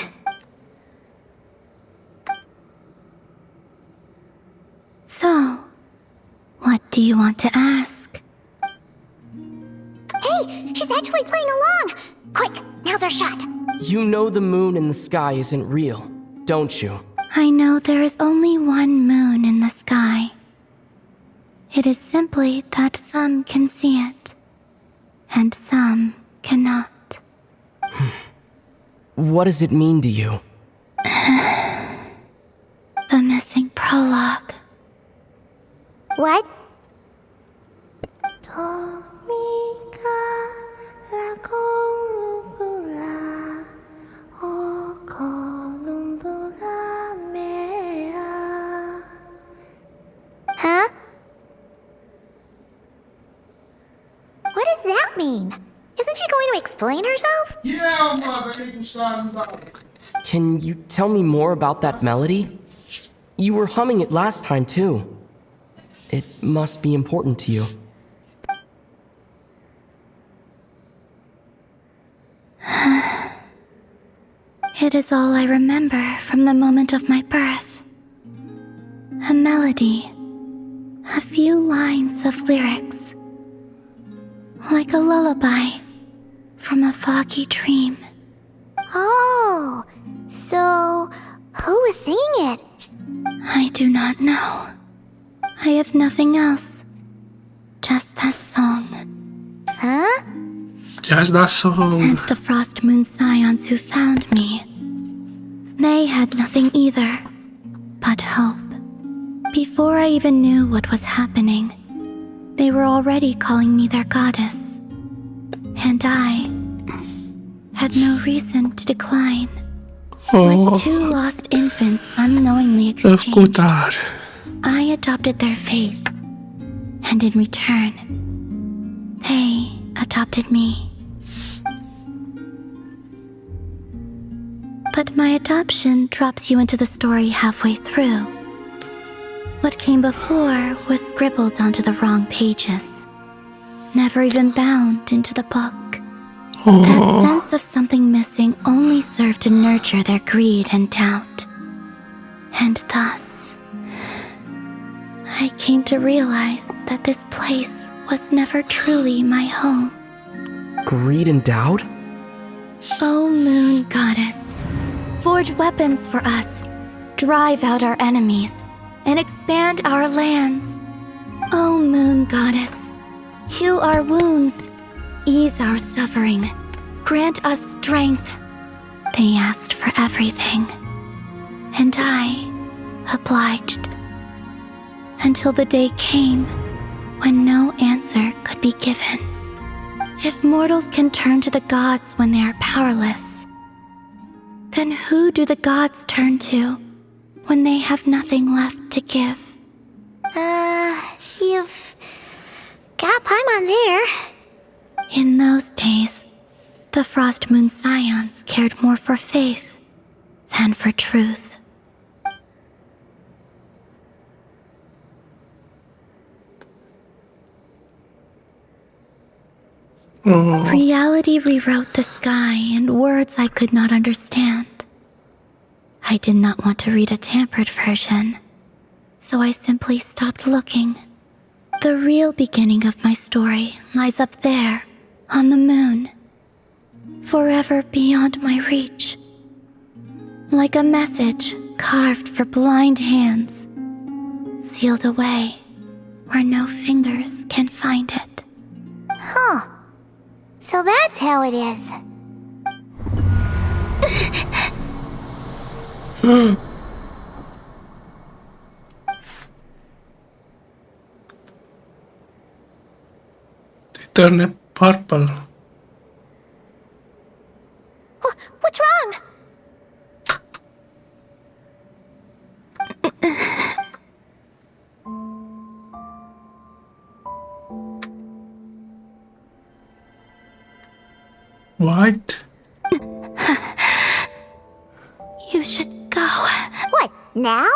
So, what do you want to ask? Hey, she's actually playing along! Quick, now's our shot. You know the moon in the sky isn't real, don't you? I know there is only one moon in the sky. It is simply that some can see it, and some cannot. What does it mean to you? The missing prologue. What? Huh? What does that mean? Isn't she going to explain herself? Can you tell me more about that melody? You were humming it last time, too. It must be important to you. It is all I remember from the moment of my birth. A melody. A few lines of lyrics. Like a lullaby from a foggy dream. Oh, so who was singing it? I do not know. I have nothing else. Just that song. Huh? Just that song. And the Frost Moon Scions who found me. They had nothing either but hope. Before I even knew what was happening, they were already calling me their goddess. And I had no reason to decline. Like two lost infants unknowingly exchanged, I adopted their faith. And in return, they adopted me. But my adoption drops you into the story halfway through. What came before was scribbled onto the wrong pages, never even bound into the book. That sense of something missing only served to nurture their greed and doubt. And thus, I came to realize that this place was never truly my home. Greed and doubt? O Moon Goddess, forge weapons for us, drive out our enemies, and expand our lands. O Moon Goddess, heal our wounds, ease our suffering, grant us strength. They asked for everything, and I obliged. Until the day came when no answer could be given. If mortals can turn to the gods when they are powerless, then who do the gods turn to when they have nothing left to give? You've got Paimon there. In those days, The Frost Moon Scions cared more for faith than for truth. Reality rewrote the sky in words I could not understand. I did not want to read a tampered version, so I simply stopped looking. The real beginning of my story lies up there, on the moon, forever beyond my reach. Like a message carved for blind hands, sealed away where no fingers can find it. Huh. So that's how it is. They turn it purple. What's wrong? What? You should go. What, now?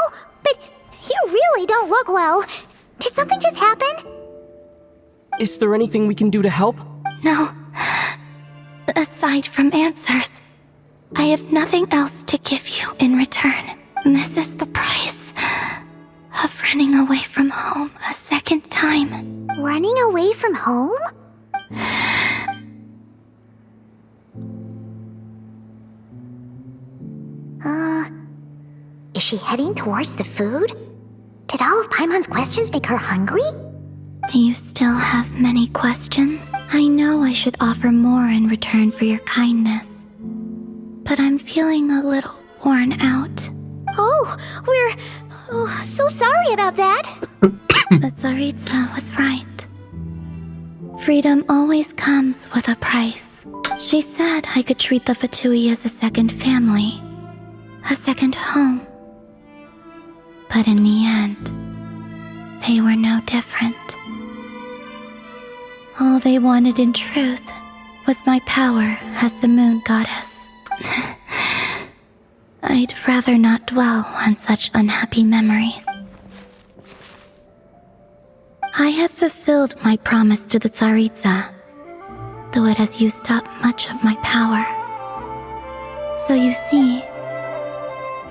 But you really don't look well. Did something just happen? Is there anything we can do to help? No. Aside from answers, I have nothing else to give you in return. This is the price of running away from home a second time. Running away from home? Is she heading towards the food? Did all of Paimon's questions make her hungry? Do you still have many questions? I know I should offer more in return for your kindness, but I'm feeling a little worn out. Oh, we're so sorry about that. But Tsaritsa was right. Freedom always comes with a price. She said I could treat the Fatui as a second family, a second home. But in the end, they were no different. All they wanted in truth was my power as the moon goddess. I'd rather not dwell on such unhappy memories. I have fulfilled my promise to the Tsaritsa, though it has used up much of my power. So you see,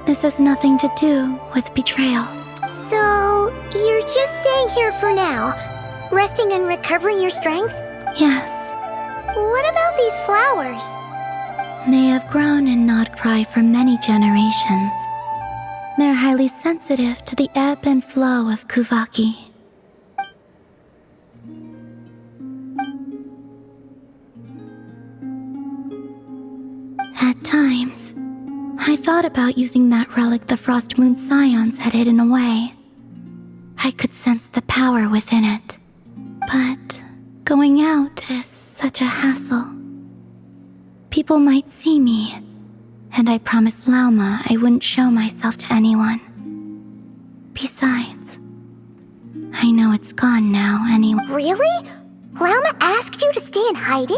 this has nothing to do with betrayal. So, you're just staying here for now, resting and recovering your strength? Yes. What about these flowers? They have grown in Nod Krai for many generations. They're highly sensitive to the ebb and flow of Kuvaki. At times, I thought about using that relic the Frost Moon Scions had hidden away. I could sense the power within it. But going out is such a hassle. People might see me, and I promised Lauma I wouldn't show myself to anyone. Besides, I know it's gone now anyway. Really? Lauma asked you to stay in hiding?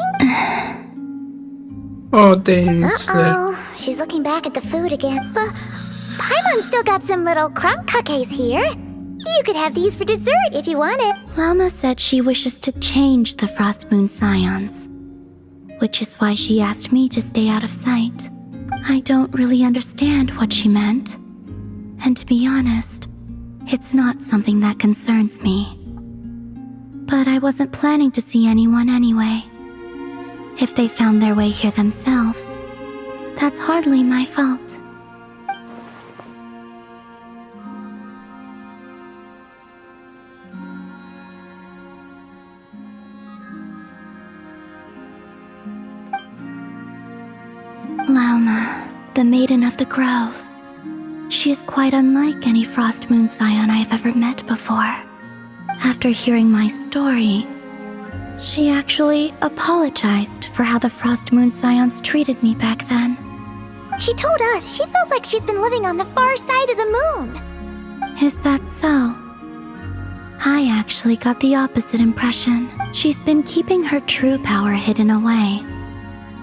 Oh, dang. Uh-oh. She's looking back at the food again. Paimon still got some little crumb cookies here. You could have these for dessert if you wanted. Lauma said she wishes to change the Frost Moon Scions, which is why she asked me to stay out of sight. I don't really understand what she meant. And to be honest, it's not something that concerns me. But I wasn't planning to see anyone anyway. If they found their way here themselves, that's hardly my fault. Lauma, the Maiden of the Grove. She is quite unlike any Frost Moon Scion I have ever met before. After hearing my story, she actually apologized for how the Frost Moon Scions treated me back then. She told us she feels like she's been living on the far side of the moon. Is that so? I actually got the opposite impression. She's been keeping her true power hidden away,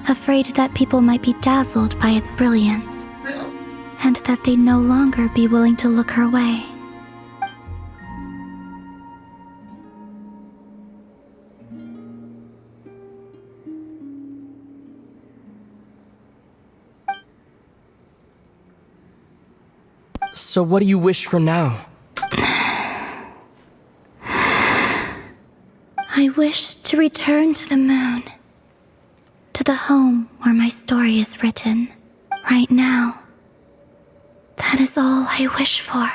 afraid that people might be dazzled by its brilliance, and that they'd no longer be willing to look her way. So what do you wish for now? I wish to return to the moon, to the home where my story is written, right now. That is all I wish for.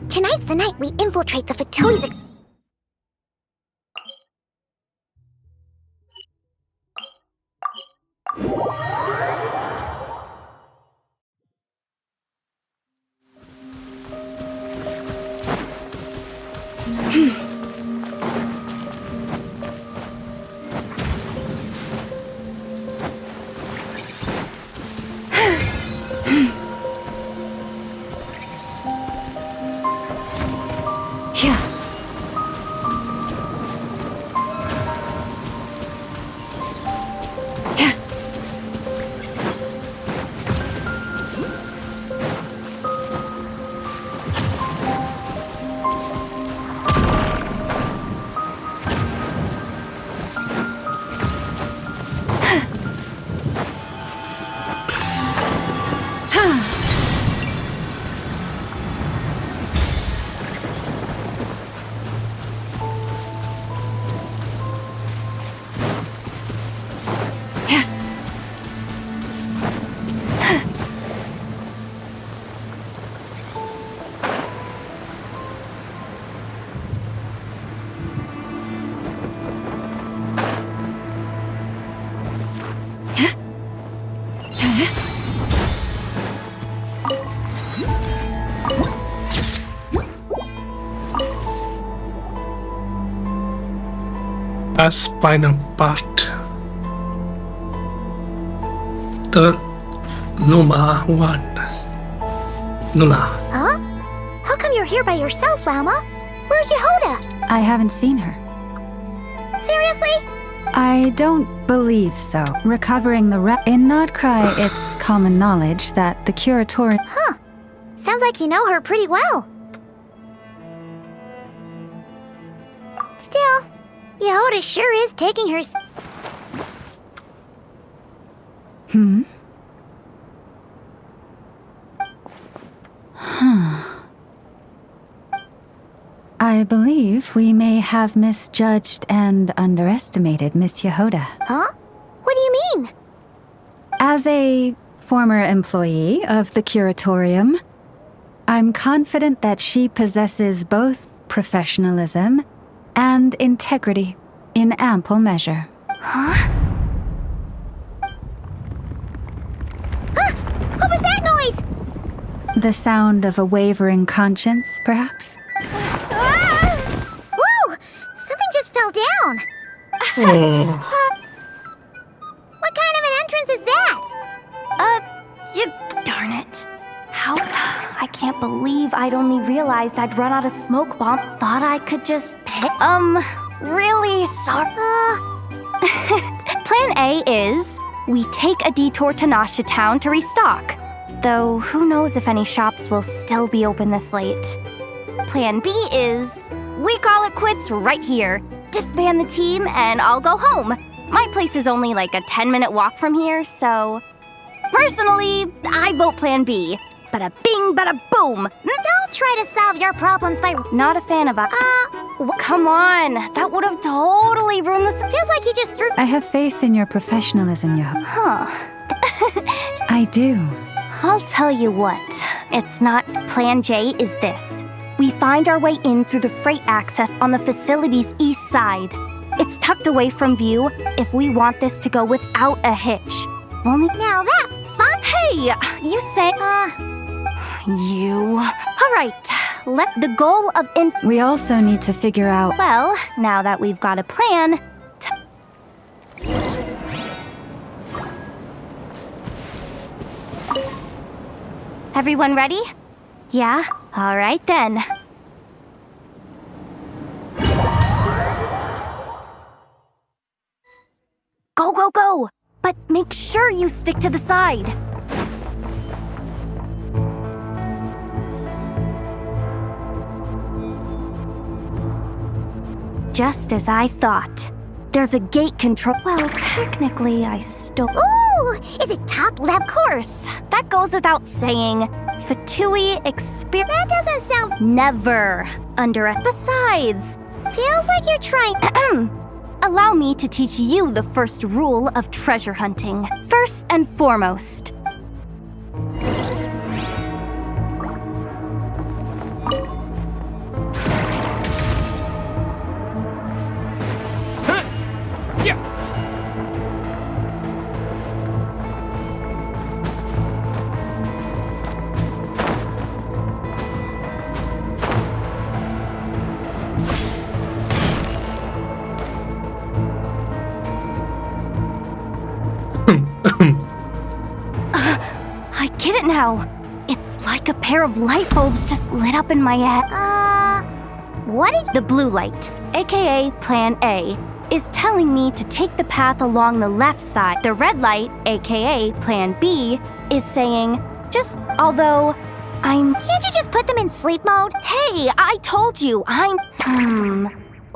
Tonight's the night we infiltrate the Fatoui's. Last final part. The Luma one. Luna. Huh? How come you're here by yourself, Lauma? Where's Yehoda? I haven't seen her. Seriously? I don't believe so. Recovering the in Nod Krai, it's common knowledge that the Curatorium. Huh. Sounds like you know her pretty well. Still, Yehoda sure is taking her. Hmm? Huh. I believe we may have misjudged and underestimated Miss Yehoda. Huh? What do you mean? As a former employee of the Curatorium, I'm confident that she possesses both professionalism and integrity in ample measure. Huh? Huh? What was that noise? The sound of a wavering conscience, perhaps? Ah! Whoa! Something just fell down. What kind of an entrance is that? Darn it. How? I can't believe I'd only realized I'd run out of smoke bomb. Thought I could just really sorry. Plan A is we take a detour to Nasha Town to restock. Though who knows if any shops will still be open this late. Plan B is we call it quits right here. Disband the team and I'll go home. My place is only like a 10-minute walk from here, so... Personally, I vote Plan B. Bada bing, bada boom. Don't try to solve your problems by... Not a fan of... Come on, that would have totally ruined this. Feels like you just threw. I have faith in your professionalism, Yup. Huh. I do. I'll tell you what. It's not. Plan J is this. We find our way in through the freight access on the facility's east side. It's tucked away from view if we want this to go without a hitch. Only now that fun. Hey, you say. You. All right. Let the goal of We also need to figure out. Well, now that we've got a plan. Everyone ready? Yeah? All right then. Go, go, go! But make sure you stick to the side. Just as I thought. There's a gate control. Well, technically, I stole. Ooh! Is it top left? Of course. That goes without saying. Fatui experience. That doesn't sound. Never. Besides. Feels like you're trying. Allow me to teach you the first rule of treasure hunting. First and foremost. I get it now. It's like a pair of light bulbs just lit up in my head. What is the blue light, aka Plan A, is telling me to take the path along the left side. The red light, aka Plan B, is saying, although I'm. Can't you just put them in sleep mode? Hey, I told you,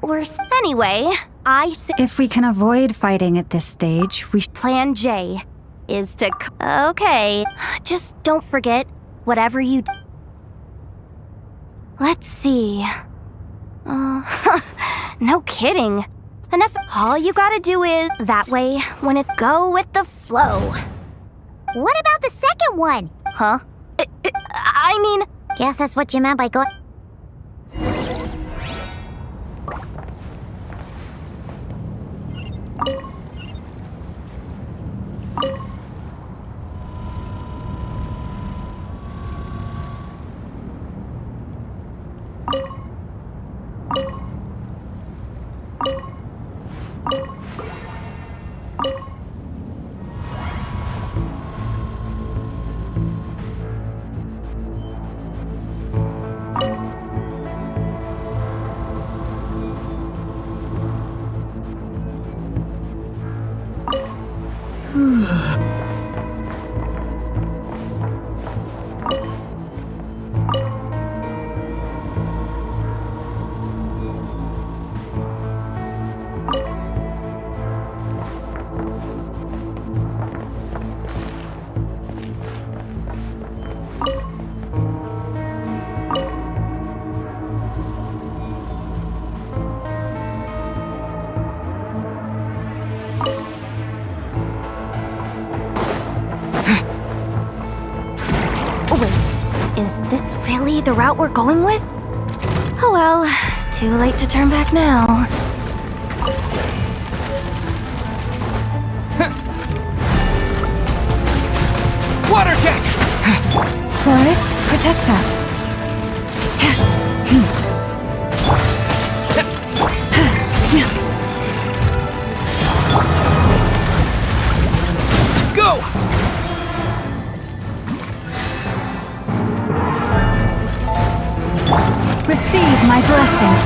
worse. Anyway, I say. If we can avoid fighting at this stage, we Plan J is to. Okay, just don't forget, whatever you do. Let's see. No kidding. Enough. All you gotta do is that way when it go with the flow. What about the second one? Huh? I mean, guess that's what you meant by going. Is this really the route we're going with? Oh well, too late to turn back now. Water jet! Forest, protect us. Go! Receive my blessing.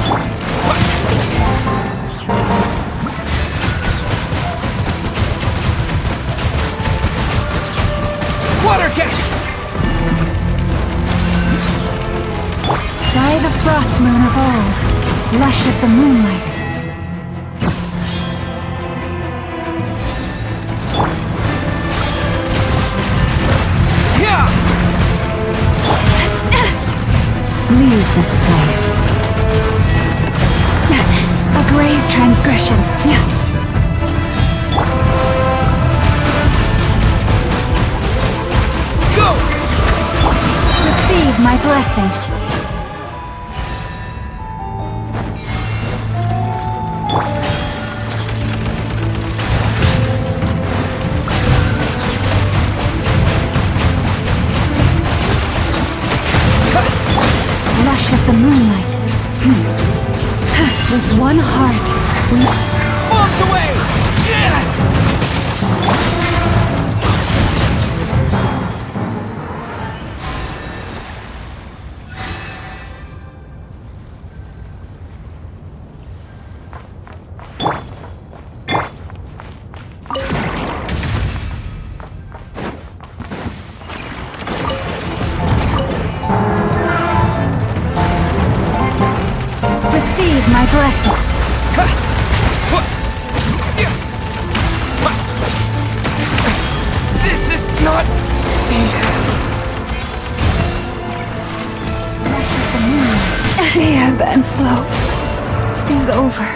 Water jet! By the frost moon of old, lush as the moonlight. Leave this place. expression. Go! Receive my blessing. Lush as the moonlight. With one heart, we... Bombs away! Receive my blessing. This is not the The ebb and flow is over.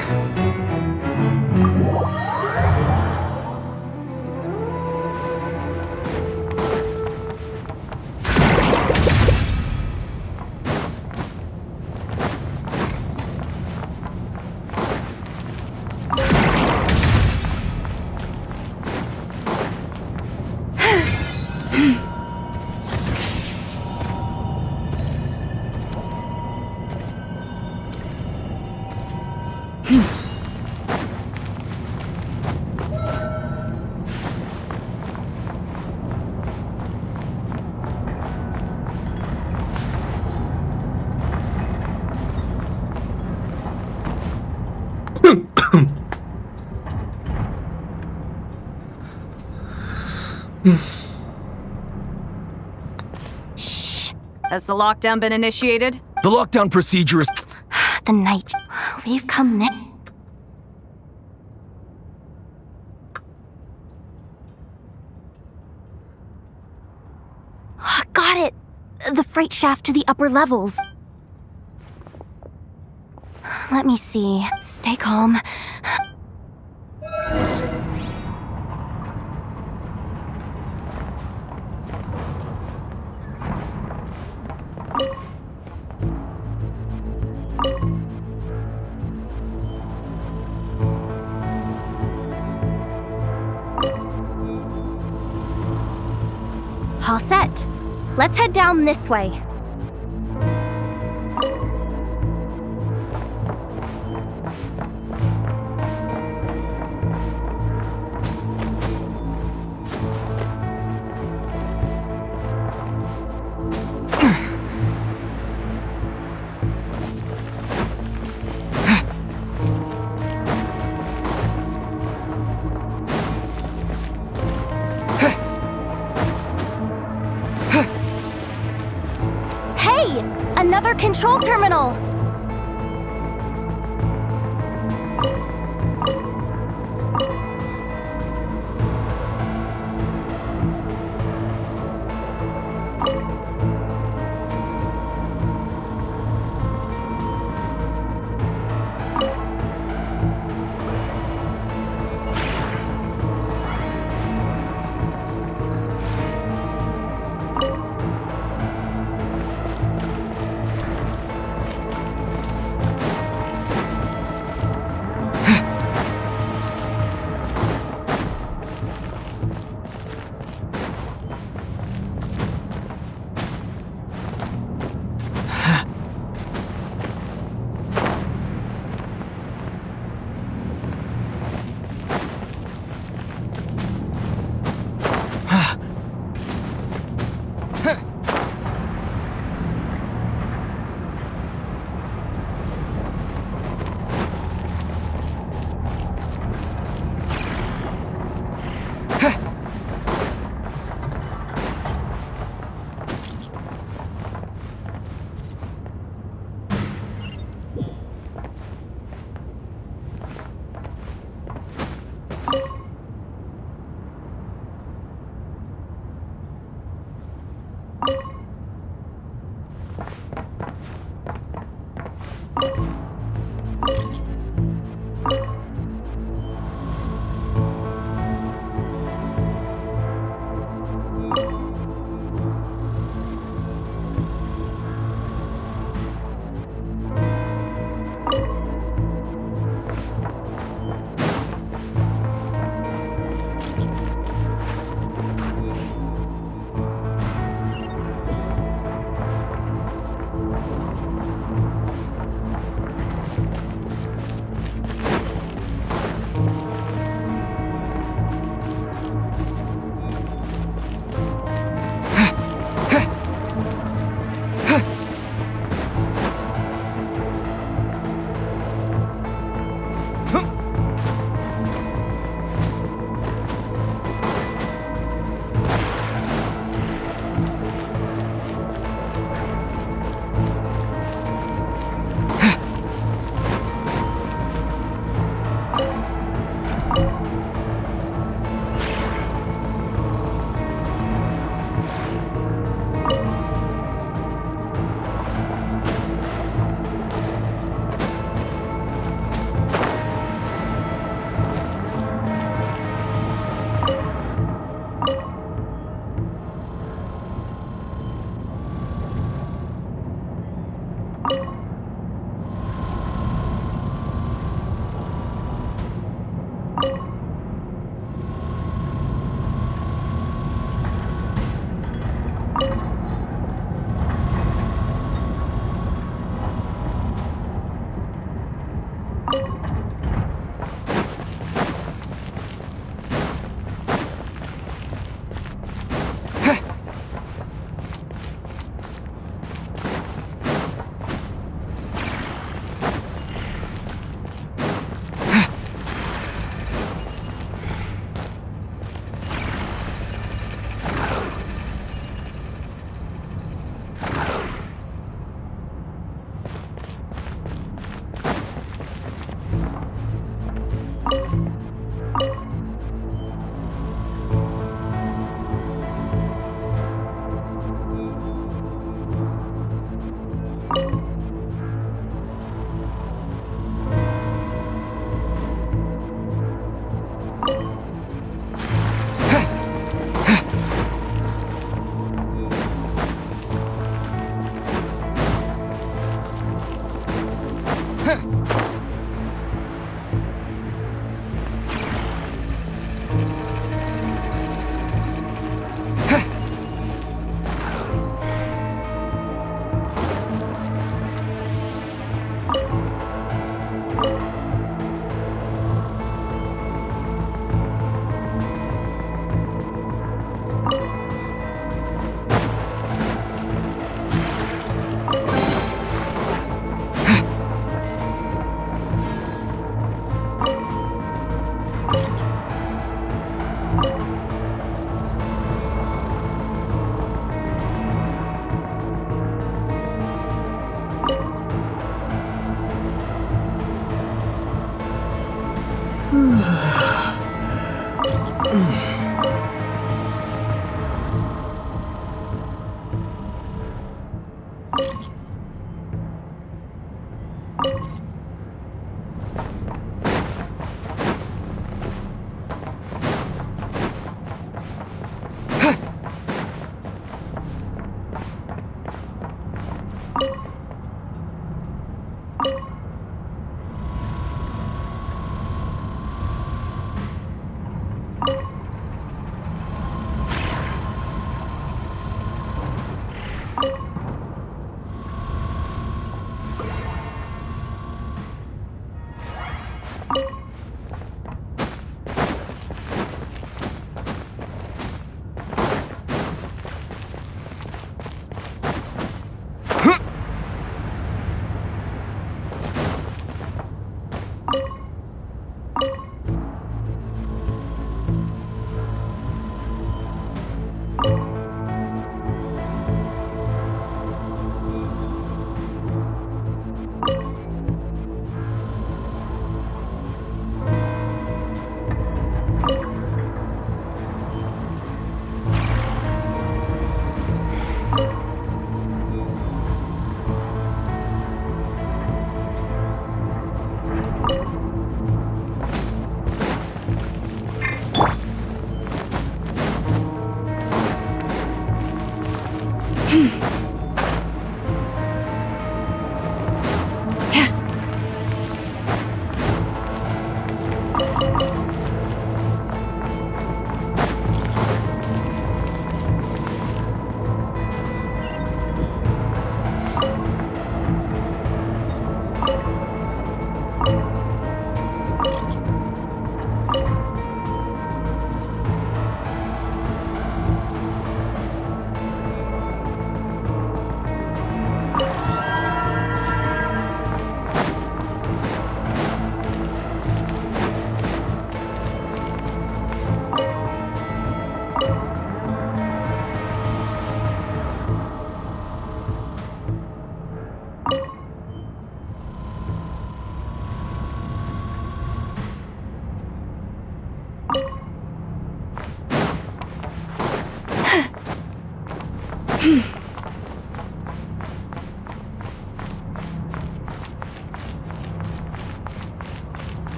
Shh. Has the lockdown been initiated? The lockdown procedure is... The night. We've come next. Got it! The freight shaft to the upper levels. Let me see. Stay calm. All set. Let's head down this way. Another control terminal!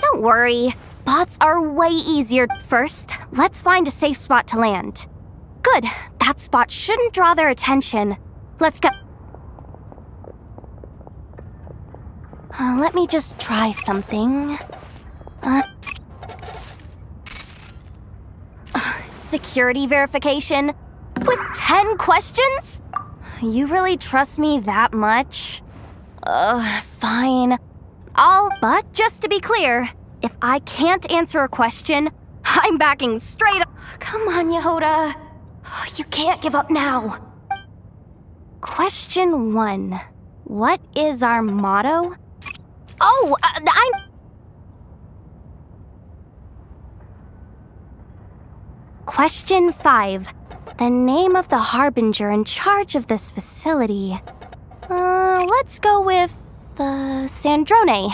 Don't worry. Bots are way easier. First, let's find a safe spot to land. Good. That spot shouldn't draw their attention. Let's go. Let me just try something. Security verification? With 10 questions? You really trust me that much? Fine. But just to be clear, if I can't answer a question, I'm backing straight up. Come on, Yehoda. You can't give up now. Question 1. What is our motto? Oh, Question 5. The name of the harbinger in charge of this facility. Let's go with, Sandrone.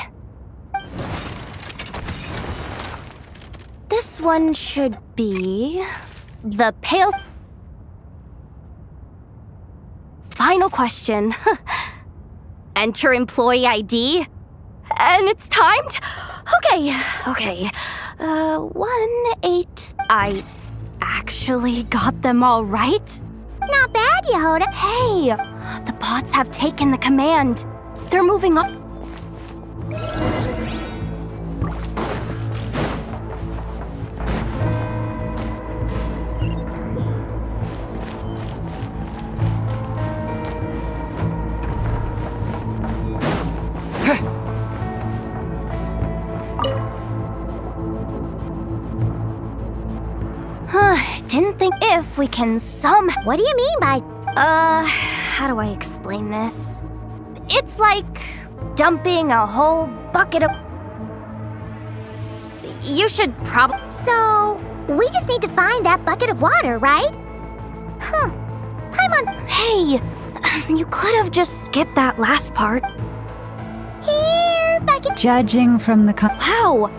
This one should be the pale... Final question. Enter employee ID. And it's timed? Okay. 1-8... I actually got them all right? Not bad, Yehoda. Hey! The bots have taken the command. They're moving up. Didn't think if we can What do you mean by... how do I explain this? It's like dumping a whole bucket of... You should probably... So, we just need to find that bucket of water, right? Paimon... Hey, you could have just skipped that last part. Here, bucket... Judging from the... Wow!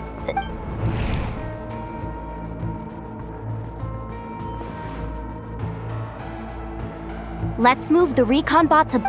Let's move the recon bots up.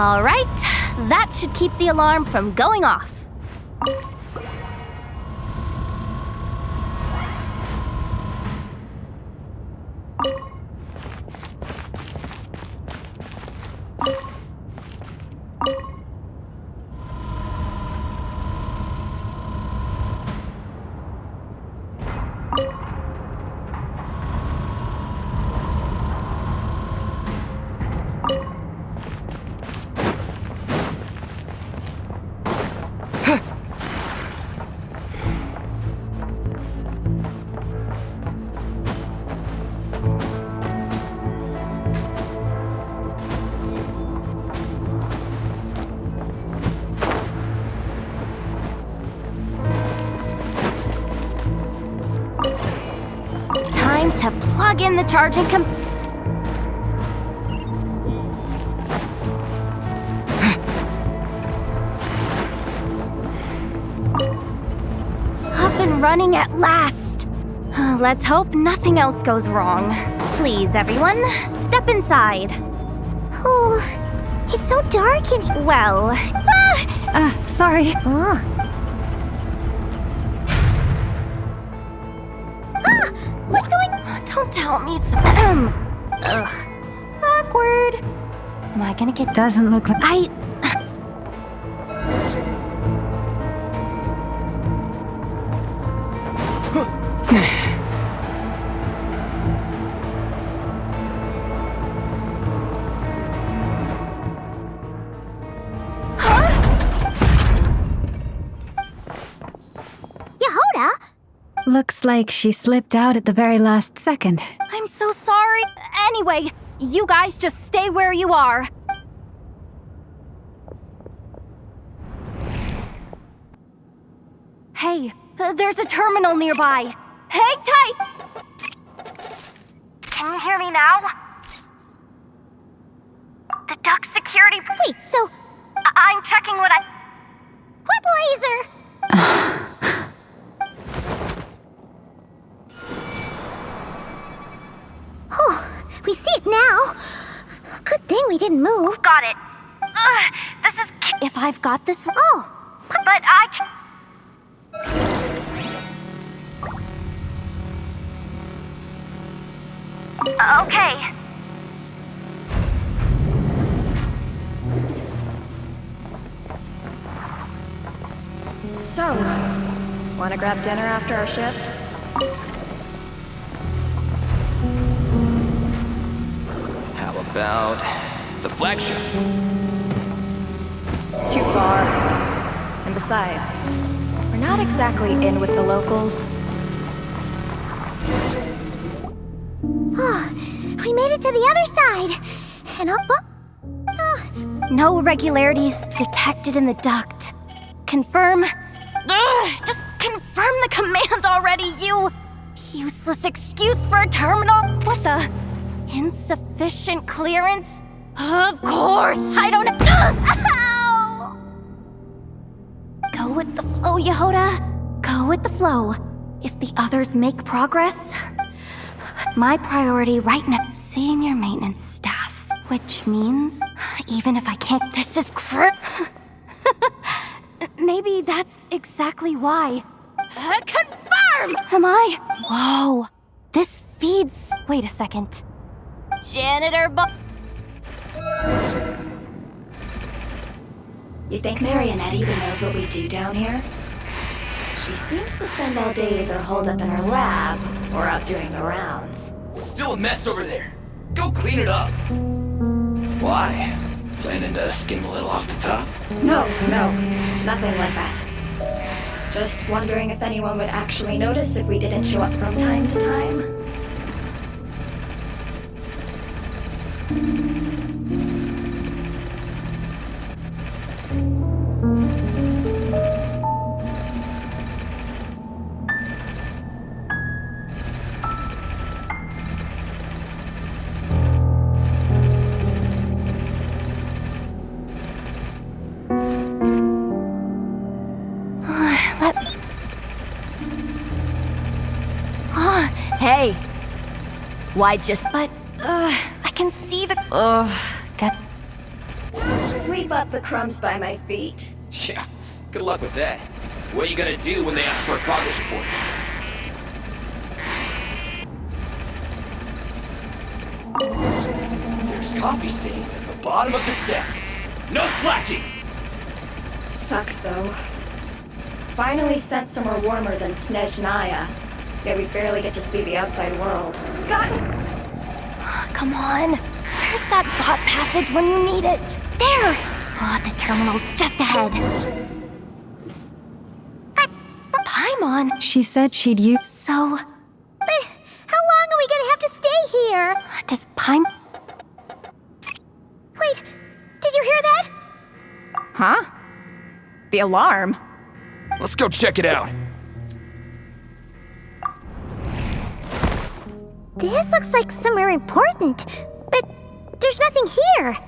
All right, that should keep the alarm from going off. Time to plug in the charging Up and running at last. Let's hope nothing else goes wrong. Please, everyone, step inside. Oh, it's so dark in here. Well, sorry. What's going? Don't tell me so. Ugh. Awkward. Am I gonna get? Doesn't look like. Yehoda? Looks like she slipped out at the very last second. I'm so sorry. Anyway, you guys just stay where you are. Hey, there's a terminal nearby. Hang tight! Can you hear me now? The duck security... Wait, so... I'm checking what I... What laser? Oh, we see it now. Good thing we didn't move. Got it. This is... If I've got this... Oh. But I... Okay. So, wanna grab dinner after our shift? How about the flagship? Too far. And besides, we're not exactly in with the locals. Oh, we made it to the other side. And up... No irregularities detected in the duct. Confirm... just confirm the command already, you... useless excuse for a terminal? What the... insufficient clearance? Of course, I don't... Ow! Go with the flow, Yehoda. Go with the flow. If the others make progress... My priority right now, senior maintenance staff. Which means, even if I can't, this is maybe that's exactly why. Confirm! Am I? Whoa. This feeds... Wait a second. Janitor You think Marionette even knows what we do down here? She seems to spend all day either holed up in her lab or out doing the rounds. It's still a mess over there. Go clean it up. Why? Planning to skim a little off the top? No, nothing like that. Just wondering if anyone would actually notice if we didn't show up from time to time. Hey! Why just... But, I can see the... Got... Sweet. Scoop up the crumbs by my feet. Yeah, good luck with that. What are you gonna do when they ask for a progress report? There's coffee stains at the bottom of the steps. No slacking! Sucks though. Finally sent somewhere warmer than Snezhnaya. Yet we barely get to see the outside world. Come on. Where's that bot passage when you need it? There! Oh, the terminal's just ahead. Paimon! She said she'd use. So... But how long are we gonna have to stay here? Does Paimon... Wait, did you hear that? Huh? The alarm? Let's go check it out. This looks like somewhere important, but there's nothing here.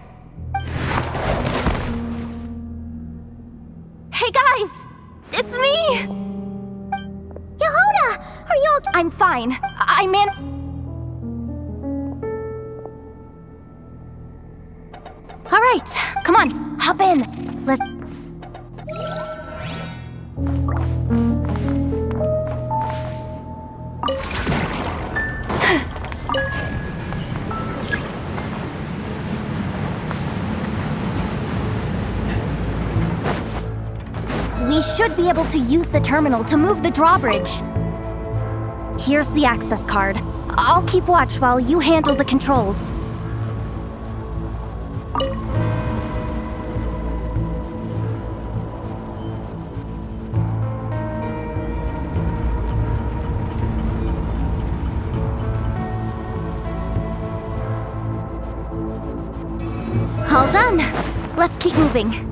Hey guys! It's me! Yehuda! Are you okay? I'm fine. I'm in... Alright, come on, hop in. Let's... We should be able to use the terminal to move the drawbridge. Here's the access card. I'll keep watch while you handle the controls. All done. Let's keep moving.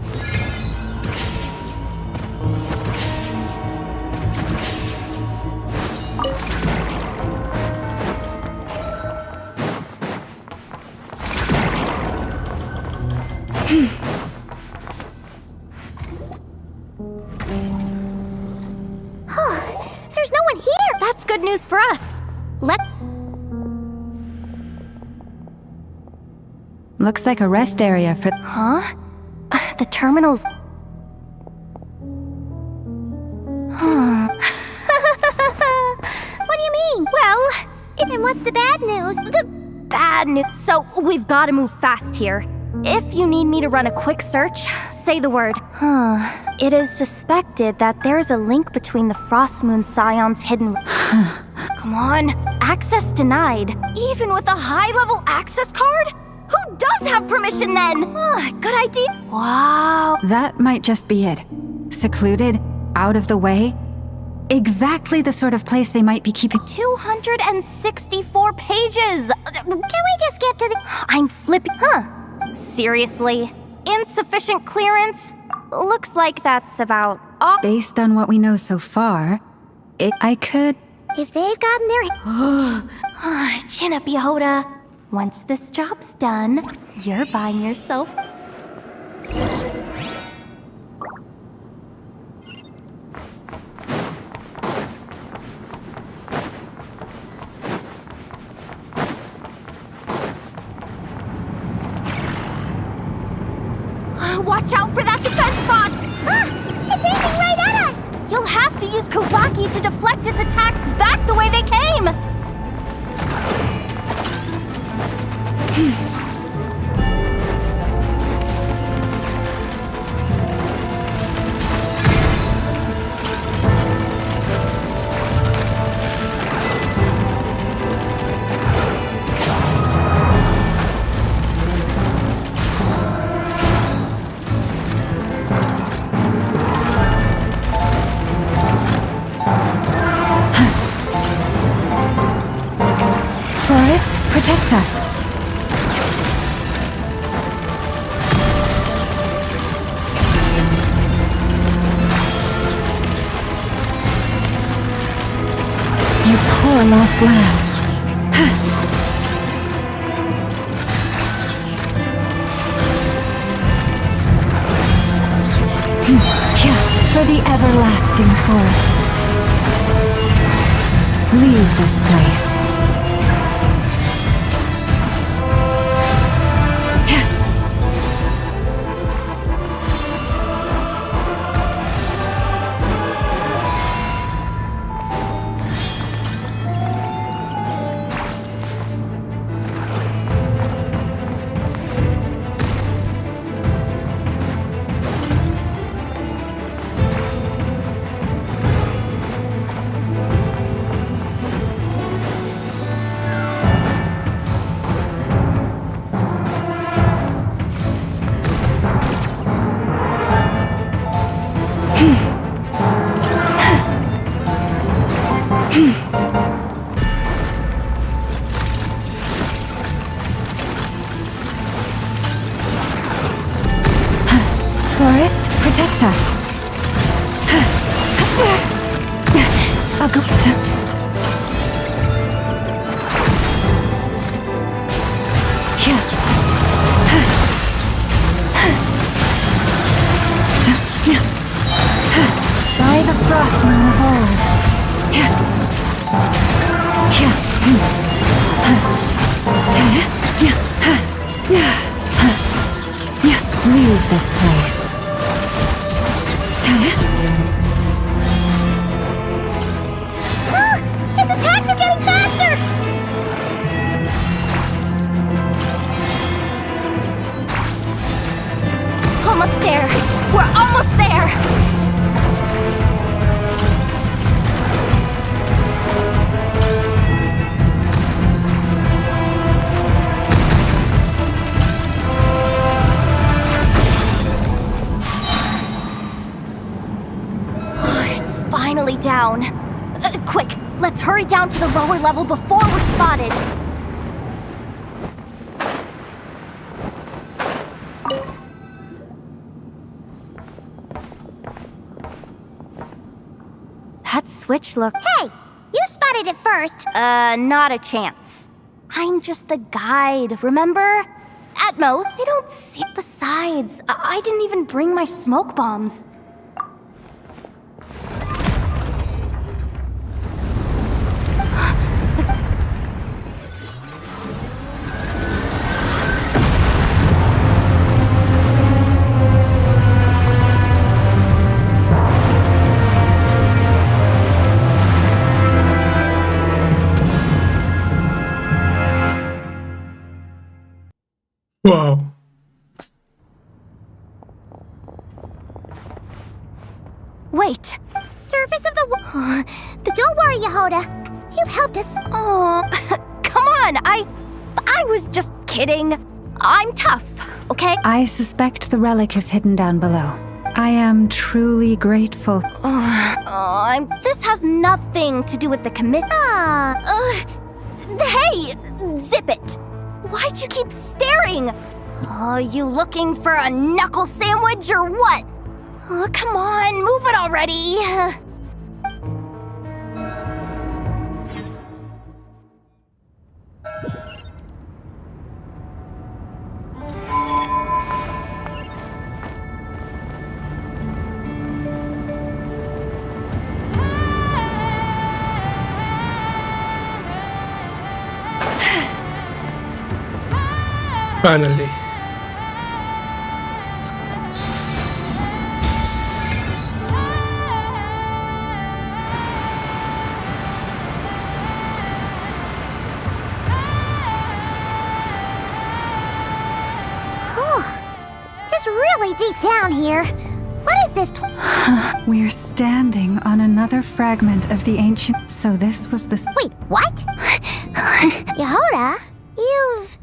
There's no one here! That's good news for us. Looks like a rest area for. Huh? The terminal's... What do you mean? Well... And what's the bad news? The bad news... So, we've gotta move fast here. If you need me to run a quick search, say the word. It is suspected that there's a link between the Frost Moon Scion's hidden... Come on. Access denied. Even with a high-level access card? Who does have permission then? Good idea. Wow. That might just be it. Secluded, out of the way. Exactly the sort of place they might be keeping. 264 pages. Can we just skip to the... I'm flipping. Seriously? Insufficient clearance? Looks like that's about all. Based on what we know so far, I could... If they've gotten their... Chin up, Yehuda. Once this job's done, you're buying yourself... Watch out for that defense bot! It's aiming right at us! You'll have to use Kuvaki to deflect its attacks back the way they came! Protect us. You poor lost lamb. For the everlasting forest. Leave this place. Forest, protect us. I'll go. By the frost moon of old. Leave this place. His attacks are getting faster! Almost there. We're almost there. It's finally down. Quick, let's hurry down to the lower level before we're spotted. That switch look... Hey! You spotted it first! Not a chance. I'm just the guide, remember? Atmo, I don't see... Besides, I didn't even bring my smoke bombs. Wow. Wait. Surface of the Don't worry, Yehoda. You've helped us. Oh, come on. I was just kidding. I'm tough, okay? I suspect the relic is hidden down below. I am truly grateful. This has nothing to do with the commit. Hey, zip it. Why'd you keep staring? You looking for a knuckle sandwich or what? Come on, move it already. Finally. It's really deep down here. What is this We're standing on another fragment of the ancient... So this was the... Wait, what? Yehoda, you've...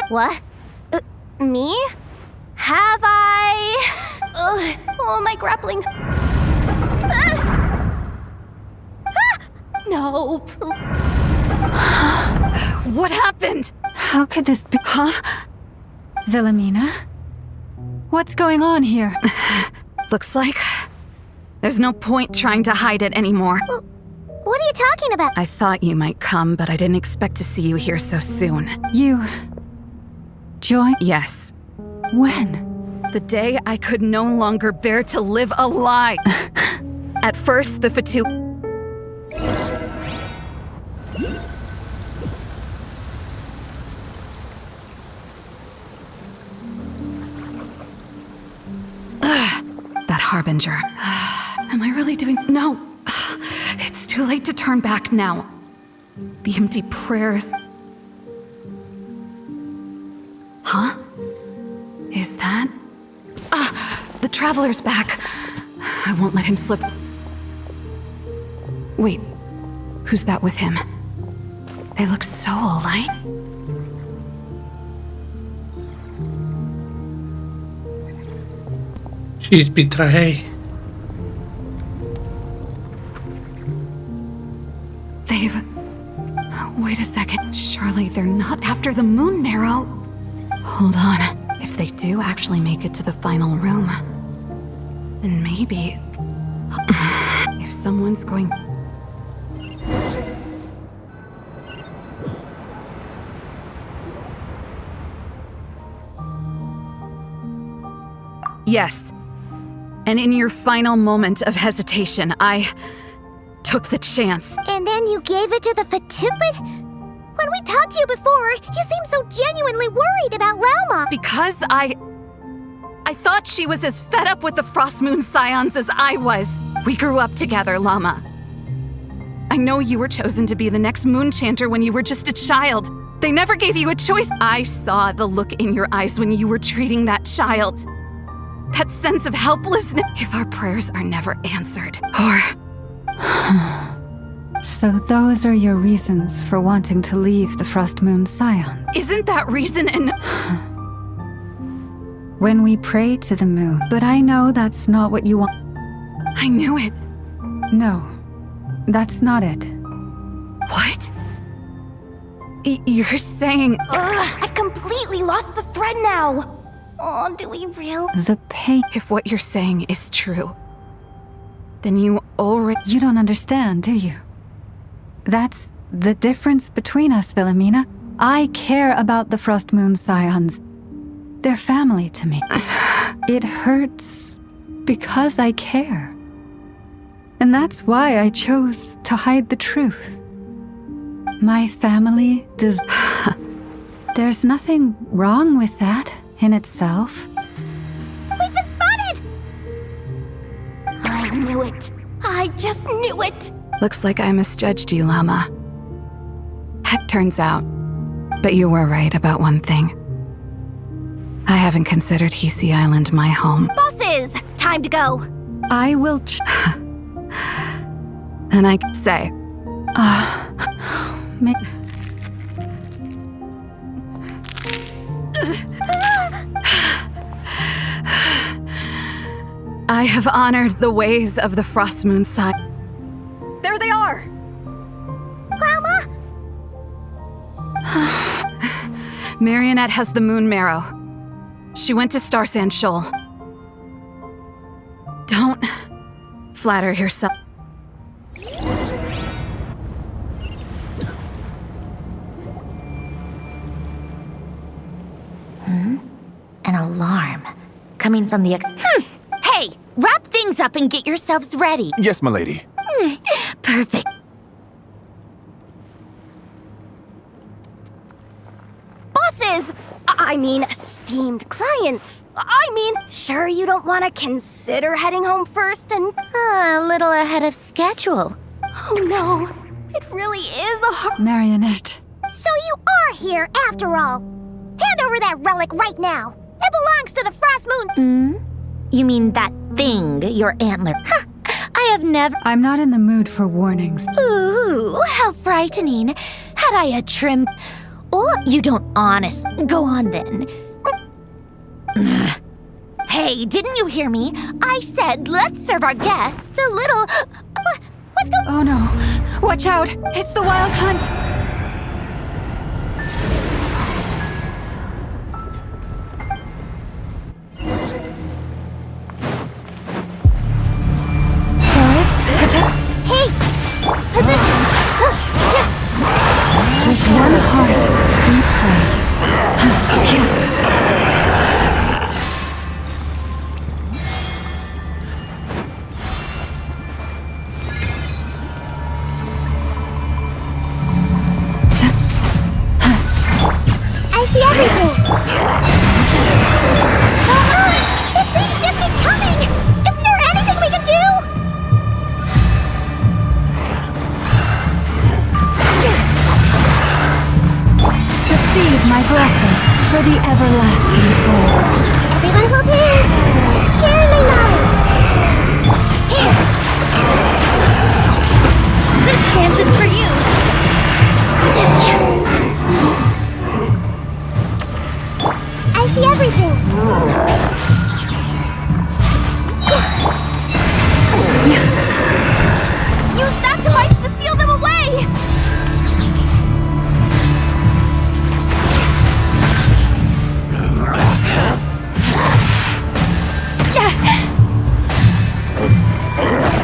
What? Me? Have I? My grappling. No. What happened? How could this be? Huh? Wilhelmina? What's going on here? Looks like there's no point trying to hide it anymore. What are you talking about? I thought you might come, but I didn't expect to see you here so soon. You... joined? Yes. When? The day I could no longer bear to live a lie. At first, the Fatu... That harbinger. Am I really doing... No. It's too late to turn back now. The empty prayers... Huh? Is that... the Traveler's back. I won't let him slip... Wait. Who's that with him? They look so alike. She's betrayed. They've... Wait a second. Surely they're not after the moon marrow. Hold on. If they do actually make it to the final room, then maybe... if someone's going... Yes. And in your final moment of hesitation, I took the chance. And then you gave it to the Fatupid? When we talked to you before, you seemed so genuinely worried about Lauma. Because I thought she was as fed up with the Frost Moon Scions as I was. We grew up together, Llama. I know you were chosen to be the next Moon Chanter when you were just a child. They never gave you a choice. I saw the look in your eyes when you were treating that child. That sense of helplessness. If our prayers are never answered, or... So those are your reasons for wanting to leave the Frost Moon Scions? Isn't that reason enough? When we pray to the moon, but I know that's not what you want. I knew it. No, that's not it. What? You're saying... I've completely lost the thread now. Oh, do we really? The pain. If what you're saying is true, then you already... You don't understand, do you? That's the difference between us, Philomena. I care about the Frost Moon Scions. They're family to me. It hurts because I care. And that's why I chose to hide the truth. My family does... There's nothing wrong with that in itself. We've been spotted! I knew it. I just knew it. Looks like I misjudged you, Llama. It turns out. But you were right about one thing. I haven't considered Hisi Island my home. Bosses! Time to go. I will And I say... I have honored the ways of the Frost Moon Scion. There they are! Lauma? Marionette has the moon marrow. She went to Star Sand Shoal. Don't flatter yourself. An alarm. Coming from the Hey! Wrap things up and get yourselves ready. Yes, my lady. Perfect. Bosses! I mean, esteemed clients. I mean, sure you don't want to consider heading home first and... a little ahead of schedule. Oh no, it really is a hard... Marionette. So you are here after all. Hand over that relic right now. It belongs to the Frost Moon... You mean that thing, your antler? Huh, I have never... I'm not in the mood for warnings. Ooh, how frightening. Had I a trim... Or you don't honest... Go on then. Hey, didn't you hear me? I said let's serve our guests a little... What's going... Oh no. Watch out. It's the Wild Hunt. Positions! With one heart, we pray. I see everything! This thing's just keeps coming! Isn't there anything we can do? Receive my blessing for the everlasting goal.